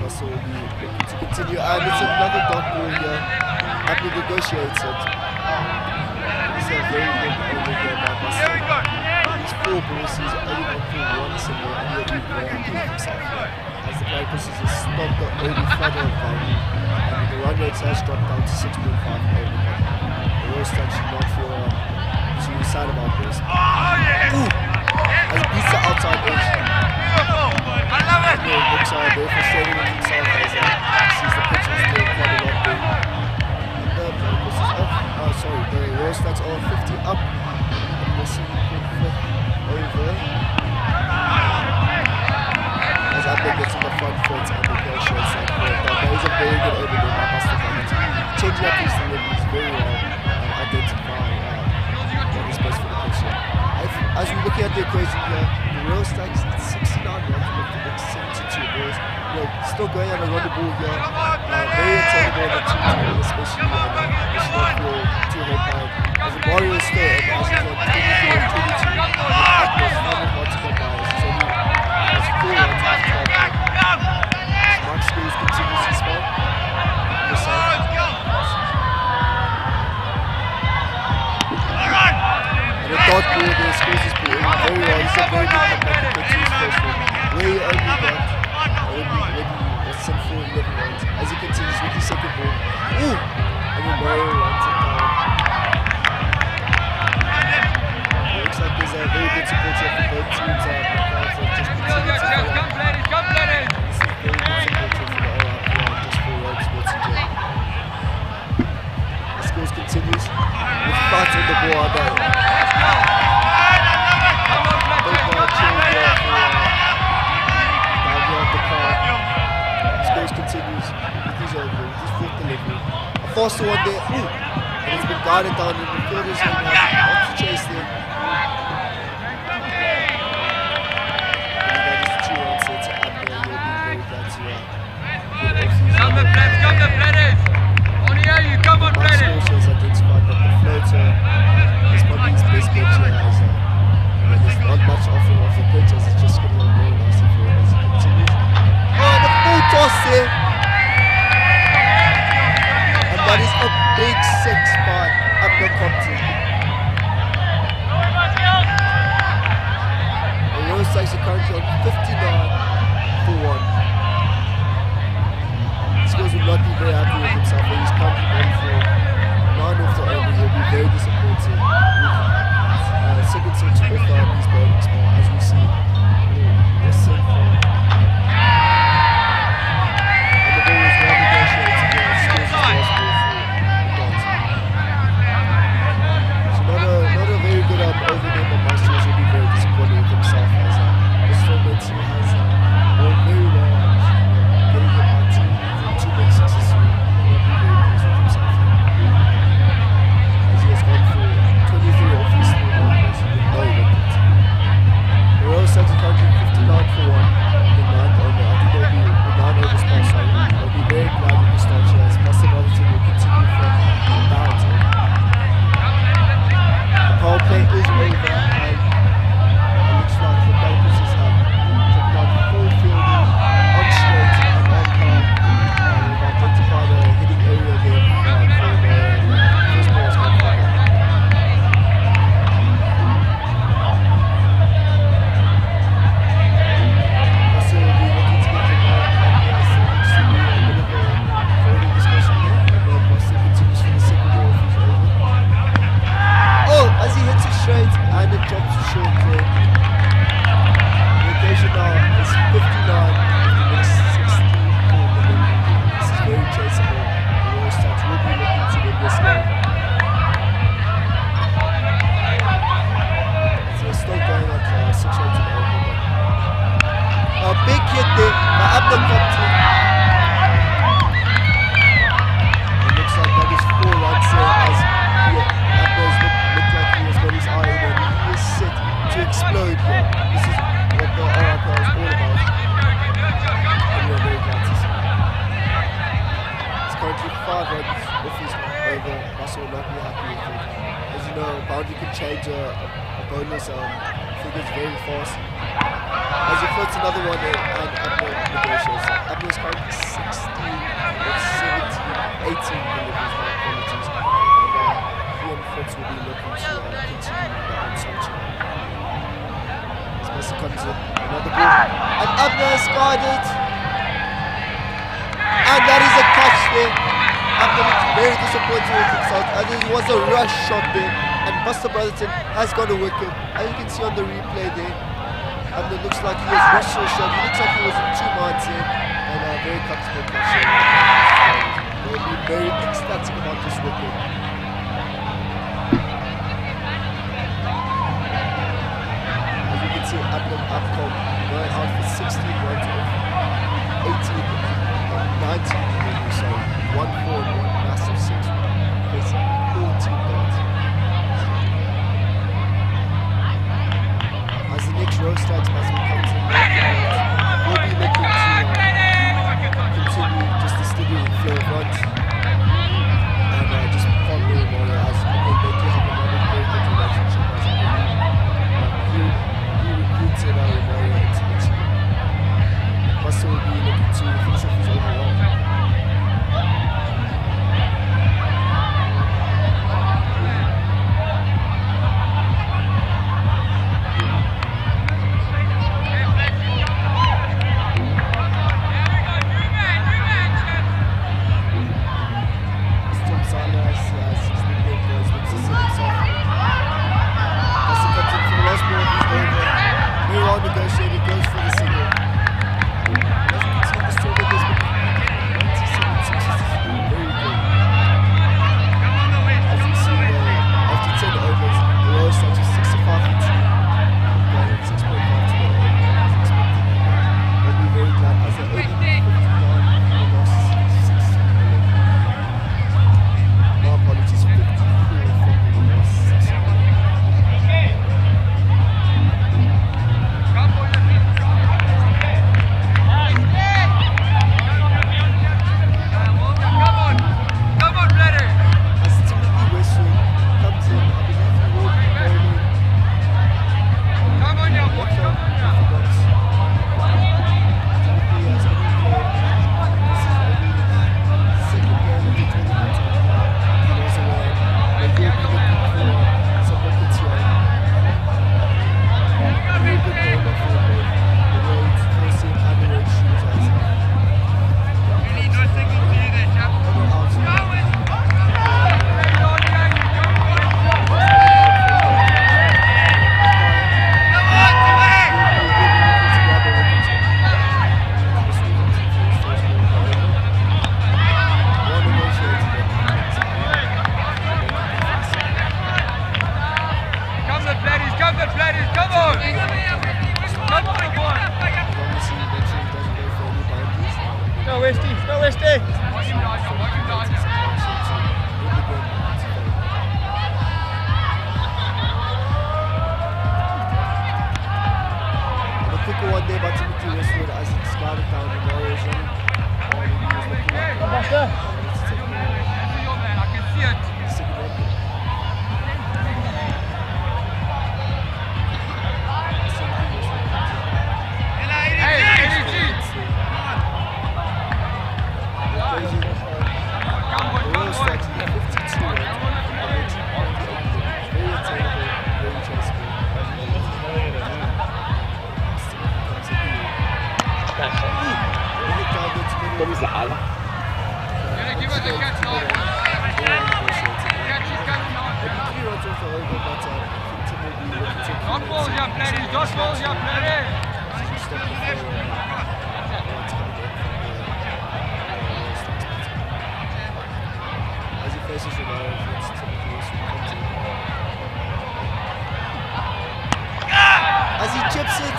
Buster will be looking to continue. And it's another dot ball here. Abner negotiates it. It's a very good over here by Buster. These 4 balls, he's only gone through one single, and he'll be very happy with himself. As the Platypuses has stopped the early flood of value, and the run rate has dropped down to 6.5 over. The Royal Stags should not feel too sad about this. Ooh! As he beats the outside edge. He looks very frustrated with himself as he sees the pitch is doing quite a lot there. And the Platypuses off, the Royal Stags are 50 up. And we're seeing 5th over. As Abner gets on the front foot and negotiates that ball. But there is a very good over there by Buster Vanity. Changing up his deliveries very well and identifying what is best for the pitch. As we're looking at the equation here, the Royal Stags at 69 runs with the next 72 balls. Still going on a run the ball here. Very attainable in the 2-2, especially should not feel too hard by it. As the Mario is still at 24-22, and Abner's final hard to get by as he's only has 4 runs after that. Mark Schools continues his spell. And a dot ball there, Schools is playing very well. He's a very good comeback to his first one. Way only got sent for 11 runs. As he continues with his second ball. Ooh! And then Mario runs it down. It looks like there's a very good support here for both teams. The crowds have just continued to fill up. This is very good support here for the RIPL, just for Road Sports in general. The Schools continues with fights on the ball. Continues with his over, with his 4th delivery. A faster one there, and it's been guided down in the fielders and wants to chase there. And that is 2 runs there to Abner. He'll be very glad to get off. Come on, Planet! On here, you come on, Planet! Mark also has identified that the floater is probably his best pitch here, as there's not much offering off the pitch, as it's just getting on very nicely for him as he continues. Oh, the full toss there. And that is a big 6 by Abner. change a bowler's figures very fast. As he floats another one in, and Abner negotiates. Abner's currently 16 of 17, 18 deliveries by qualities. And he and Fritz will be looking to continue the on-switching. As Messi comes in, another ball. And Abner has guarded. And that is a catch there. Abner looks very disappointed with himself. And it was a rush shot there. And Buster Brotherton has got a wicket. As you can see on the replay there, Abner looks like he has rushed a shot. He looks like he was in 2 minds there. And very comfortable catch. They'll be very ecstatic about this wicket. As you can see, Abner Abcom going out for 16 runs off 18, 19, so 1 4 and 1 massive 6. Basically 14 runs. As the next Royal Stags batsman comes in, we'll be looking to continue just the steady flow of runs and just ponder Royal as I think they do have another very good relationship as I believe he recruited Royal into the team. Buster will be looking to finish off his overall. As he chips it,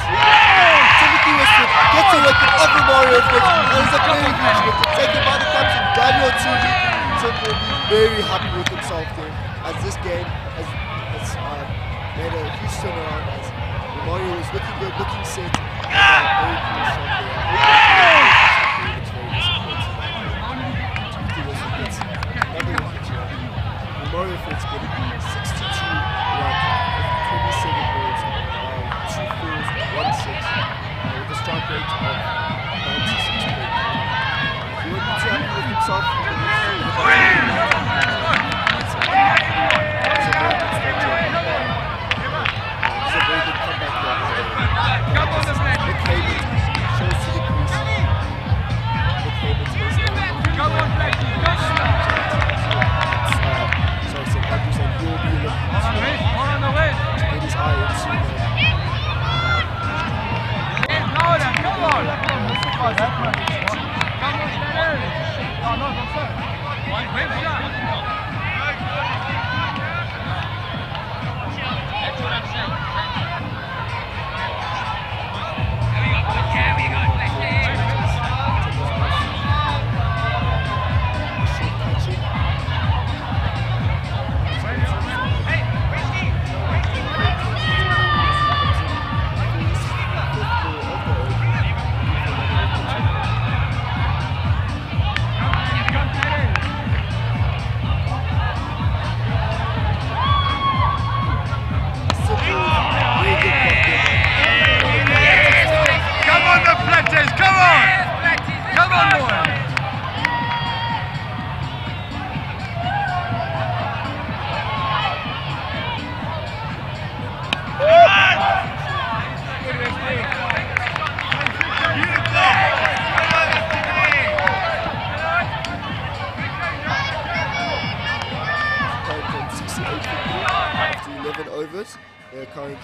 Timothy Westwood gets a wicket off the Mario's wicket, and it's a very huge wicket taken by the captain Daniel Tuli. Tim will be very happy with himself there, as this game has made a huge turnaround as Mario was looking good, looking set, and a very cool shot there. It's very disappointing. Timothy Westwood gets another wicket here. Mario Fitz getting 62 right. high into overs. Their current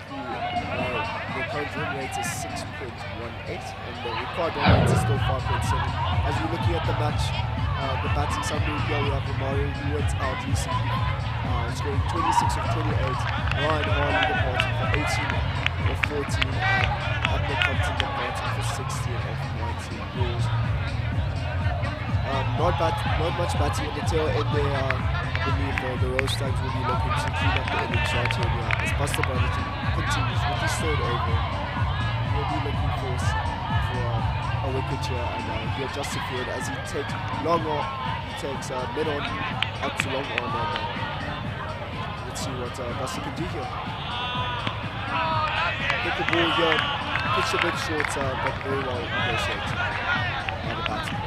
win rate is 6.18 and the required run rate is still 5.7. As we're looking at the match, the batting summary here, we have Romario who went out recently, scoring 26 of 28. Ryan Harley departing for 18 of 14 and Abner Compton departing for 16 of 19 balls. Not much batting in the tail end there. I believe the Royal Stags will be looking to clean up the innings right here as Buster Brotherton continues with his third over. He'll be looking for a wicket here and he adjusts the field as he takes mid on up to long on and let's see what Buster can do here. Hit the ball here, pitch a bit short but very well negotiated by the batsman.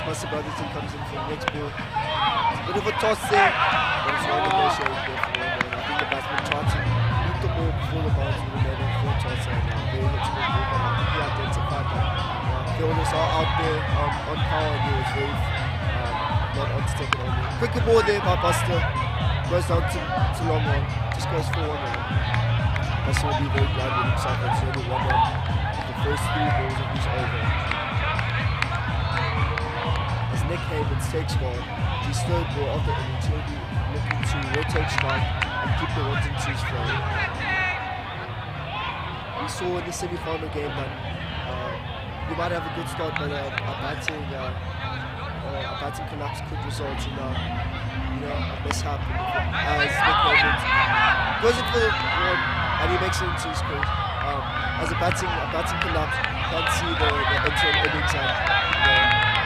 Buster Brotherton comes in for the next ball. It's a bit of a toss there, but it's well negotiated there for one ball. I think the batsman tried to beat the ball before the bounce with a level for a toss and very hitable ball, but I think he identified that. Fielders are out there on power and he was very not on to take it on there. Quicker ball there by Buster. Goes down to long on. Just goes for 1 run. Buster will be very glad with himself and it's only 1 run with the first 3 balls of his over. Nick Havens takes one, his third ball of the innings, he'll be looking to rotate strike and keep the 1s and 2s flowing. We saw in the semi-final game that we might have a good start, but a batting collapse could result in a mishap as Nick Havens goes in for the one and he makes it into his score. As a batting collapse, you can't see the entire innings and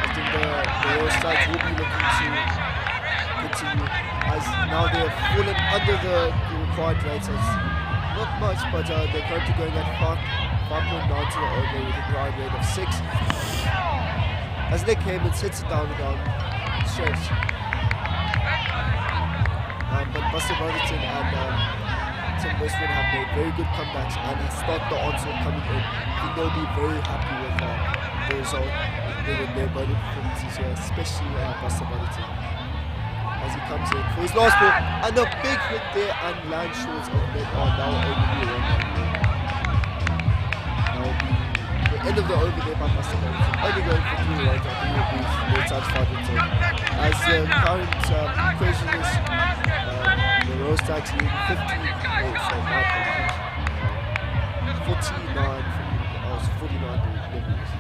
I think the Royal Stags will be looking to continue as now they have fallen under the required rates as not much, but they're currently going at 5.9 to the over with a required rate of 6. As Nick Havens hits it down straight. But Buster Brotherton and Tim Westwood have made very good comebacks and start the onslaught coming in. I think they'll be very happy with the result. With their bowling performances here, especially Buster Brotherton as he comes in for his last ball and a big hit there and land short of mid on. That will only be 1 run. That will be the end of the over there by Buster Brotherton. Only going for 3 runs. I think he'll be very satisfied with it. As the current equation is the Royal Stags leading 49 degrees.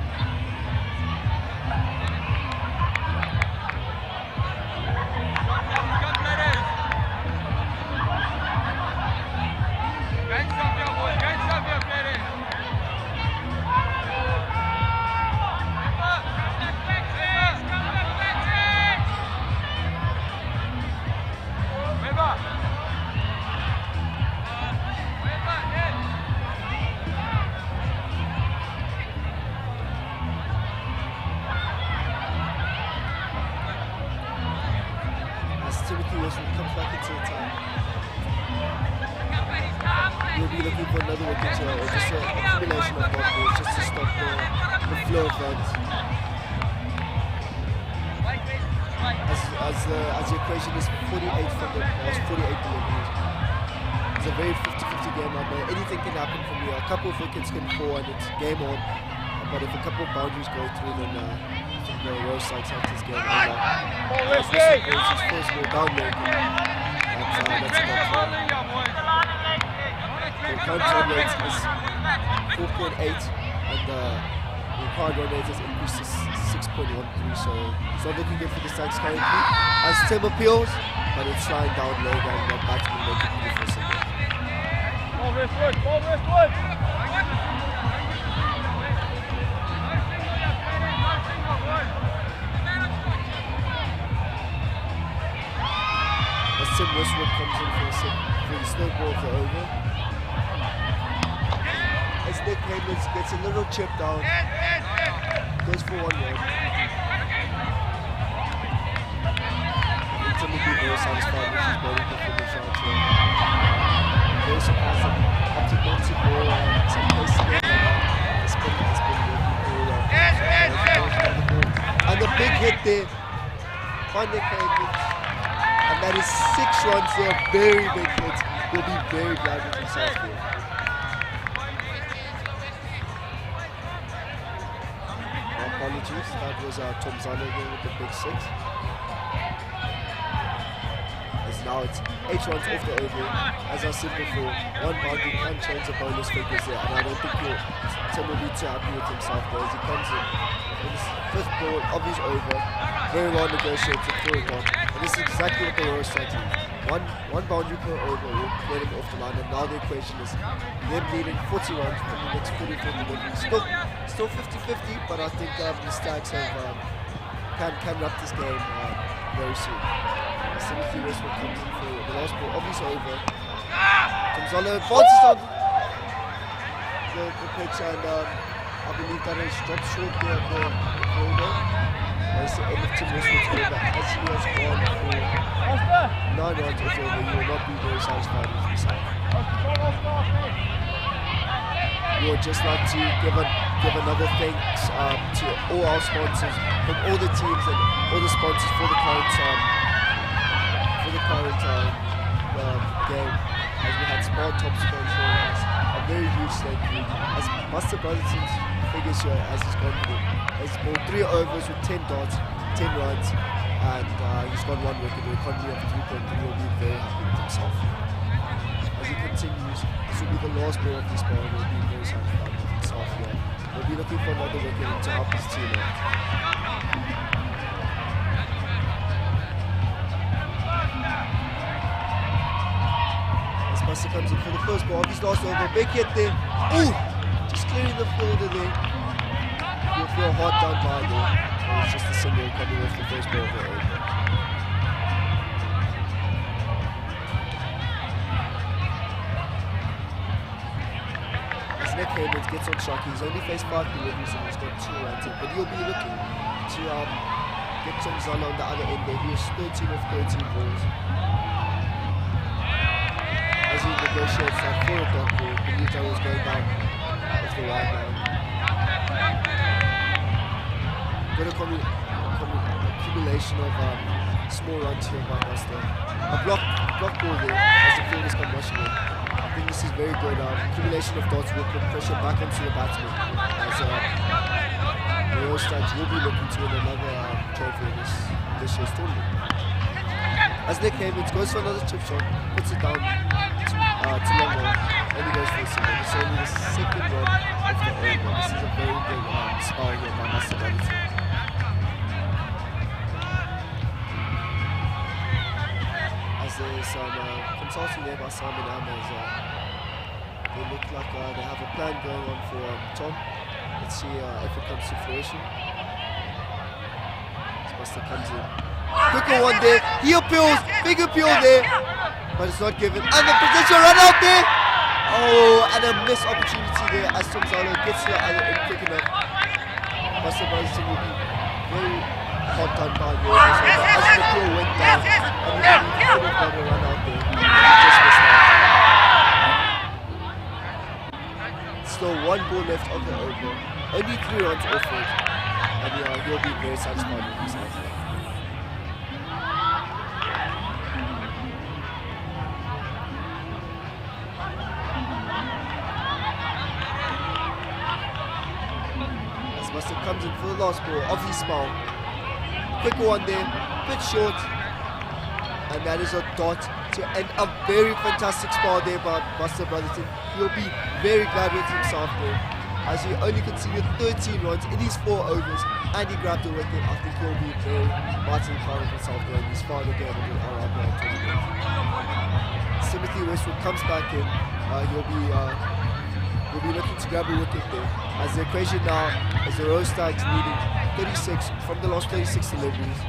Comes back into the time. We'll be looking for another wicket here, or just an accumulation of balls just to stop the flow of runs. as the equation is 48 from the last 48 deliveries. It's a very 50-50 game out there. Anything can happen from here. A couple of wickets can fall and it's game on. But if a couple of boundaries go through, then I think the Royal Stags have this game over. This is his first ball down there. That's about it. The current run rate is 4.8 and the required run rate has increased to 6.13, so it's not looking good for the Stags currently. As Tim appeals, but it's flying down low and the batsman making it for a single. Ball wristwood. As Tim Westwood comes in for the slow ball of the over. As Nick Haynes gets a little chip down, goes for 1 run. Tim will be very satisfied with his bowling performance out here. Very surprised that up to Monty ball, some pace again. The spin has been working very well. And the big hit there by Nick Haynes. And that is 6 runs there, very big hit. He'll be very glad with himself here. Apologies, that was Tom Zano again with the big 6. As now it's 8 runs off the over. As I said before, 1 boundary can change the bowler's figures there, and I don't think Tim will be too happy with himself there as he comes in. His first ball of his over, very well negotiated for a dot. And this is exactly what the Royal Stags need. One boundary per over will get him off the line, and now the equation is them needing 40 runs from the next 44 deliveries. Still 50-50, but I think the Stags have, can wrap this game very soon. Timothy Westwood comes in for the last ball of his over. Gonzalo advances down the pitch, and I believe that is dropped short there at the over. That's the end of Tim Westwood's over, as he has gone for 9 runs off over. You will not be very satisfied with himself. We would just like to give another thanks to all our sponsors from all the teams and all the sponsors for the current game. As we had Smart Top sponsoring us, a very huge thank you. As Buster Brotherson's figures here, as he's gone for, he's bowled 3 overs with 10 dots, 10 runs, and he's got 1 wicket with a quantity of 3.3. He'll be very happy with himself. As he continues, this will be the last ball of this ball, and he'll be very satisfied with himself here. He'll be looking for another wicket to help his team out. Buster comes in for the first ball of his last over. Big hit there. Ooh! Just clearing the fielder there. You'll feel hard down by there. It's just a single coming off the first ball of the over. As Nick Haynes gets on shock, he's only faced 5 deliveries and he's got 2 runs in, but he'll be looking to get Tom Zala on the other end there. He was 13 of 13 balls. As he negotiates that for a dot ball, Benito was going down off the wide line. Good accumulation of small runs here by Buster. A block ball there as the fielders come rushing in. I think this is very good. Accumulation of dots will put pressure back onto the batsman as the Royal Stags will be looking to win another trophy in this year's tournament. As Nick Haynes goes for another chip shot, puts it down to long run, only goes for a single. It's only the second run of the over. This is a very big spell here by Buster Brothers. As there's some consulting there by Simon Amers, they look like they have a plan going on for Tom. Let's see if it comes to fruition. As Buster comes in. Quicker one there, he appeals, big appeal there, but it's not given. And the potential run out there! Oh, and a missed opportunity there as Tom Zalo gets to the other end quick enough. Buster Brothers will be very hot done by the over, as the appeal went down, and he could have got a run out there. Just missed out. Still 1 ball left of the over, only 3 runs off it, and he'll be very satisfied with himself. comes in for the last ball. Off his smile. Quicker one there, bit short. And that is a dot to end a very fantastic spell there by Buster Brotherton. He'll be very glad with himself there, as he only conceded 13 runs in his 4 overs, and he grabbed a wicket. I think he'll be very much proud of himself there in his final game of the RIPL tournament. Timothy Westwood comes back in. He'll be looking to grab a wicket there, as the equation now is the Royal Stags leading 36 from the last 36 deliveries,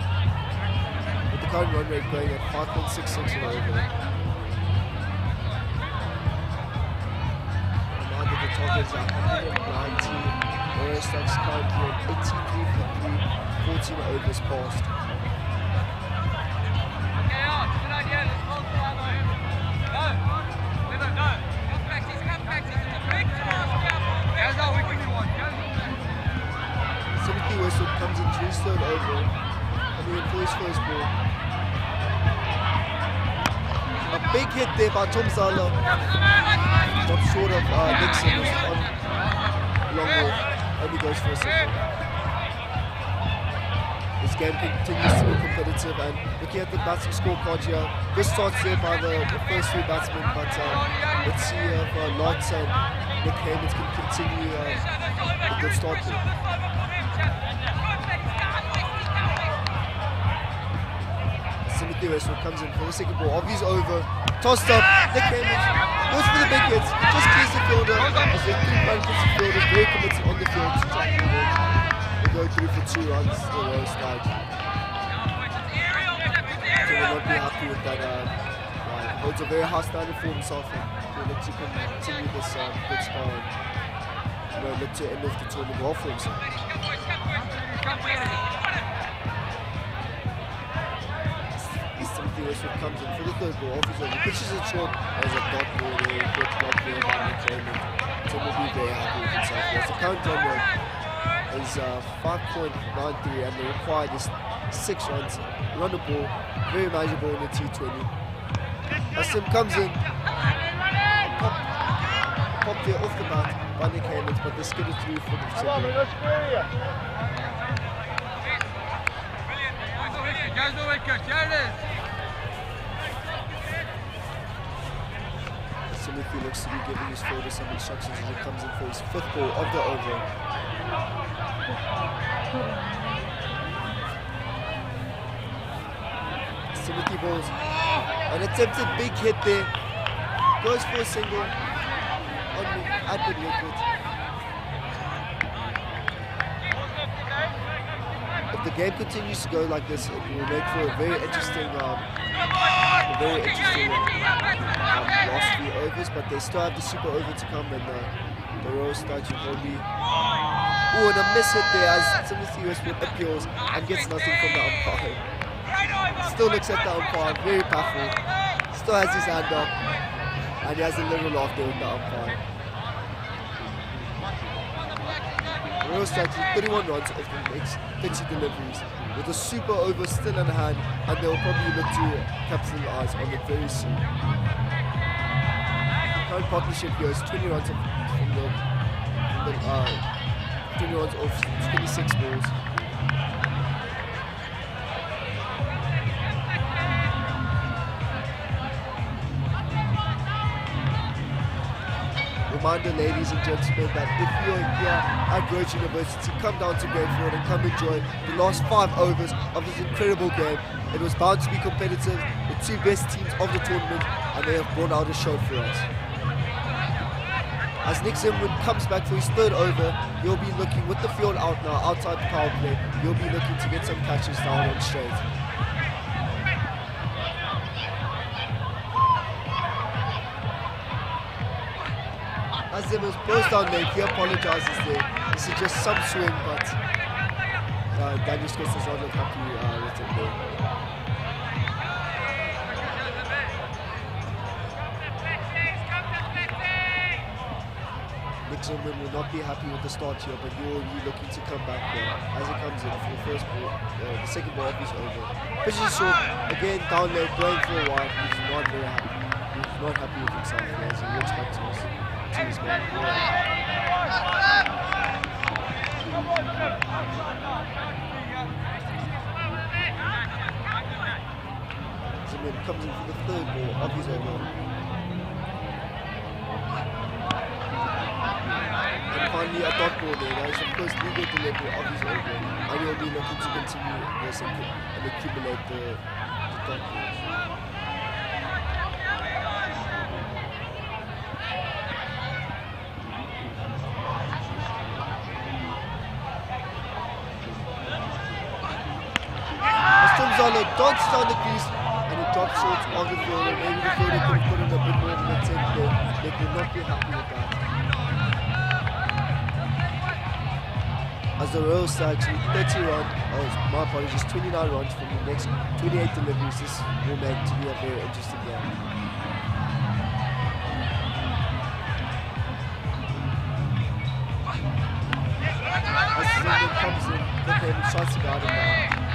with the current run rate going at 5.66 and over. And now that the target is at 119, the Royal Stags currently at 83 for 3, 14 overs passed. Timothy Westwood comes into his 3rd over, coming in for his first ball. A big hit there by Tom Zala, not short of Nixon, who's on long off, only goes for a single. This game continues to be competitive, and looking at the batting scorecard here, good starts there by the first 3 batsmen, but let's see if Lotz and Nick Hammonds can continue a good start there. Timothy Westwood comes in for the second ball of his over, tossed up, Nick Hammonds goes for the big hits, just clears the fielder, as the 3 defensive fielders very committed on the field to try and they go through for 2 runs, the Royal Stags. So will not be happy with that. Holds a very high standard for himself, and he'll look to continue this good spell and look to end off the tournament well for himself. Timothy Westwood comes in for the 3rd ball, off his over, pitches it short, there's a dot ball there, good dot there by Nick Hammonds. Tim will be very happy with himself. Yes, the current run rate is 5.93, and the required is 6 runs. Run the ball, very manageable in the T20. As Tim comes in, pop there off the bat by Nick Hammonds, but they skidded through for the single. Timothy looks to be giving his fielder some instructions as he comes in for his 5th ball of the over. Timothy balls an attempted big hit there, goes for a single at mid wicket. If the game continues to go like this, it will make for a very interesting last few overs, but they still have the super over to come, and the Royal Stags will probably... Oh, and a miss hit there as Timothy Westwood appeals and gets nothing from the umpire. Still looks at the umpire, very baffled. Still has his hand up, and he has a little laugh there with the umpire. The Royal Stags with 31 runs off the next 30 deliveries, with a super over still in hand, and they'll probably look to capitalize on it very soon. The current partnership here is 20 runs off 20 runs off 26 balls. Reminder, ladies and gentlemen, that if you're here at Grove University, come down to Greyfield and come enjoy the last 5 overs of this incredible game. It was bound to be competitive, the 2 best teams of the tournament, and they have brought out a show for us. As Nick Zimmerman comes back for his 3rd over, he'll be looking, with the field out now, outside the power play, he'll be looking to get some catches down on straight. As Zimmerman blows down late, he apologizes there. This is just some swing, but Daniel Scott does not look happy with it there. Nick Zimmerman will not be happy with the start here, but he will be looking to come back there as he comes in for the first ball, the second ball of his over. Pitches short, again down late, going for a while. He's not very happy. He's not happy with himself here as he walks back to his man. Zimmerman comes in for the third ball of his over. And finally a dot ball there. That is the first legal delivery of his over. And he'll be looking to continue this and accumulate the dot balls. Zala dodged down the crease and he dropped short of the field, and maybe the fielder could have put in a bit more of an attempt there. They could not be happy with that. As the Royal Stags with 30 runs, my apologies, 29 runs from the next 28 deliveries, this will make to be a very interesting game. As Zimmerman comes in, the payment shots the guard now.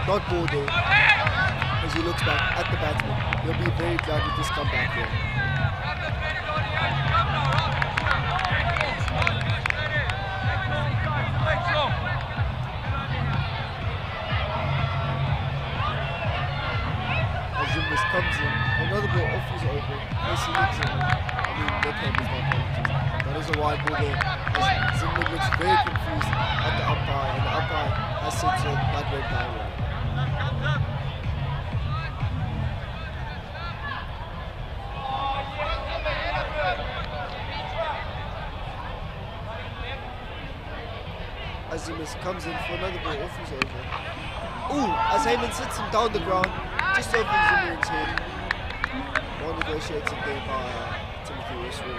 Not ball there, as he looks back at the batsman. He'll be very glad with this comeback here. As Zimmerman comes in, another ball off his over. Messi looks in. I mean, that game is not penalty. That is a wide ball there. As Zimmerman looks very confused at the umpire, and the umpire has said so that went down. Azimus comes in for another ball off his over. Ooh, as Heyman sits him down the ground, just over Zimmerman's head. Well negotiated there by Timothy Westwood.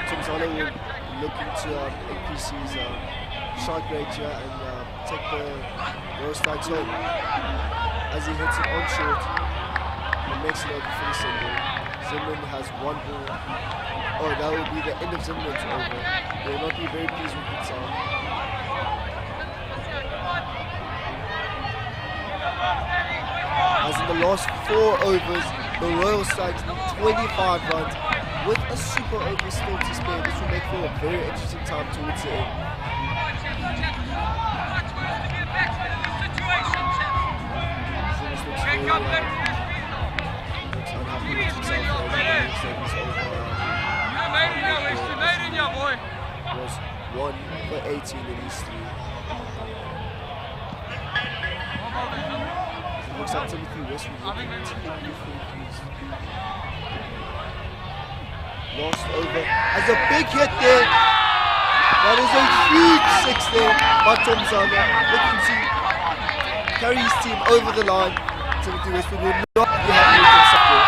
Tim Zala will looking to increase his shot rate here and take the Royal Stags home as he hits it on short. And makes it over for the single. Zimmerman has one ball. Oh, that will be the end of Zimmerman's over. They will not be very pleased with himself. As in the last 4 overs, the Royal Stags need 25 runs with a super over still to spare. This will make for a very interesting time towards the end. Zimmerman looks very unhappy with himself there. Was 1 for 18 in these 3. It looks like Timothy Westwood looking to lost over as a big hit there. That is a huge 6 there by Tom Zana, looking to carry his team over the line. Timothy Westwood will not be happy with himself there.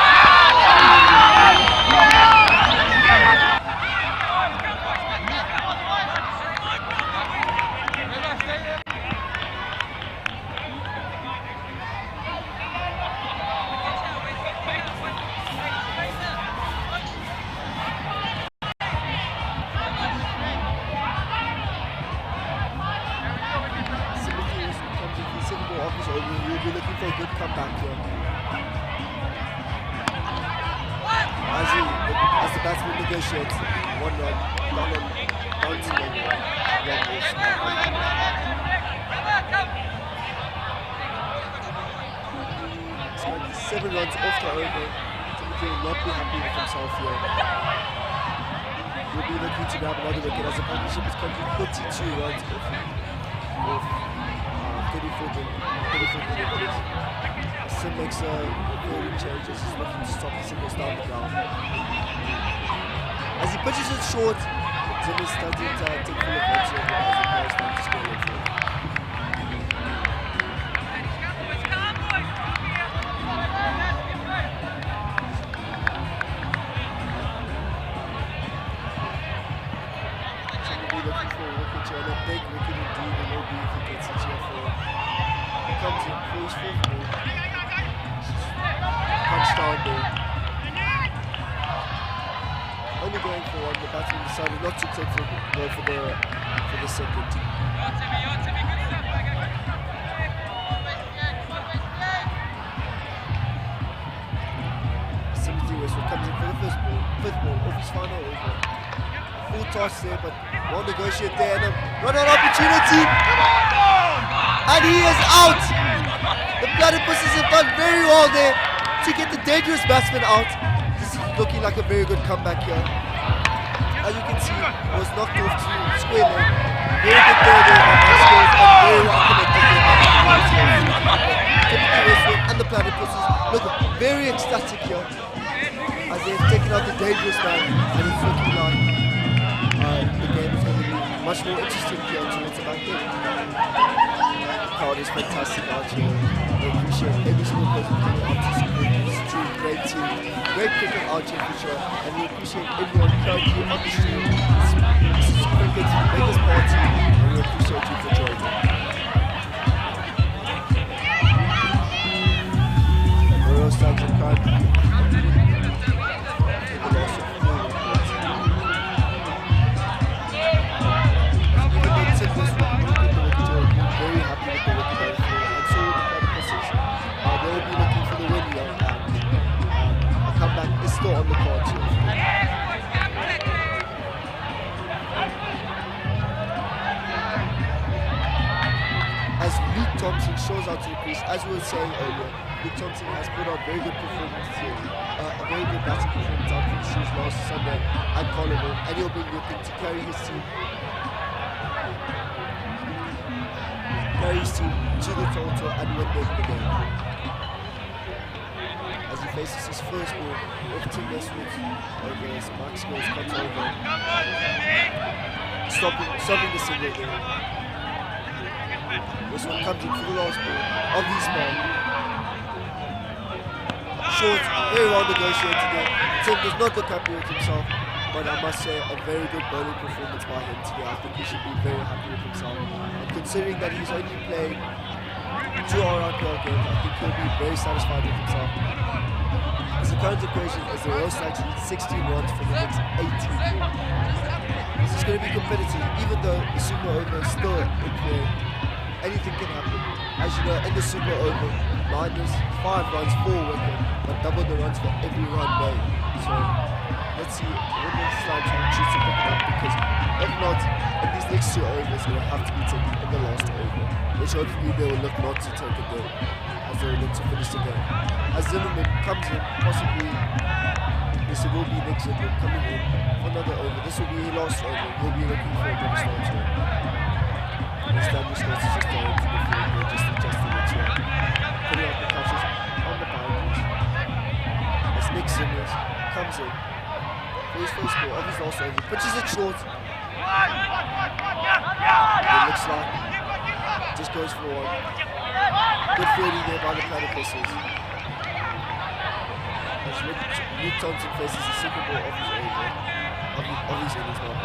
As the batsman negotiates 1 run, down to the 7 runs off the over. Timothy will not be happy with himself here. He'll be looking to grab another wicket as the partnership is currently 42 runs off 34 deliveries. Sim makes a fielding change as he's looking to stop the singles down the ground. As he pitches it short, Zimmer's starting to take full advantage of it as the players start to score it. Looking for a wicket here, and a big wicket indeed, and maybe if he gets it here for decided not to go for the second. Timothy Westwood comes in for the fifth ball off his final over. Full toss there, but won't negotiate there, and a run-out opportunity, and he is out. The Platypuses have done very well there to get the dangerous batsman out. This is looking like a very good comeback here. As you can see, it was knocked off to square leg. Very good throw there by Max Skills, and very well connected there by Timothy Westwood and the Platypuses look very ecstatic here as they've taken out the dangerous man, and it's looking like the game is going to be much more interesting here towards the back end. The crowd is fantastic out here. They appreciate every single person coming out to support this team. Great team, great cricket out here for sure, and we appreciate everyone currently on the stream. This is cricket's biggest party, and we appreciate you for joining. The Royal Stags and Platypuses. Still on the court too. As Luke Thompson shows out to the crease, as we were saying earlier, Luke Thompson has put out very good performance here, a very good batting performance out for the Shoes last Sunday at Colombo, and he'll be looking to carry his team to the total and win the game. As he faces his first ball off Tim Westwood over as Max Skills comes over, stopping the single there. Westwood comes in for the last ball of his ball. Short, very well negotiated there. Tim does not look happy with himself, but I must say a very good bowling performance by him today. I think he should be very happy with himself. And considering that he's only played 2 RIPL games, I think he'll be very satisfied with himself. As the current equation is the Royal Stags need 16 runs for the next 18 games. This is going to be competitive, even though the Super Over is still in play. Anything can happen. As you know, in the Super Over, minus 5 runs, 4 wicket, but double the runs for every run made. So let's see when the slide choose to pick it up, because if not, in these next 2 overs, it will have to be taken in the last over, which hopefully they will look not to take it there, as they will look to finish the game. As Zimmerman comes in, possibly this will be Nick Zimmerman coming in for another over. This will be his last over. He'll be looking for a better start here. And Stanley Scott is just going to the field, they're just adjusting it here, putting out the catches on the boundaries. As Nick Zimmerman comes in for his first ball of his last over, pitches it short. It looks like just goes for one. Good fielding there by the Platypuses. As Luke Thompson faces the second ball of his over, of his innings now.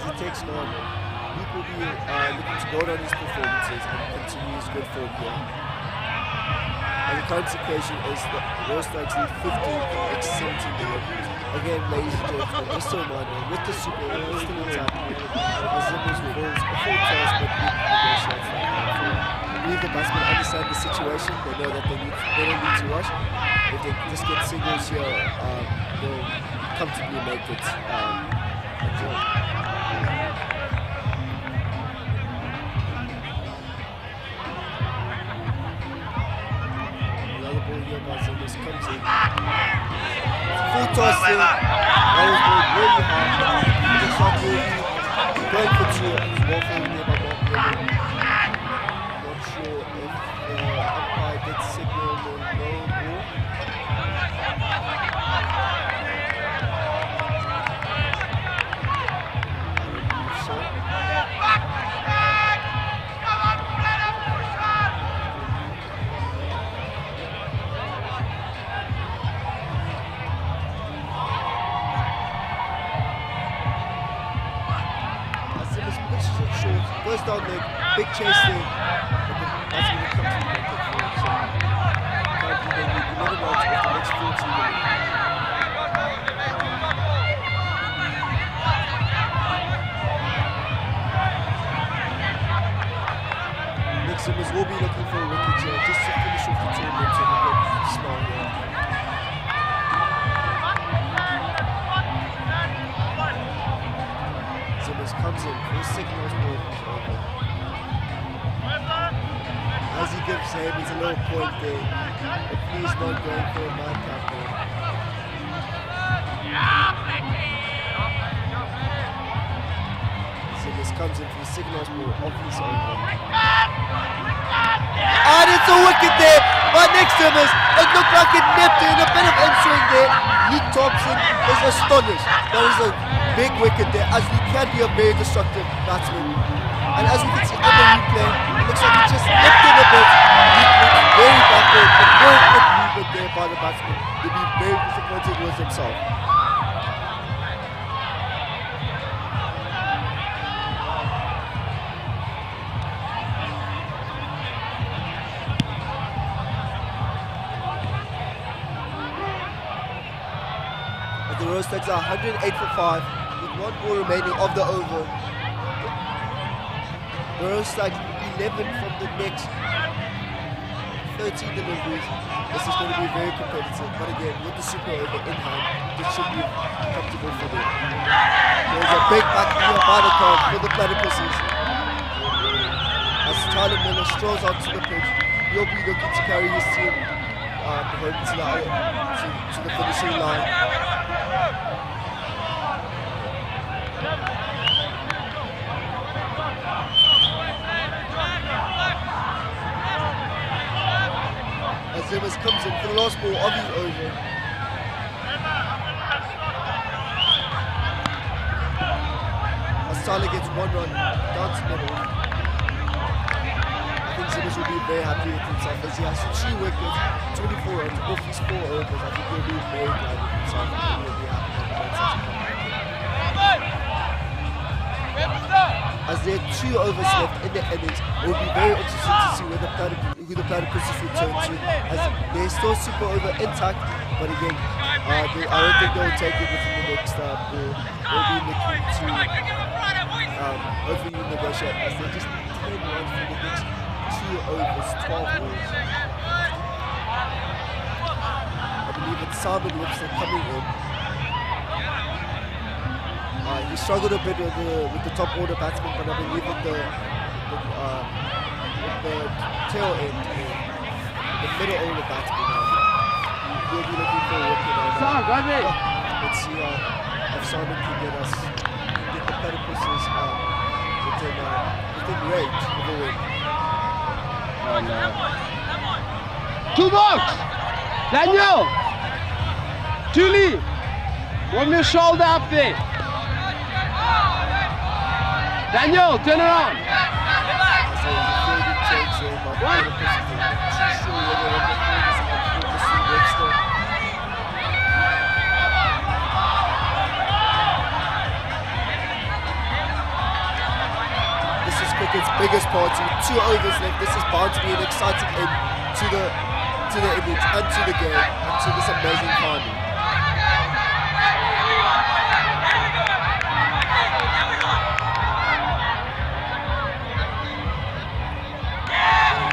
As he takes 9, Luke will be looking to build on his performances and continue his good form here. And the current situation is that the Royal Stags need 15 for the next 17 deliveries. Again, ladies and gentlemen, just a reminder, with the Super Over still intact, as Zimbabwe's falls a full toss, but Luke negotiates that. I believe the batsmen understand the situation. They know that they don't need to rush. If they just get singles here, they'll comfortably make it. Another ball here by Zimbabwe comes in. Full toss there. That was ball really hard. Looks like we'll be going for 2. It's ball falling there by Mark Miller. Not sure if the umpire did signal the no ball. Goes down leg, big chase there, but that's when it comes to the market for it. So currently they need 11 runs off the next 14 minutes. Simmons will be looking for a wicket here just to finish off the tournament on a good smile here. Simmons comes in for his second last ball of his over. As he gives him, it's a little point there, but please not going for a madcap there. Simmons comes in for the second last ball of his over. And it's a wicket there by Nick Simmons. It looked like it nipped in a bit of in-swing there. Luke Thompson is astonished. That is a big wicket there, as he can be a very destructive batsman. And as we can see on the replay, it looks like he just nipped in a bit. He looks very backward, but very good movement there by the batsman. He'll be very disappointed with himself. The Royal Stags are 108 for 5 with 1 ball remaining of the over. The Royal Stags 11 from the next 13 deliveries. This is going to be very competitive, but again, with the super over in hand, this should be comfortable for them. There's a big back here by the card for the Platypuses. As Tyler Miller strolls onto the pitch, he'll be looking to carry his team home to the finishing line. As Simmons comes in for the last ball of his over. As Tyler gets 1 run down to middle. I think Simmons will be very happy with himself as he has 2 wickets, 24 runs off his 4 overs. I think he'll be very glad with himself and he'll be happy with himself. As there are 2 overs left in the innings, it will be very interesting to see who the Platypuses return to, as they're still super over intact, but again, I don't think they'll take it within the next ball. They'll be looking to hopefully negotiate, as they're just 10 runs for the next 2 overs, 12 balls. I believe it's Simon Webster coming in. He struggled a bit with the top order batsman, but I believe with the tail end, the middle order batsman, he'll be looking for a wicket. Let's see if Simon can get the Platypuses within range of a win. Two box! Daniel! Julie! Warm your shoulder up there. Daniel, turn around. This is cricket's biggest party. 2 overs left. This is bound to be an exciting end to the innings and to the game and to this amazing final.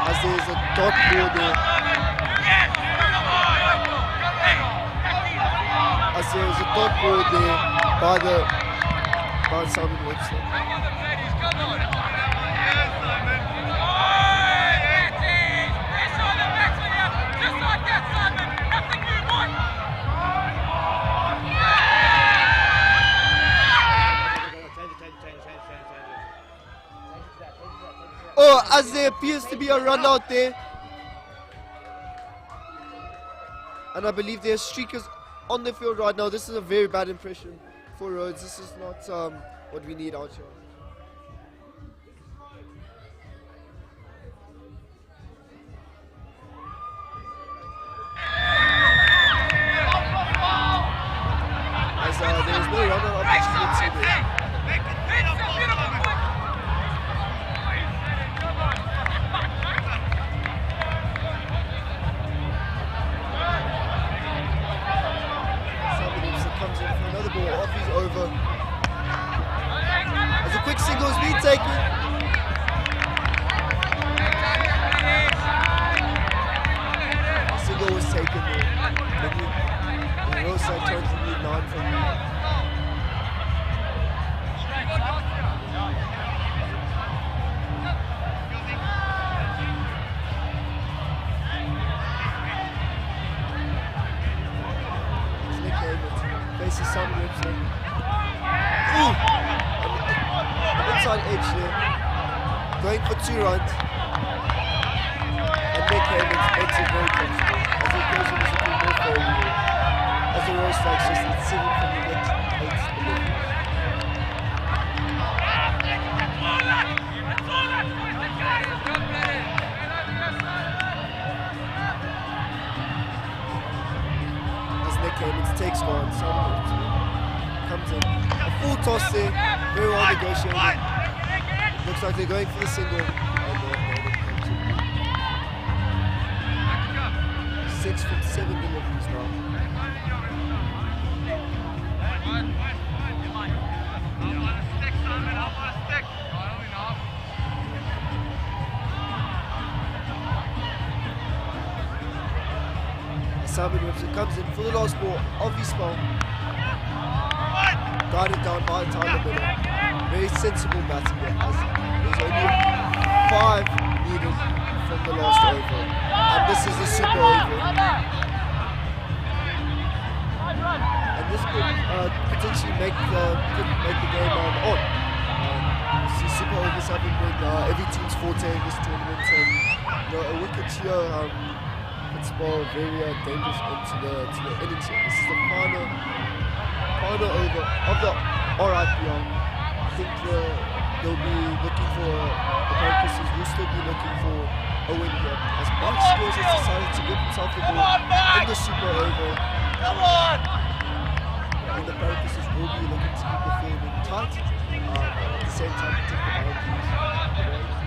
As there is a dot ball there. As there is a dot ball there by Simon Webster. Oh, as there appears to be a run out there. And I believe there's streakers on the field right now. This is a very bad impression for Rhodes. This is not what we need out here. As there is no run-out opportunity there. Comes in for another ball off his over. As a This is Simon Webster. Ooh! Inside edge there. Going for 2 runs. And Nick Havens makes it very comfortable. As he goes in, it's a bit more favorable. As the Royal Stags just need 7 from the next 8 deliveries. Nick Havens takes one, comes in. A full toss there, very well negotiated. Looks like they're going for the single. And comes in. 6 from 7 deliveries now. Simon Webster comes in for the last ball of his spell. Guided down by Tyler Miller. Very sensible batting there, as there's only 5 needed from the last over. And this is a super over. And this could potentially make the game on. You see super overs having been every team's forte in this tournament, and a wicket here it's more very dangerous into the innings here. This is the final over of the RIPL. I think they'll be looking for the Platypuses will still be looking for a win here, as Mark Skills has decided to give himself the ball in the super over. And the Platypuses will be looking to keep the field in tight, at the same time protect the boundaries.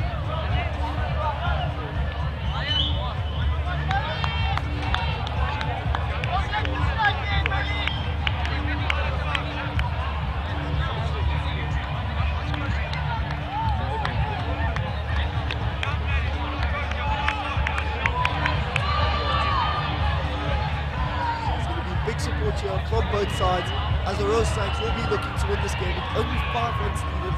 Support here from both sides, as the Royal Stags will be looking to win this game with only 5 runs needed.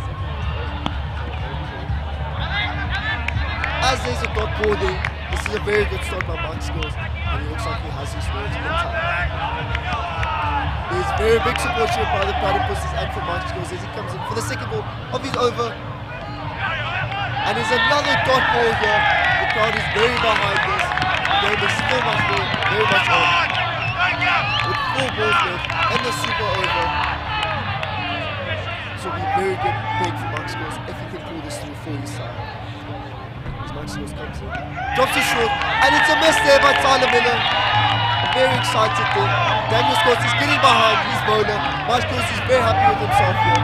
As there's a dot ball there, this is a very good start by Mark Skills, and he looks like he has his words in time. There's very big support here by the Platypuses and for Mark Skills as he comes in for the second ball of his over. And there's another dot ball here. The crowd is very behind this. The game is still very much on. With 4 balls left and the super over. So it'll be very good big for Mark Skills if he can pull this through for his side. As Mark Skills comes in, drops it short, and it's a miss there by Tyler Miller. Very excited there. Daniel Scott is getting behind his bowler. Mark Skills is very happy with himself here.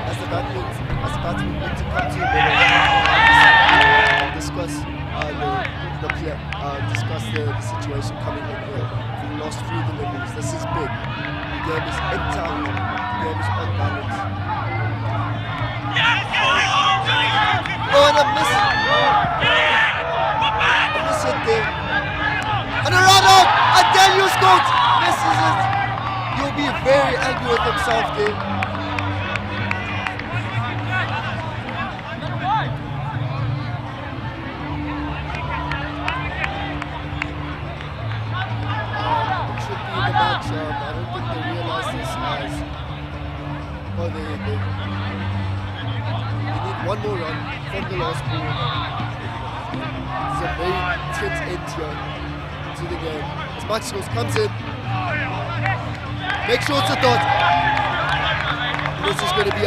As the batsman looks to come to the middle and discuss the situation coming in here for the last 3 deliveries. This is big. The game is intact. The game is on balance. Oh, and a miss. A miss hit there. And a run out. And Daniel Scott misses it. He'll be very angry with himself there. I don't think they realize this as well. They need 1 more run from the last ball. It's a very tense end here to the game. As Max Skills comes in, make sure it's a dot. This is going to be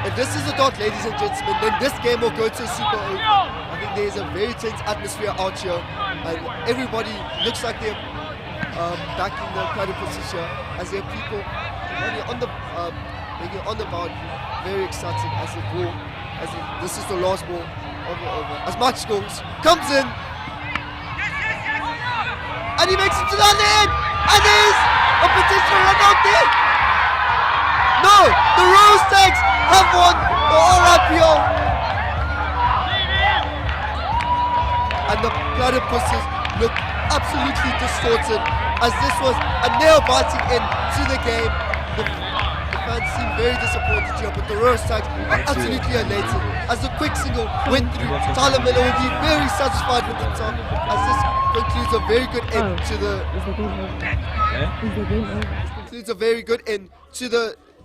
if this is a dot, ladies and gentlemen, then this game will go to a super over. I think there is a very tense atmosphere out here, and everybody looks like they're backing the Platypuses here, as there are people on the boundary, very excited as the ball, this is the last ball of the over. As Mark Skills comes in, and he makes it to the other end, and there's a potential run out there. No, the Royal Stags have won the RIPL, and the Platypuses look absolutely distorted, as this was a nail-biting end to the game. The fans seem very disappointed here, but the Royal Stags are absolutely elated. As the quick single went through, Tyler Miller will be very satisfied with himself, as this concludes a very good end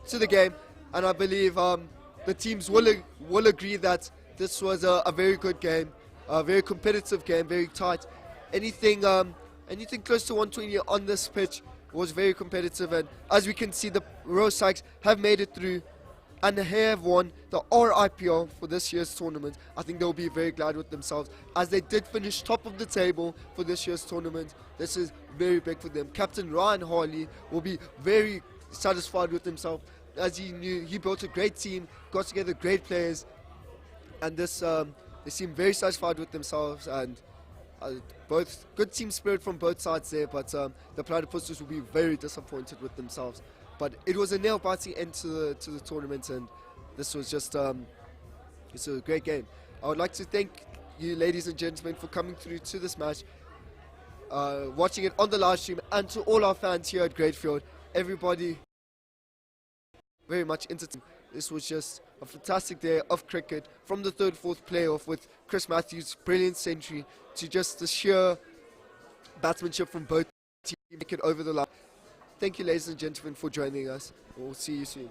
to the game, and I believe the teams will agree that this was a very good game, a very competitive game, very tight. Anything close to 120 on this pitch was very competitive, and as we can see, the Royal Stags have made it through and have won the RIPL for this year's tournament. I think they'll be very glad with themselves, as they did finish top of the table for this year's tournament. This is very big for them. Captain Ryan Harley will be very satisfied with himself, as he knew he built a great team, got together great players, and this they seem very satisfied with themselves, and both good team spirit from both sides there, but the Platypuses will be very disappointed with themselves. But it was a nail-biting end to the tournament, and this was just it's a great game. I would like to thank you, ladies and gentlemen, for coming through to this match, watching it on the live stream, and to all our fans here at Greatfield. Everybody very much entertained. This was just a fantastic day of cricket, from the 3rd-4th playoff with Chris Matthews' brilliant century to just the sheer batsmanship from both teams to make it over the line. Thank you, ladies and gentlemen, for joining us. We'll see you soon.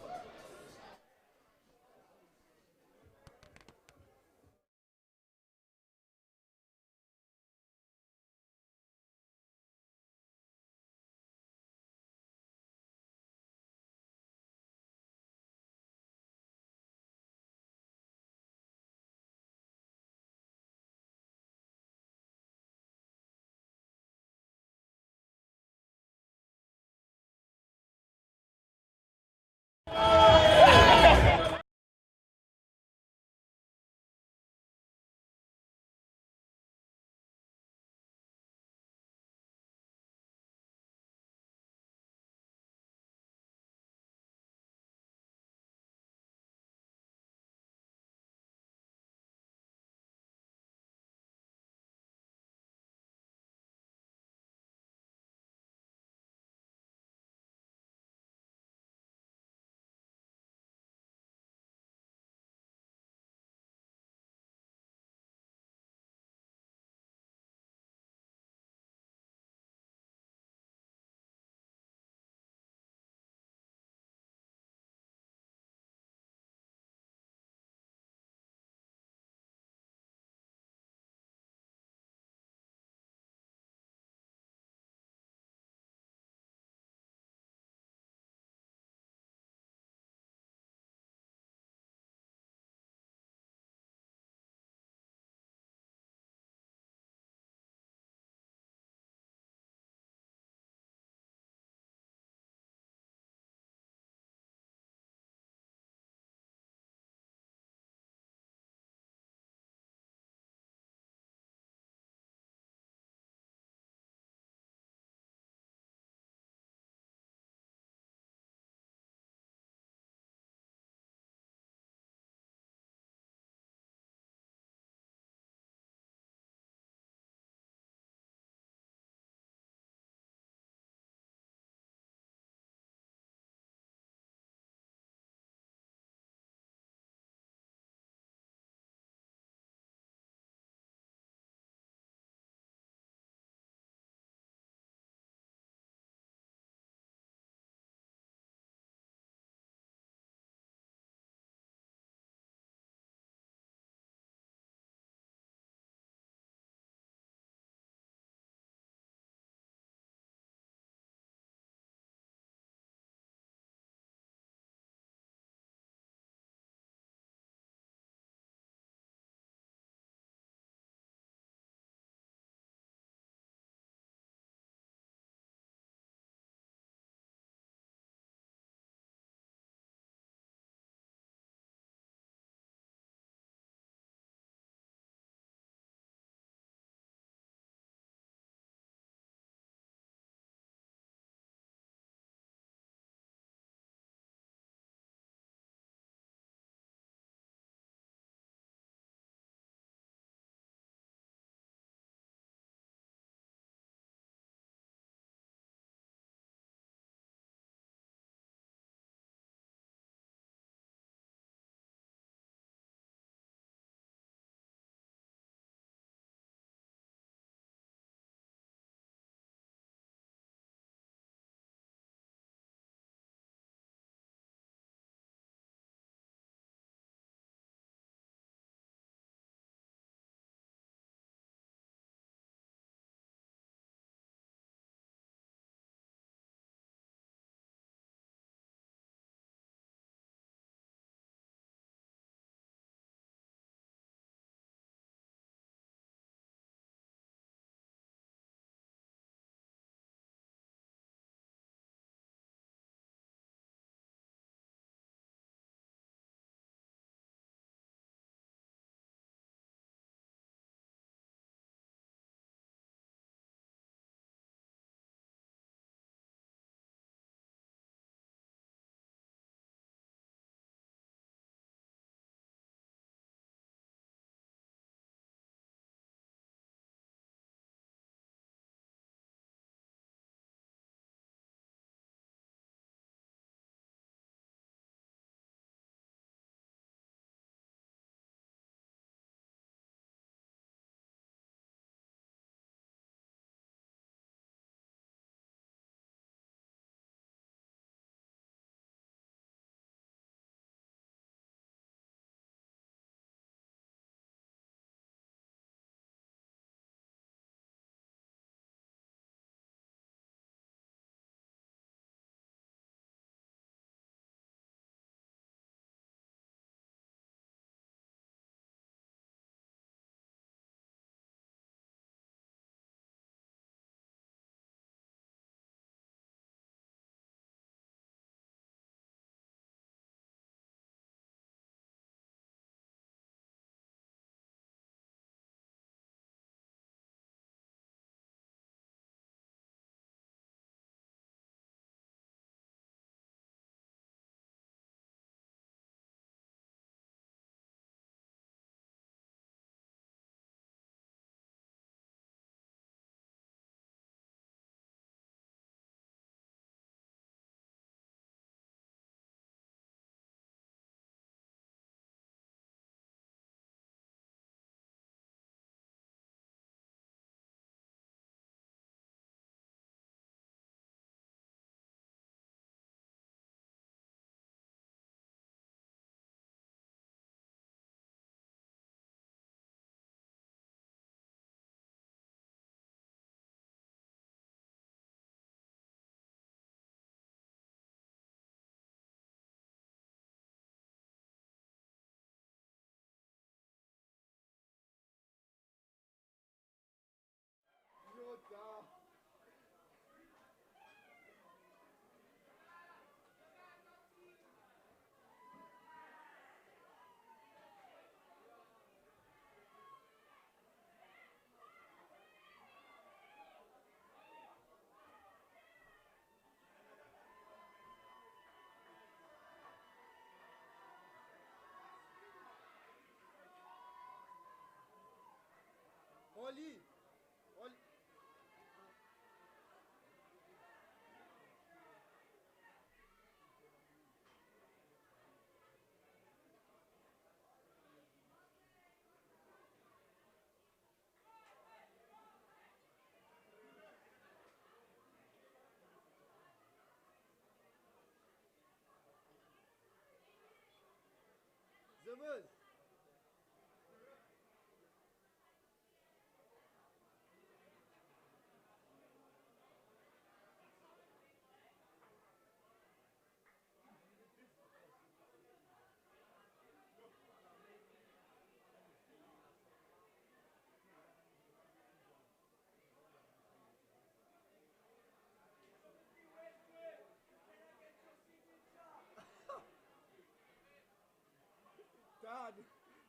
Dad,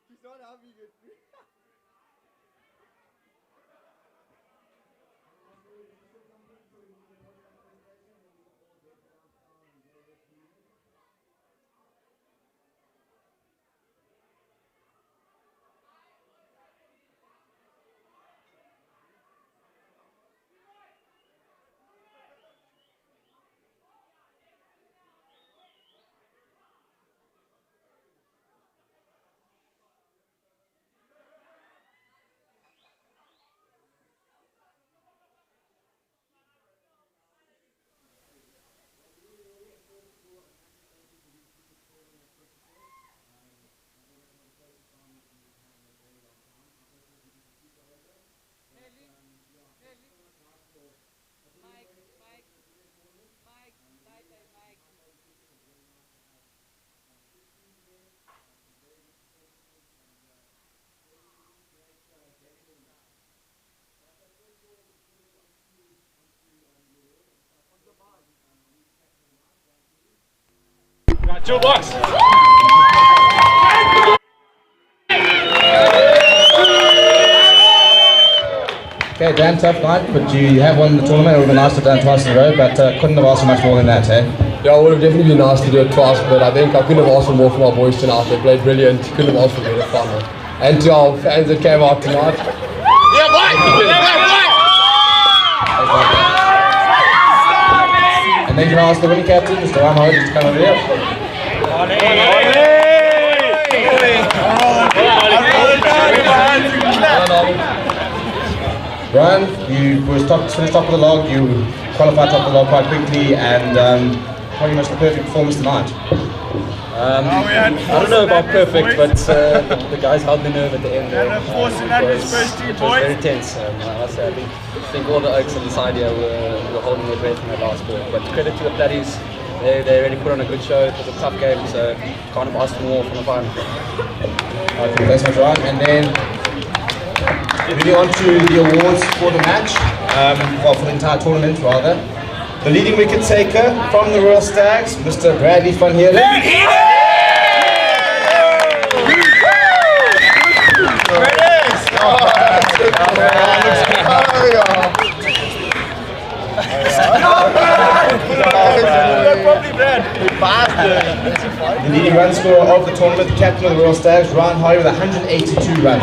he's not having it. Two bucks. Okay, Dan, tough night, but you have won the tournament. It would have been nice to have done it twice in a row, but couldn't have asked for much more than that, eh? Yeah, it would have definitely been nice to do it twice, but I think I couldn't have asked for more from our boys tonight. They played brilliant. Couldn't have asked for a better final. And to our fans that came out tonight. Yeah, boy! And then can I ask the winning captain, Mr. Ryan Hodge, to come over here? Ryan, you finished top of the log, you qualified top of the log quite quickly, and pretty much the perfect performance tonight. I don't know about perfect, but the guys held the nerve at the end there. It was very tense. I think all the oaks on the side here were holding their breath in that last ball. But credit to the Platties, they really put on a good show. It was a tough game, so can't have asked for more from the final. Okay, thanks much, Ryan. And then moving on to the awards for the match, well, for the entire tournament rather. The leading wicket taker from the Royal Stags, Mr. Bradley van Heerden. The leading run scorer of the tournament, the captain of the Royal Stags, Ryan Hoy, with 182 runs.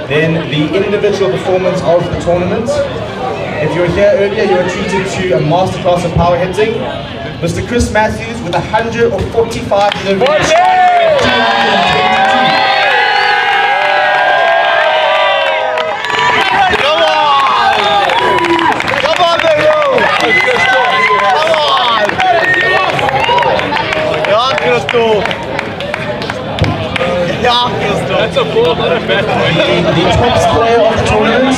Then the individual performance of the tournament. If you were here earlier, you were treated to a masterclass of power hitting. Mr. Chris Matthews with 145 deliveries. That's a ball, not a bat. The top player of the tournament.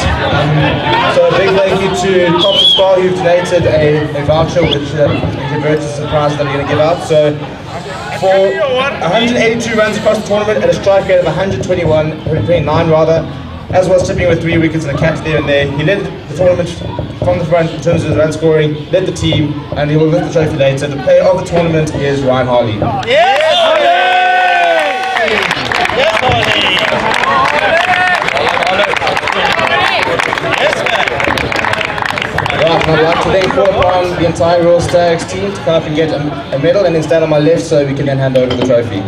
So a big thank you to Top Spa, who've donated a voucher which converts to the prize that we're going to give out. So for 182 runs across the tournament at a strike rate of 129 rather, as well as tipping with 3 wickets and a catch there and there. He led the tournament from the front in terms of run scoring, led the team, and he will lift the trophy later. The player of the tournament is Ryan Harley. Yes! Right, I'd like to then call upon the entire Royal Stags team to come up and get a medal and then stand on my left so we can then hand over the trophy.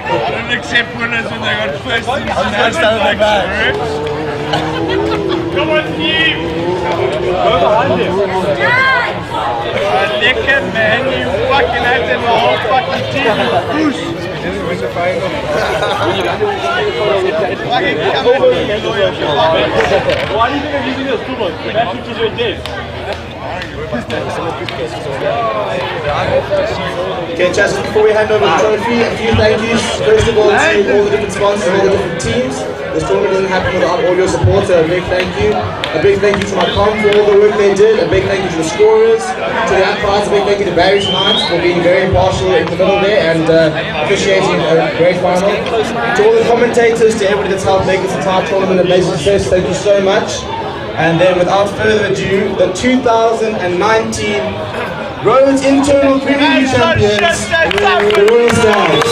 I don't accept winners when they got first teams and last like that. Come on, team! Go behind him. Lekker man, you fucking had them the whole fucking team. Push! Fucking come on, why do you think I'm using this? Come on, the match is your desk. Okay, just before we hand over the trophy, a few thank yous. First of all, to all the different sponsors, all the different teams. This tournament doesn't happen without all your support, so a big thank you. A big thank you to my com for all the work they did. A big thank you to the scorers, to the umpires. A big thank you to Barry tonight for being very impartial in the middle there and officiating a great final. To all the commentators, to everybody that's helped make this entire tournament a major success, thank you so much. And then without further ado, the 2019 Rhodes Internal Premier League champions, the Royal Stags.